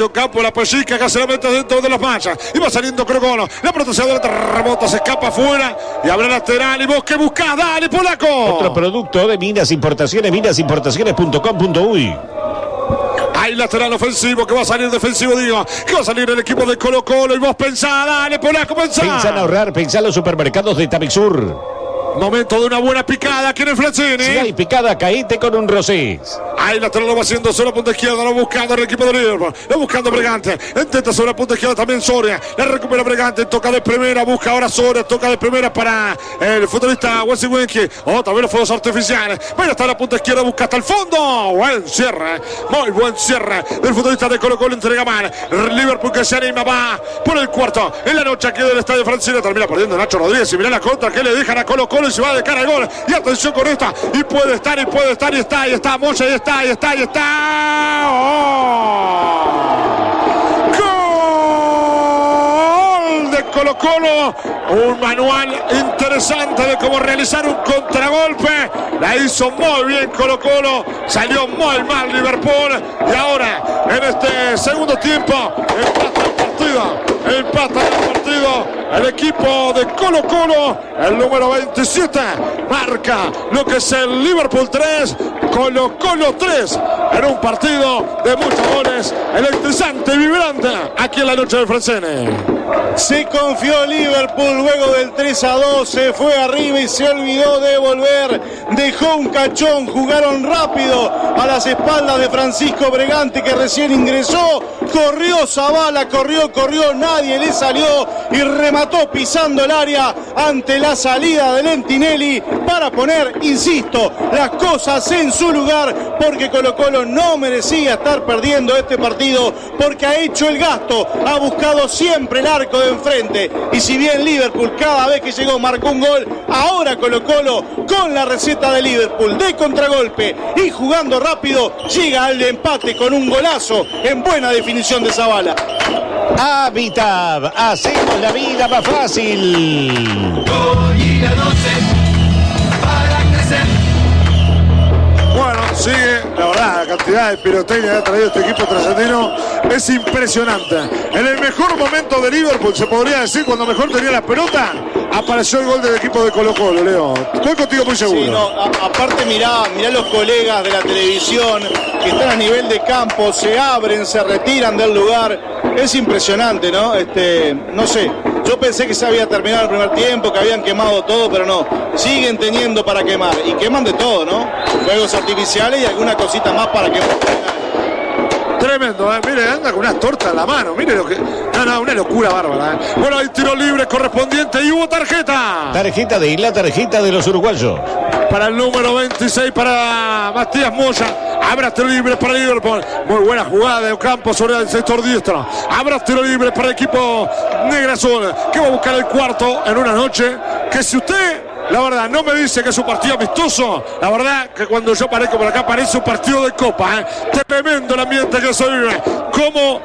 Ocampo, la pellica, casi la mete dentro de las manchas. Y va saliendo Colo-Colo. La protección rebota, se escapa afuera. Y abre lateral. Y vos que buscás, dale, Polaco. Otro producto de Minas Importaciones, minasimportaciones.com.uy. Hay lateral ofensivo que va a salir defensivo, digo. Que va a salir el equipo de Colo-Colo. Y vos pensá, dale, Polaco, pensá. Pensá en ahorrar, pensá en los supermercados de Tamixur. Momento de una buena picada aquí en el Francini. Si hay picada, caíte con un rosés. Ahí lateral lo va haciendo solo punta izquierda, lo buscando el equipo de Liverpool, lo buscando Bregante, intenta sobre la punta izquierda también Soria, la recupera Bregante, toca de primera, busca ahora Soria, toca de primera para el futbolista Wesley Winky, también los fuegos artificiales, vaya hasta la punta izquierda, busca hasta el fondo, buen cierre, muy buen cierre del futbolista de Colo-Colo, entrega mal, Liverpool que se anima, va por el cuarto, en la noche aquí del Estadio Francini, termina perdiendo Nacho Rodríguez y mirá la contra que le dejan a Colo-Colo y se va de cara al gol, y atención con esta, y puede estar, y está Moya, y está. ¡Gol de Colo-Colo! Un manual interesante de cómo realizar un contragolpe. La hizo muy bien Colo-Colo. Salió muy mal Liverpool. Y ahora, en este segundo tiempo, empata el partido el equipo de Colo-Colo, el número 27 marca lo que es el Liverpool 3, Colo-Colo 3, en un partido de muchos goles, electrizante y vibrante aquí en la noche del Francini. Se confió Liverpool luego del 3-2, se fue arriba y se olvidó de volver. Dejó un cachón, jugaron rápido a las espaldas de Francisco Bregante, que recién ingresó. Corrió Zabala, corrió, nadie le salió y remató pisando el área ante la salida de Lentinelli para poner, insisto, las cosas en su lugar, porque Colo-Colo no merecía estar perdiendo este partido, porque ha hecho el gasto, ha buscado siempre el arco de enfrente, y si bien Liverpool cada vez que llegó marcó un gol, ahora Colo-Colo con la receta de Liverpool de contragolpe y jugando rápido llega al empate con un golazo en buena definición de Zabala. Habitat, hacemos la vida más fácil. Bueno, sigue, la verdad, la cantidad de pirotecnia que ha traído este equipo trasandino es impresionante. En el mejor momento de Liverpool, se podría decir, cuando mejor tenía la pelota, apareció el gol del equipo de Colo-Colo, Leo. Estoy contigo muy seguro. Sí, no, aparte mirá los colegas de la televisión que están a nivel de campo, se abren, se retiran del lugar. Es impresionante, ¿no? No sé, yo pensé que se había terminado el primer tiempo, que habían quemado todo, pero no. Siguen teniendo para quemar, y queman de todo, ¿no? Fuegos artificiales y alguna cosita más para quemar. Tremendo, mire, anda con una torta en la mano, mire lo que... No, una locura bárbara. Bueno, hay tiro libre correspondiente y hubo tarjeta. Tarjeta de Isla, tarjeta de los uruguayos. Para el número 26, para Matías Moya. Habrá tiro libre para Liverpool. Muy buena jugada de Ocampo sobre el sector diestro. Habrá tiro libre para el equipo Negrazul, que va a buscar el cuarto en una noche que, si usted, la verdad, no me dice que es un partido amistoso, la verdad que cuando yo aparezco por acá parece un partido de copa. Tremendo el ambiente que se vive. Como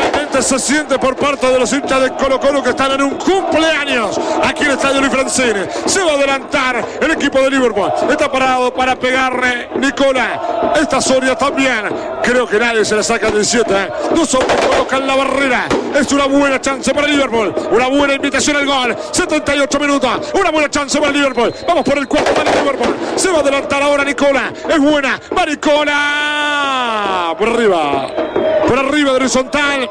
realmente se siente por parte de los hinchas de Colo-Colo, que están en un cumpleaños aquí en el estadio Luis Francini. Se va a adelantar el equipo de Liverpool. Está parado para pegarle Nicola. Esta Soria también. Creo que nadie se le saca del 7. No son colocan la barrera. Es una buena chance para Liverpool. Una buena invitación al gol. 78 minutos. Una buena chance para Liverpool. Vamos por el cuarto para Liverpool. Se va a adelantar ahora Nicola. Es buena. Va Nicola. Por arriba de horizontal.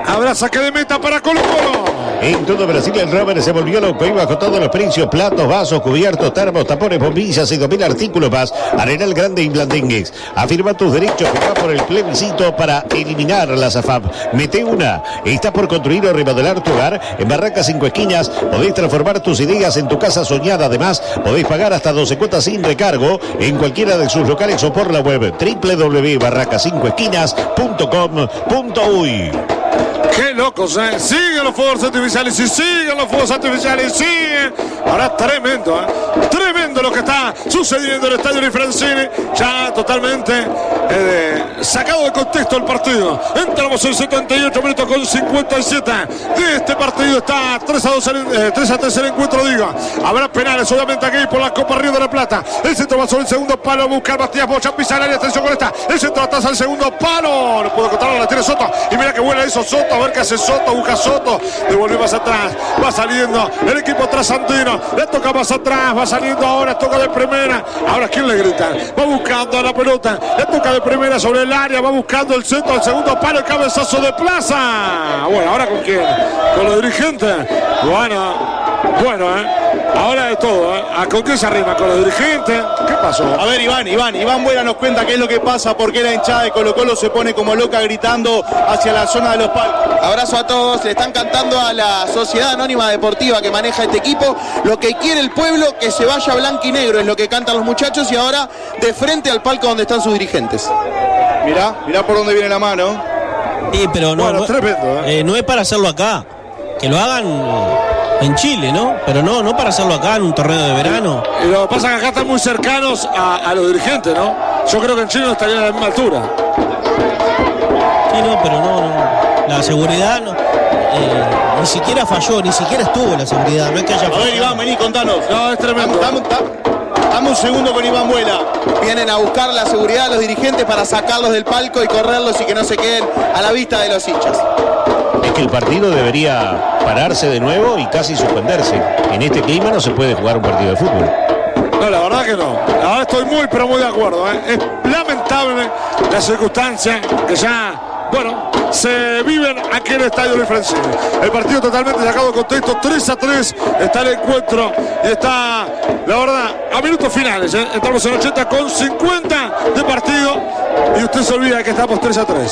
Habrá saque de meta para Colo-Colo. En todo Brasil, el Robert se volvió loco y bajo todos los precios: platos, vasos, cubiertos, termos, tapones, bombillas y 2000 artículos más. Arenal Grande y Blandengues. Afirma tus derechos, juega por el plebiscito para eliminar la SAFAP. Mete una. Estás por construir o remodelar tu hogar en Barracas 5 Esquinas. Podés transformar tus ideas en tu casa soñada. Además, podés pagar hasta 12 cuotas sin recargo en cualquiera de sus locales o por la web www.barracas5esquinas.com.uy. Qué locos, siguen los fuegos artificiales y siguen los fuegos artificiales y siguen. Ahora tremendo, tremendo lo que está sucediendo en el estadio Luis Francini. Ya totalmente sacado de contexto el partido. Entramos en 78 minutos con 57 de este partido. Está 3-3 el encuentro, digo. Habrá penales obviamente aquí por la Copa Río de la Plata. El centro va sobre el segundo palo a buscar Matías Mocha, pisa el área, atención con esta. El centro atrás al segundo palo. No pudo controlar, la tiene Soto. Y mira que buena hizo Soto. A ver qué hace Soto, busca Soto. Devolvió más atrás. Va saliendo el equipo trasandino. Le toca más atrás. Va saliendo ahora. Toca de primera. Ahora, ¿quién le grita? Va buscando a la pelota. Le toca de primera sobre el área. Va buscando el centro al segundo palo. El cabezazo de Plaza. Bueno, ¿ahora con quién? Con los dirigentes. Bueno, ahora de todo, ¿con quién se arrima? ¿Con los dirigentes? ¿Qué pasó? A ver, Iván Buena nos cuenta qué es lo que pasa, por qué la hinchada de Colo-Colo se pone como loca gritando hacia la zona de los palcos. Abrazo a todos, le están cantando a la Sociedad Anónima Deportiva que maneja este equipo. Lo que quiere el pueblo, que se vaya blanco y negro, es lo que cantan los muchachos, y ahora de frente al palco donde están sus dirigentes. Mirá por dónde viene la mano. Sí, pero no, Bueno, tremendo, no es para hacerlo acá. Que lo hagan en Chile, ¿no? Pero no para hacerlo acá en un torneo de verano. Y lo que pasa es que acá están muy cercanos a los dirigentes, ¿no? Yo creo que en Chile no estarían a la misma altura. Sí, no, pero no. La seguridad ni siquiera falló, ni siquiera estuvo la seguridad. No es que haya fallado. A ver, Iván, vení, contanos. No, es tremendo. Dame un segundo con Iván Buena. Vienen a buscar la seguridad de los dirigentes para sacarlos del palco y correrlos y que no se queden a la vista de los hinchas. Es que el partido debería pararse de nuevo y casi suspenderse. En este clima no se puede jugar un partido de fútbol. No, la verdad que no. Ahora estoy muy, pero muy de acuerdo. Es lamentable la circunstancia que ya bueno, se viven aquí en el Estadio Luis Francini. El partido totalmente sacado de contexto, 3-3 está el encuentro y está, la verdad, a minutos finales. Estamos en 80 con 50 de partido y usted se olvida que estamos 3-3.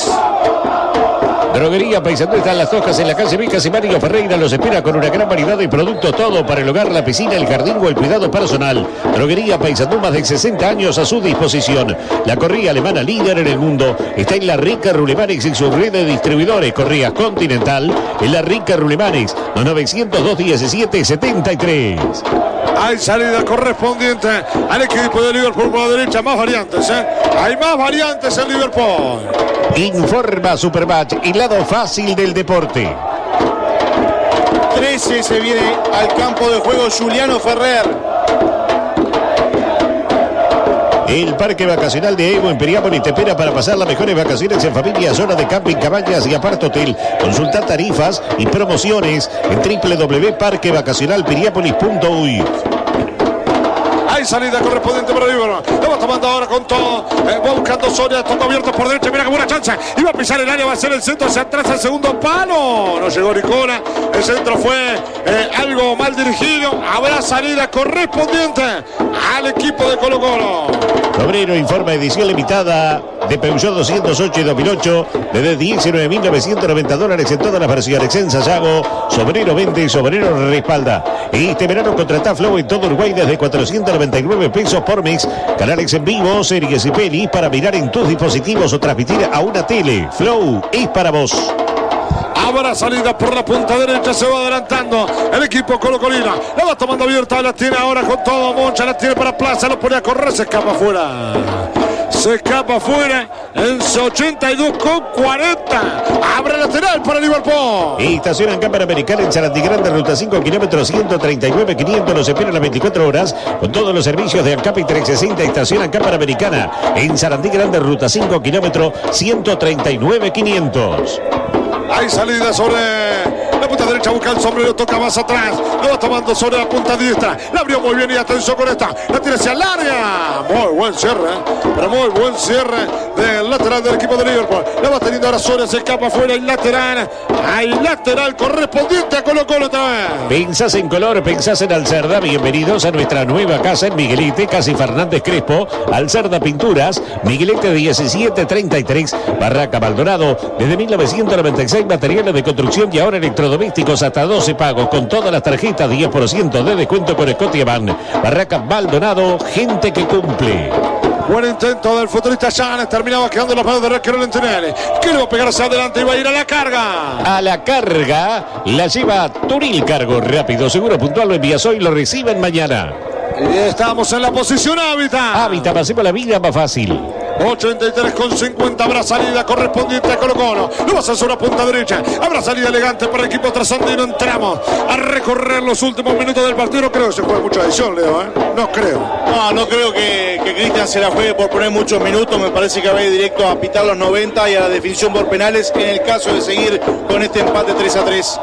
Droguería Paysandú están las hojas en la calle Vicas y Mario Ferreira los espera con una gran variedad de productos, todo para el hogar, la piscina, el jardín o el cuidado personal. Droguería Paysandú, más de 60 años a su disposición. La correa alemana líder en el mundo está en La Rica Rulemanex y su red de distribuidores. Correas Continental en La Rica Rulemanex, 902-17-73. Hay salida correspondiente al equipo de Liverpool por la derecha. Más variantes, hay más variantes en Liverpool. Informa Supermatch, el lado fácil del deporte. 13 se viene al campo de juego Juliano Ferrer. El Parque Vacacional de Evo en Piriápolis te espera para pasar las mejores vacaciones en familia, zona de camping, cabañas y apart hotel. Consulta tarifas y promociones en www.parquevacacionalpiriápolis.uy. Hay salida correspondiente para Liverpool. Lo va tomando ahora con todo. Va buscando Soria. Toca abierto por derecha. Mira qué buena chance. Iba a pisar el área. Va a ser el centro hacia atrás. El segundo palo. No llegó Nicola. El centro fue algo mal dirigido. Habrá salida correspondiente al equipo de Colo-Colo. Sobrero informa edición limitada de Peugeot 208 y 2008 desde $19.990 en todas las versiones. En Sayago, Sobrero vende, Sobrero respalda. Este verano contratá Flow en todo Uruguay desde 499 pesos por mes. Canales en vivo, series y pelis para mirar en tus dispositivos o transmitir a una tele. Flow es para vos. Habrá salida por la punta derecha, se va adelantando el equipo colocolino. La va tomando abierta, la tiene ahora con todo Moncha, la tiene para Plaza, lo pone a correr, se escapa afuera. Se escapa afuera en 82 con 40. Abre lateral para Liverpool. Estación en Cámara Americana en Sarandí Grande, ruta 5, kilómetros 139.500. Los espera las 24 horas con todos los servicios de ANCAP 360. Estación en Cámara Americana en Sarandí Grande, ruta 5, kilómetros 139.500. Hay salida sobre la punta derecha, busca el sombrero, toca más atrás, lo va tomando sobre la punta diestra, la abrió muy bien y atención con esta, la tira hacia el área, muy buen cierre, pero muy buen cierre del lateral del equipo de Liverpool, la va teniendo ahora Soria, se escapa afuera, el lateral, hay lateral correspondiente a Colo-Colo otra vez. Pensás en color, pensás en Alcerda. Bienvenidos a nuestra nueva casa en Miguelete, Casi Fernández Crespo. Alcerda Pinturas, Miguelete 1733, Barraca Maldonado, desde 1996, materiales de construcción y ahora electrodomésticos hasta 12 pagos con todas las tarjetas, 10% de descuento con Scotiabank. Barraca Maldonado, gente que cumple. Buen intento del futbolista Llanes, terminaba quedando en las manos de Raquel Lentinelli, que le va a pegar hacia adelante y va a ir a la carga. A la carga la lleva Turil Cargo, rápido, seguro, puntual, lo envías hoy, lo reciben mañana. Y estamos en la posición hábitat. Hábitat, pasemos la vida más fácil. 83 con 50, habrá salida correspondiente a Colo-Colo. Lo va a hacer sobre la punta derecha. Habrá salida elegante para el equipo trasandino. Entramos a recorrer los últimos minutos del partido. No creo que se juegue mucha adición, Leo, No creo. No creo que Cristian se la juegue por poner muchos minutos. Me parece que va a ir directo a pitar los 90 y a la definición por penales en el caso de seguir con este empate 3-3.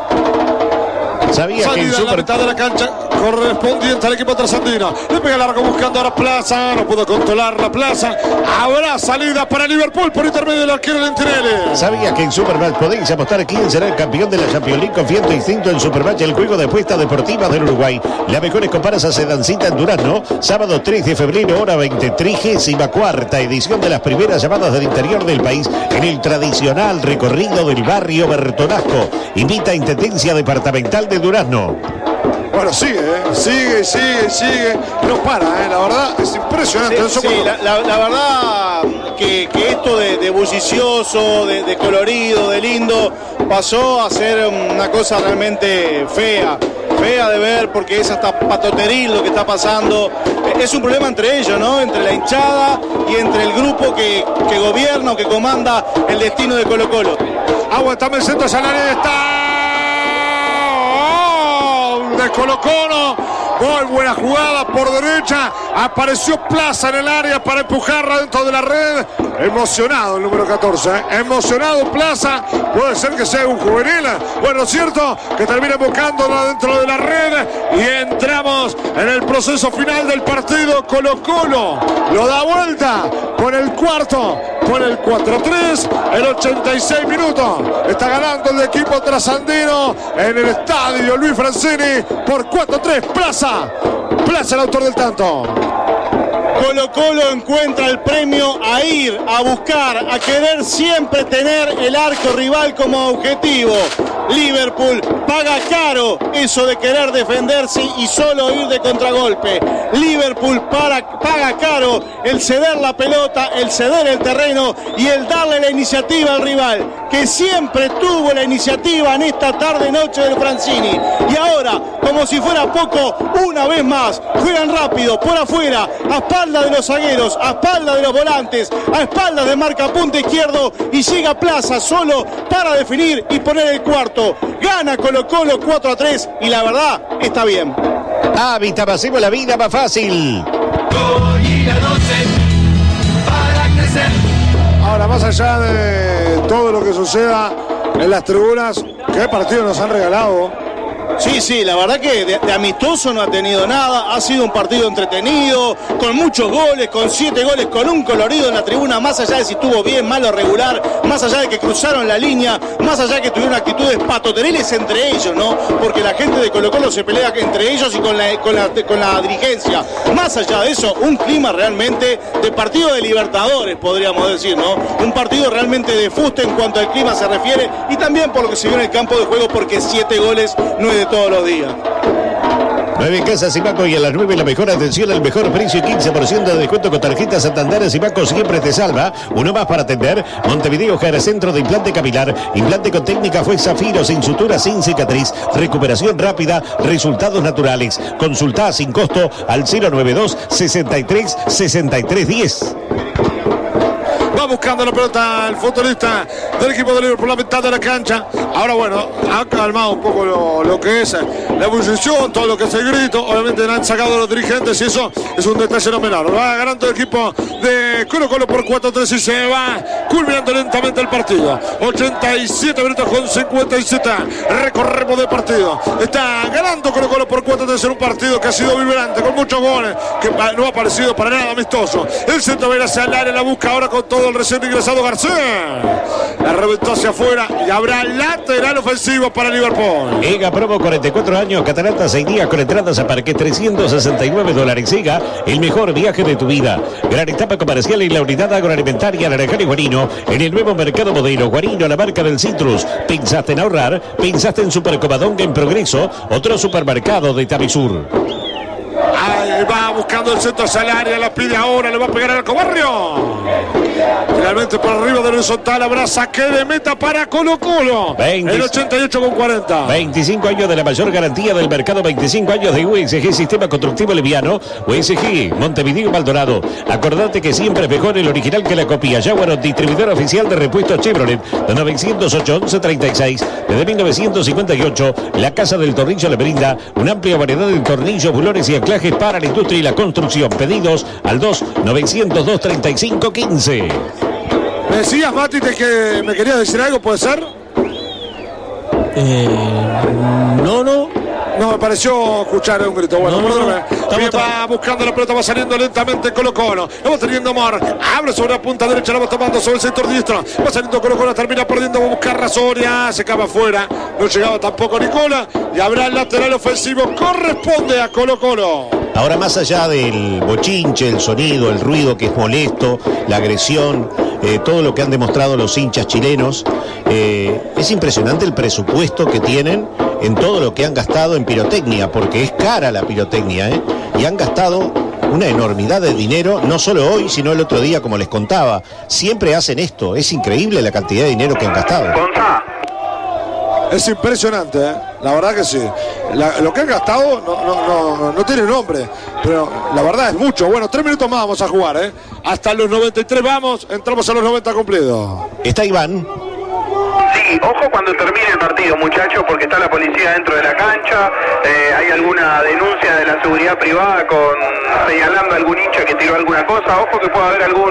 Sabía salida que en la mitad de la cancha correspondiente al equipo trasandino. Le pega largo buscando ahora Plaza. No pudo controlar la Plaza. Habrá salida para Liverpool por intermedio del arquero Lentinelli. Sabía que en Supermatch podéis apostar quién será el campeón de la Champions League. Confía en tu instinto en Supermatch, el juego de apuestas deportivas del Uruguay. Las mejores comparsas se dan cita en Durazno. Sábado 3 de febrero, hora 20, 34ª edición de las primeras llamadas del interior del país en el tradicional recorrido del barrio Bertonasco. Invita a Intendencia Departamental de Durazno. Bueno, sigue. No para, la verdad es impresionante. Sí, la verdad que esto de bullicioso, de colorido, de lindo, pasó a ser una cosa realmente fea de ver, porque es hasta patoteril lo que está pasando. Es un problema entre ellos, ¿no? Entre la hinchada y entre el grupo que gobierna o que comanda el destino de Colo-Colo. Aguantame el centro, Salari está de Colo-Colo. Muy buena jugada por derecha. Apareció Plaza en el área para empujarla dentro de la red. Emocionado el número 14. Emocionado Plaza. Puede ser que sea un juvenil. Bueno, cierto que termina buscándola dentro de la red. Y entramos en el proceso final del partido. Colo-Colo lo da vuelta por el cuarto pone el 4-3, el 86 minutos. Está ganando el equipo trasandino en el estadio Luis Francini por 4-3. Plaza el autor del tanto. Colo Colo encuentra el premio a ir, a buscar, a querer siempre tener el arco rival como objetivo. Liverpool paga caro eso de querer defenderse y solo ir de contragolpe. Liverpool paga caro el ceder la pelota, el ceder el terreno y el darle la iniciativa al rival, que siempre tuvo la iniciativa en esta tarde-noche del Francini. Y ahora, como si fuera poco, una vez más, juegan rápido, por afuera, a espalda de los zagueros, a espalda de los volantes, a espalda de marcapunta izquierdo, y llega Plaza solo para definir y poner el cuarto. Gana Colo Colo 4-3 y la verdad está bien. Hábitat, hacemos la vida más fácil. Ahora, más allá de todo lo que suceda en las tribunas, ¿qué partido nos han regalado? Sí, la verdad que de amistoso no ha tenido nada, ha sido un partido entretenido, con muchos goles, con 7 goles, con un colorido en la tribuna, más allá de si estuvo bien, mal o regular, más allá de que cruzaron la línea, más allá de que tuvieron actitudes patoteriles entre ellos, ¿no? Porque la gente de Colo Colo se pelea entre ellos y con la dirigencia. Más allá de eso, un clima realmente de partido de Libertadores, podríamos decir, ¿no? Un partido realmente de fuste en cuanto al clima se refiere y también por lo que se vio en el campo de juego, porque 7 goles no es de todos los días. 9 en casa Simaco y a las 9 la mejor atención, el mejor precio y 15% de descuento con tarjeta Santander. Simaco siempre te salva. Uno más para atender. Montevideo Jara, centro de implante capilar. Implante con técnica fue Zafiro, sin sutura, sin cicatriz. Recuperación rápida, resultados naturales. Consulta sin costo al 092 63 63 10. Va buscando la pelota el futbolista del equipo de Liverpool por la mitad de la cancha. Ahora bueno, ha calmado un poco lo que es la ebullición, todo lo que es el grito. Obviamente le han sacado a los dirigentes y eso es un detalle no menor. Va ganando el equipo de Colo Colo por 4-3 y se va culminando lentamente el partido. 87 minutos con 57. Recorremos de partido. Está ganando Colo Colo por 4-3 en un partido que ha sido vibrante, con muchos goles, que no ha parecido para nada amistoso. El centro va a ir hacia el área, la busca ahora con todo el recién ingresado García. La reventó hacia afuera y habrá lateral ofensivo para Liverpool. EGA Promo, 44 años, Catarata 6 días con entradas a parque, $369. EGA, el mejor viaje de tu vida. Gran etapa comercial en la unidad agroalimentaria Naranjal y Guarino, en el nuevo mercado modelo Guarino, la marca del citrus. ¿Pensaste en ahorrar? ¿Pensaste en Supercovadonga en Progreso? Otro supermercado de Tavisur. Ahí va buscando el centro hacia el área, la pide ahora, le va a pegar al Arcobarrio. Finalmente por arriba de horizontal habrá saque de meta para Colo Colo. El 88 con 40. 25 años de la mayor garantía del mercado, 25 años de USG Sistema Constructivo Liviano. USG, Montevideo Maldonado. Acordate que siempre es mejor el original que la copia. Jaguar, distribuidor oficial de repuestos Chevrolet, de 908 1136. Desde 1958, la Casa del Tornillo le brinda una amplia variedad de tornillos, bulones y anclajes para la industria y la construcción. Pedidos al 2-902-3515. Me decías, Mati, que me querías decir algo, ¿puede ser? No, me pareció escuchar un grito. Bueno, perdóname. Va buscando la pelota, va saliendo lentamente Colo Colo. La va teniendo Amor. Abre sobre la punta derecha, la va tomando sobre el sector diestro. Va saliendo Colo Colo, termina perdiendo, va a buscar Razoria. Se acaba afuera. No llegaba tampoco Nicola. Y habrá el lateral ofensivo. Corresponde a Colo Colo. Ahora, más allá del bochinche, el sonido, el ruido que es molesto, la agresión, todo lo que han demostrado los hinchas chilenos, es impresionante el presupuesto que tienen en todo lo que han gastado en pirotecnia, porque es cara la pirotecnia, y han gastado una enormidad de dinero, no solo hoy, sino el otro día, como les contaba. Siempre hacen esto, es increíble la cantidad de dinero que han gastado. Es impresionante, la verdad que sí. Lo que han gastado no tiene nombre, pero la verdad es mucho. Bueno, 3 minutos más vamos a jugar, hasta los 93 vamos, entramos a los 90 cumplidos. Está Iván. Sí, ojo cuando termine el partido, muchachos, porque está la policía dentro de la cancha. Hay alguna denuncia de la seguridad privada señalando a algún hincha que tiró alguna cosa. Ojo que puede haber algún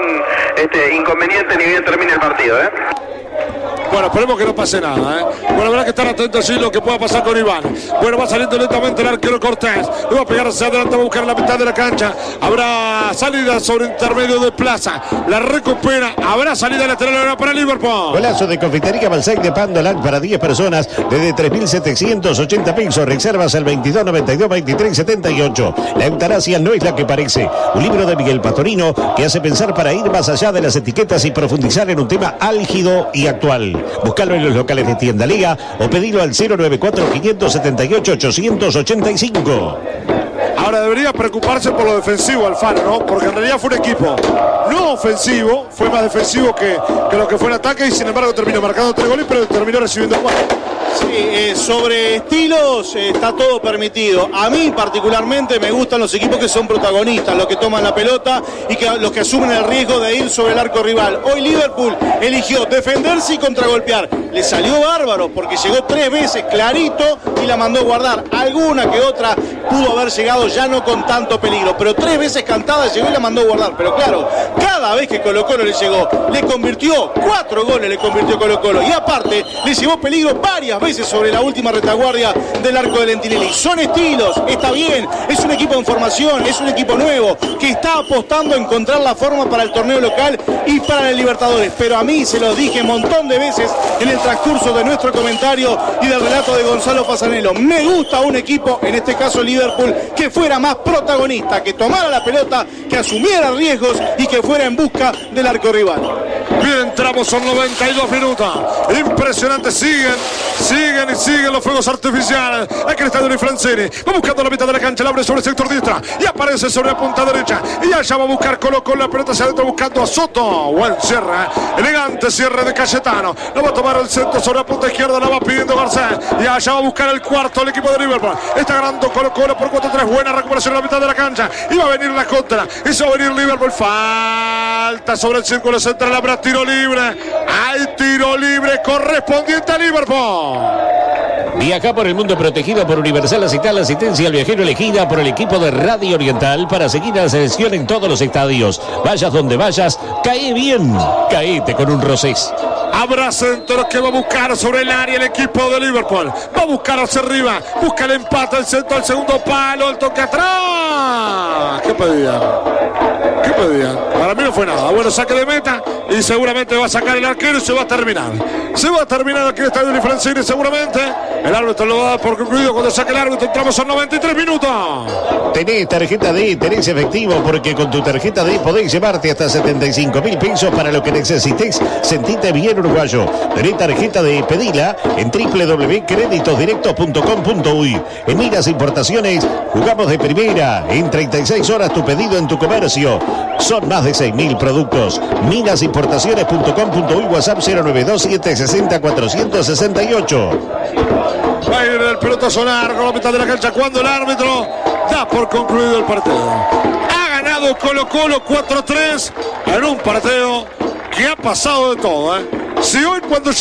inconveniente ni bien termine el partido, Bueno, esperemos que no pase nada, ¿eh? Bueno, habrá que estar atentos a lo que pueda pasar con Iván. Bueno, va saliendo lentamente el arquero Cortés. Le va a pegar hacia adelante, va a buscar la mitad de la cancha. Habrá salida sobre intermedio de Plaza. La recupera. Habrá salida lateral para Liverpool. Golazo de Confitería Balzac de Pandoland para 10 personas desde 3.780 pesos. Reservas al 2292-2378. La eutanasia no es la que parece. Un libro de Miguel Pastorino que hace pensar para ir más allá de las etiquetas y profundizar en un tema álgido y actual. Búscalo en los locales de Tienda Liga o pedilo al 094-578-885. Ahora debería preocuparse por lo defensivo Alfaro, ¿no? Porque en realidad fue un equipo no ofensivo, fue más defensivo que lo que fue en ataque y sin embargo terminó marcando 3 goles, pero terminó recibiendo 4. Sí, sobre estilos está todo permitido. A mí particularmente me gustan los equipos que son protagonistas, los que toman la pelota y los que asumen el riesgo de ir sobre el arco rival. Hoy Liverpool eligió defenderse y contragolpear. Le salió bárbaro porque llegó 3 veces clarito y la mandó guardar. Alguna que otra pudo haber llegado ya no con tanto peligro, pero 3 veces cantada llegó y la mandó guardar. Pero claro, cada vez que Colo Colo le llegó, le convirtió 4 goles, le convirtió Colo Colo. Y aparte, le llevó peligro varias veces sobre la última retaguardia del arco de Lentinelli. Son estilos, está bien, es un equipo en formación, es un equipo nuevo que está apostando a encontrar la forma para el torneo local y para el Libertadores. Pero a mí se lo dije un montón de veces en el transcurso de nuestro comentario y del relato de Gonzalo Fasanello. Me gusta un equipo, en este caso Liverpool, que fuera más protagonista, que tomara la pelota, que asumiera riesgos y que fuera en busca del arco rival. Bien, entramos, son 92 minutos. Impresionante, siguen los fuegos artificiales. Aquí está Doni Francini. Va buscando la mitad de la cancha, la abre sobre el sector diestra y aparece sobre la punta derecha. Y allá va a buscar Colo con la pelota hacia adentro buscando a Soto. Buen cierre, elegante cierre de Cayetano. Lo va a tomar el centro sobre la punta izquierda, la va pidiendo Garcés. Y allá va a buscar el cuarto el equipo de Liverpool. Está ganando Colo Colo por 4-3. Buena recuperación en la mitad de la cancha. Y va a venir la contra. Y se va a venir Liverpool. Falta sobre el círculo central. Habrá tiro libre. Hay tiro libre correspondiente a Liverpool. Viaja por el mundo protegido por Universal Acetal, asistencia al viajero elegida por el equipo de Radio Oriental para seguir a la selección en todos los estadios. Vayas donde vayas, cae bien, caete con un Rosés. Habrá centro que va a buscar sobre el área el equipo de Liverpool. Va a buscar hacia arriba, busca el empate, el centro al segundo palo, el toque atrás. ¿Qué pedían? Para mí no fue nada. Bueno, saque de meta y seguramente va a sacar el arquero y se va a terminar. Aquí está Doni Francini seguramente. El árbitro lo va a dar por concluido cuando saque el árbitro. Entramos a 93 minutos. Tenés tarjeta D, tenés efectivo, porque con tu tarjeta D podés llevarte hasta 75.000 pesos para lo que necesites. Sentite bien uruguayo. Tenés tarjeta D, pedila en www.creditosdirectos.com.uy. En Minas Importaciones jugamos de primera. En 36 horas tu pedido en tu comercio. Son más de 6.000 productos. Minasimportaciones.com.uy, WhatsApp 092-760-468. Va a ir el pelotazo largo a la mitad de la cancha cuando el árbitro da por concluido el partido. Ha ganado Colo Colo 4-3 en un partido que ha pasado de todo, ¿eh? Si hoy cuando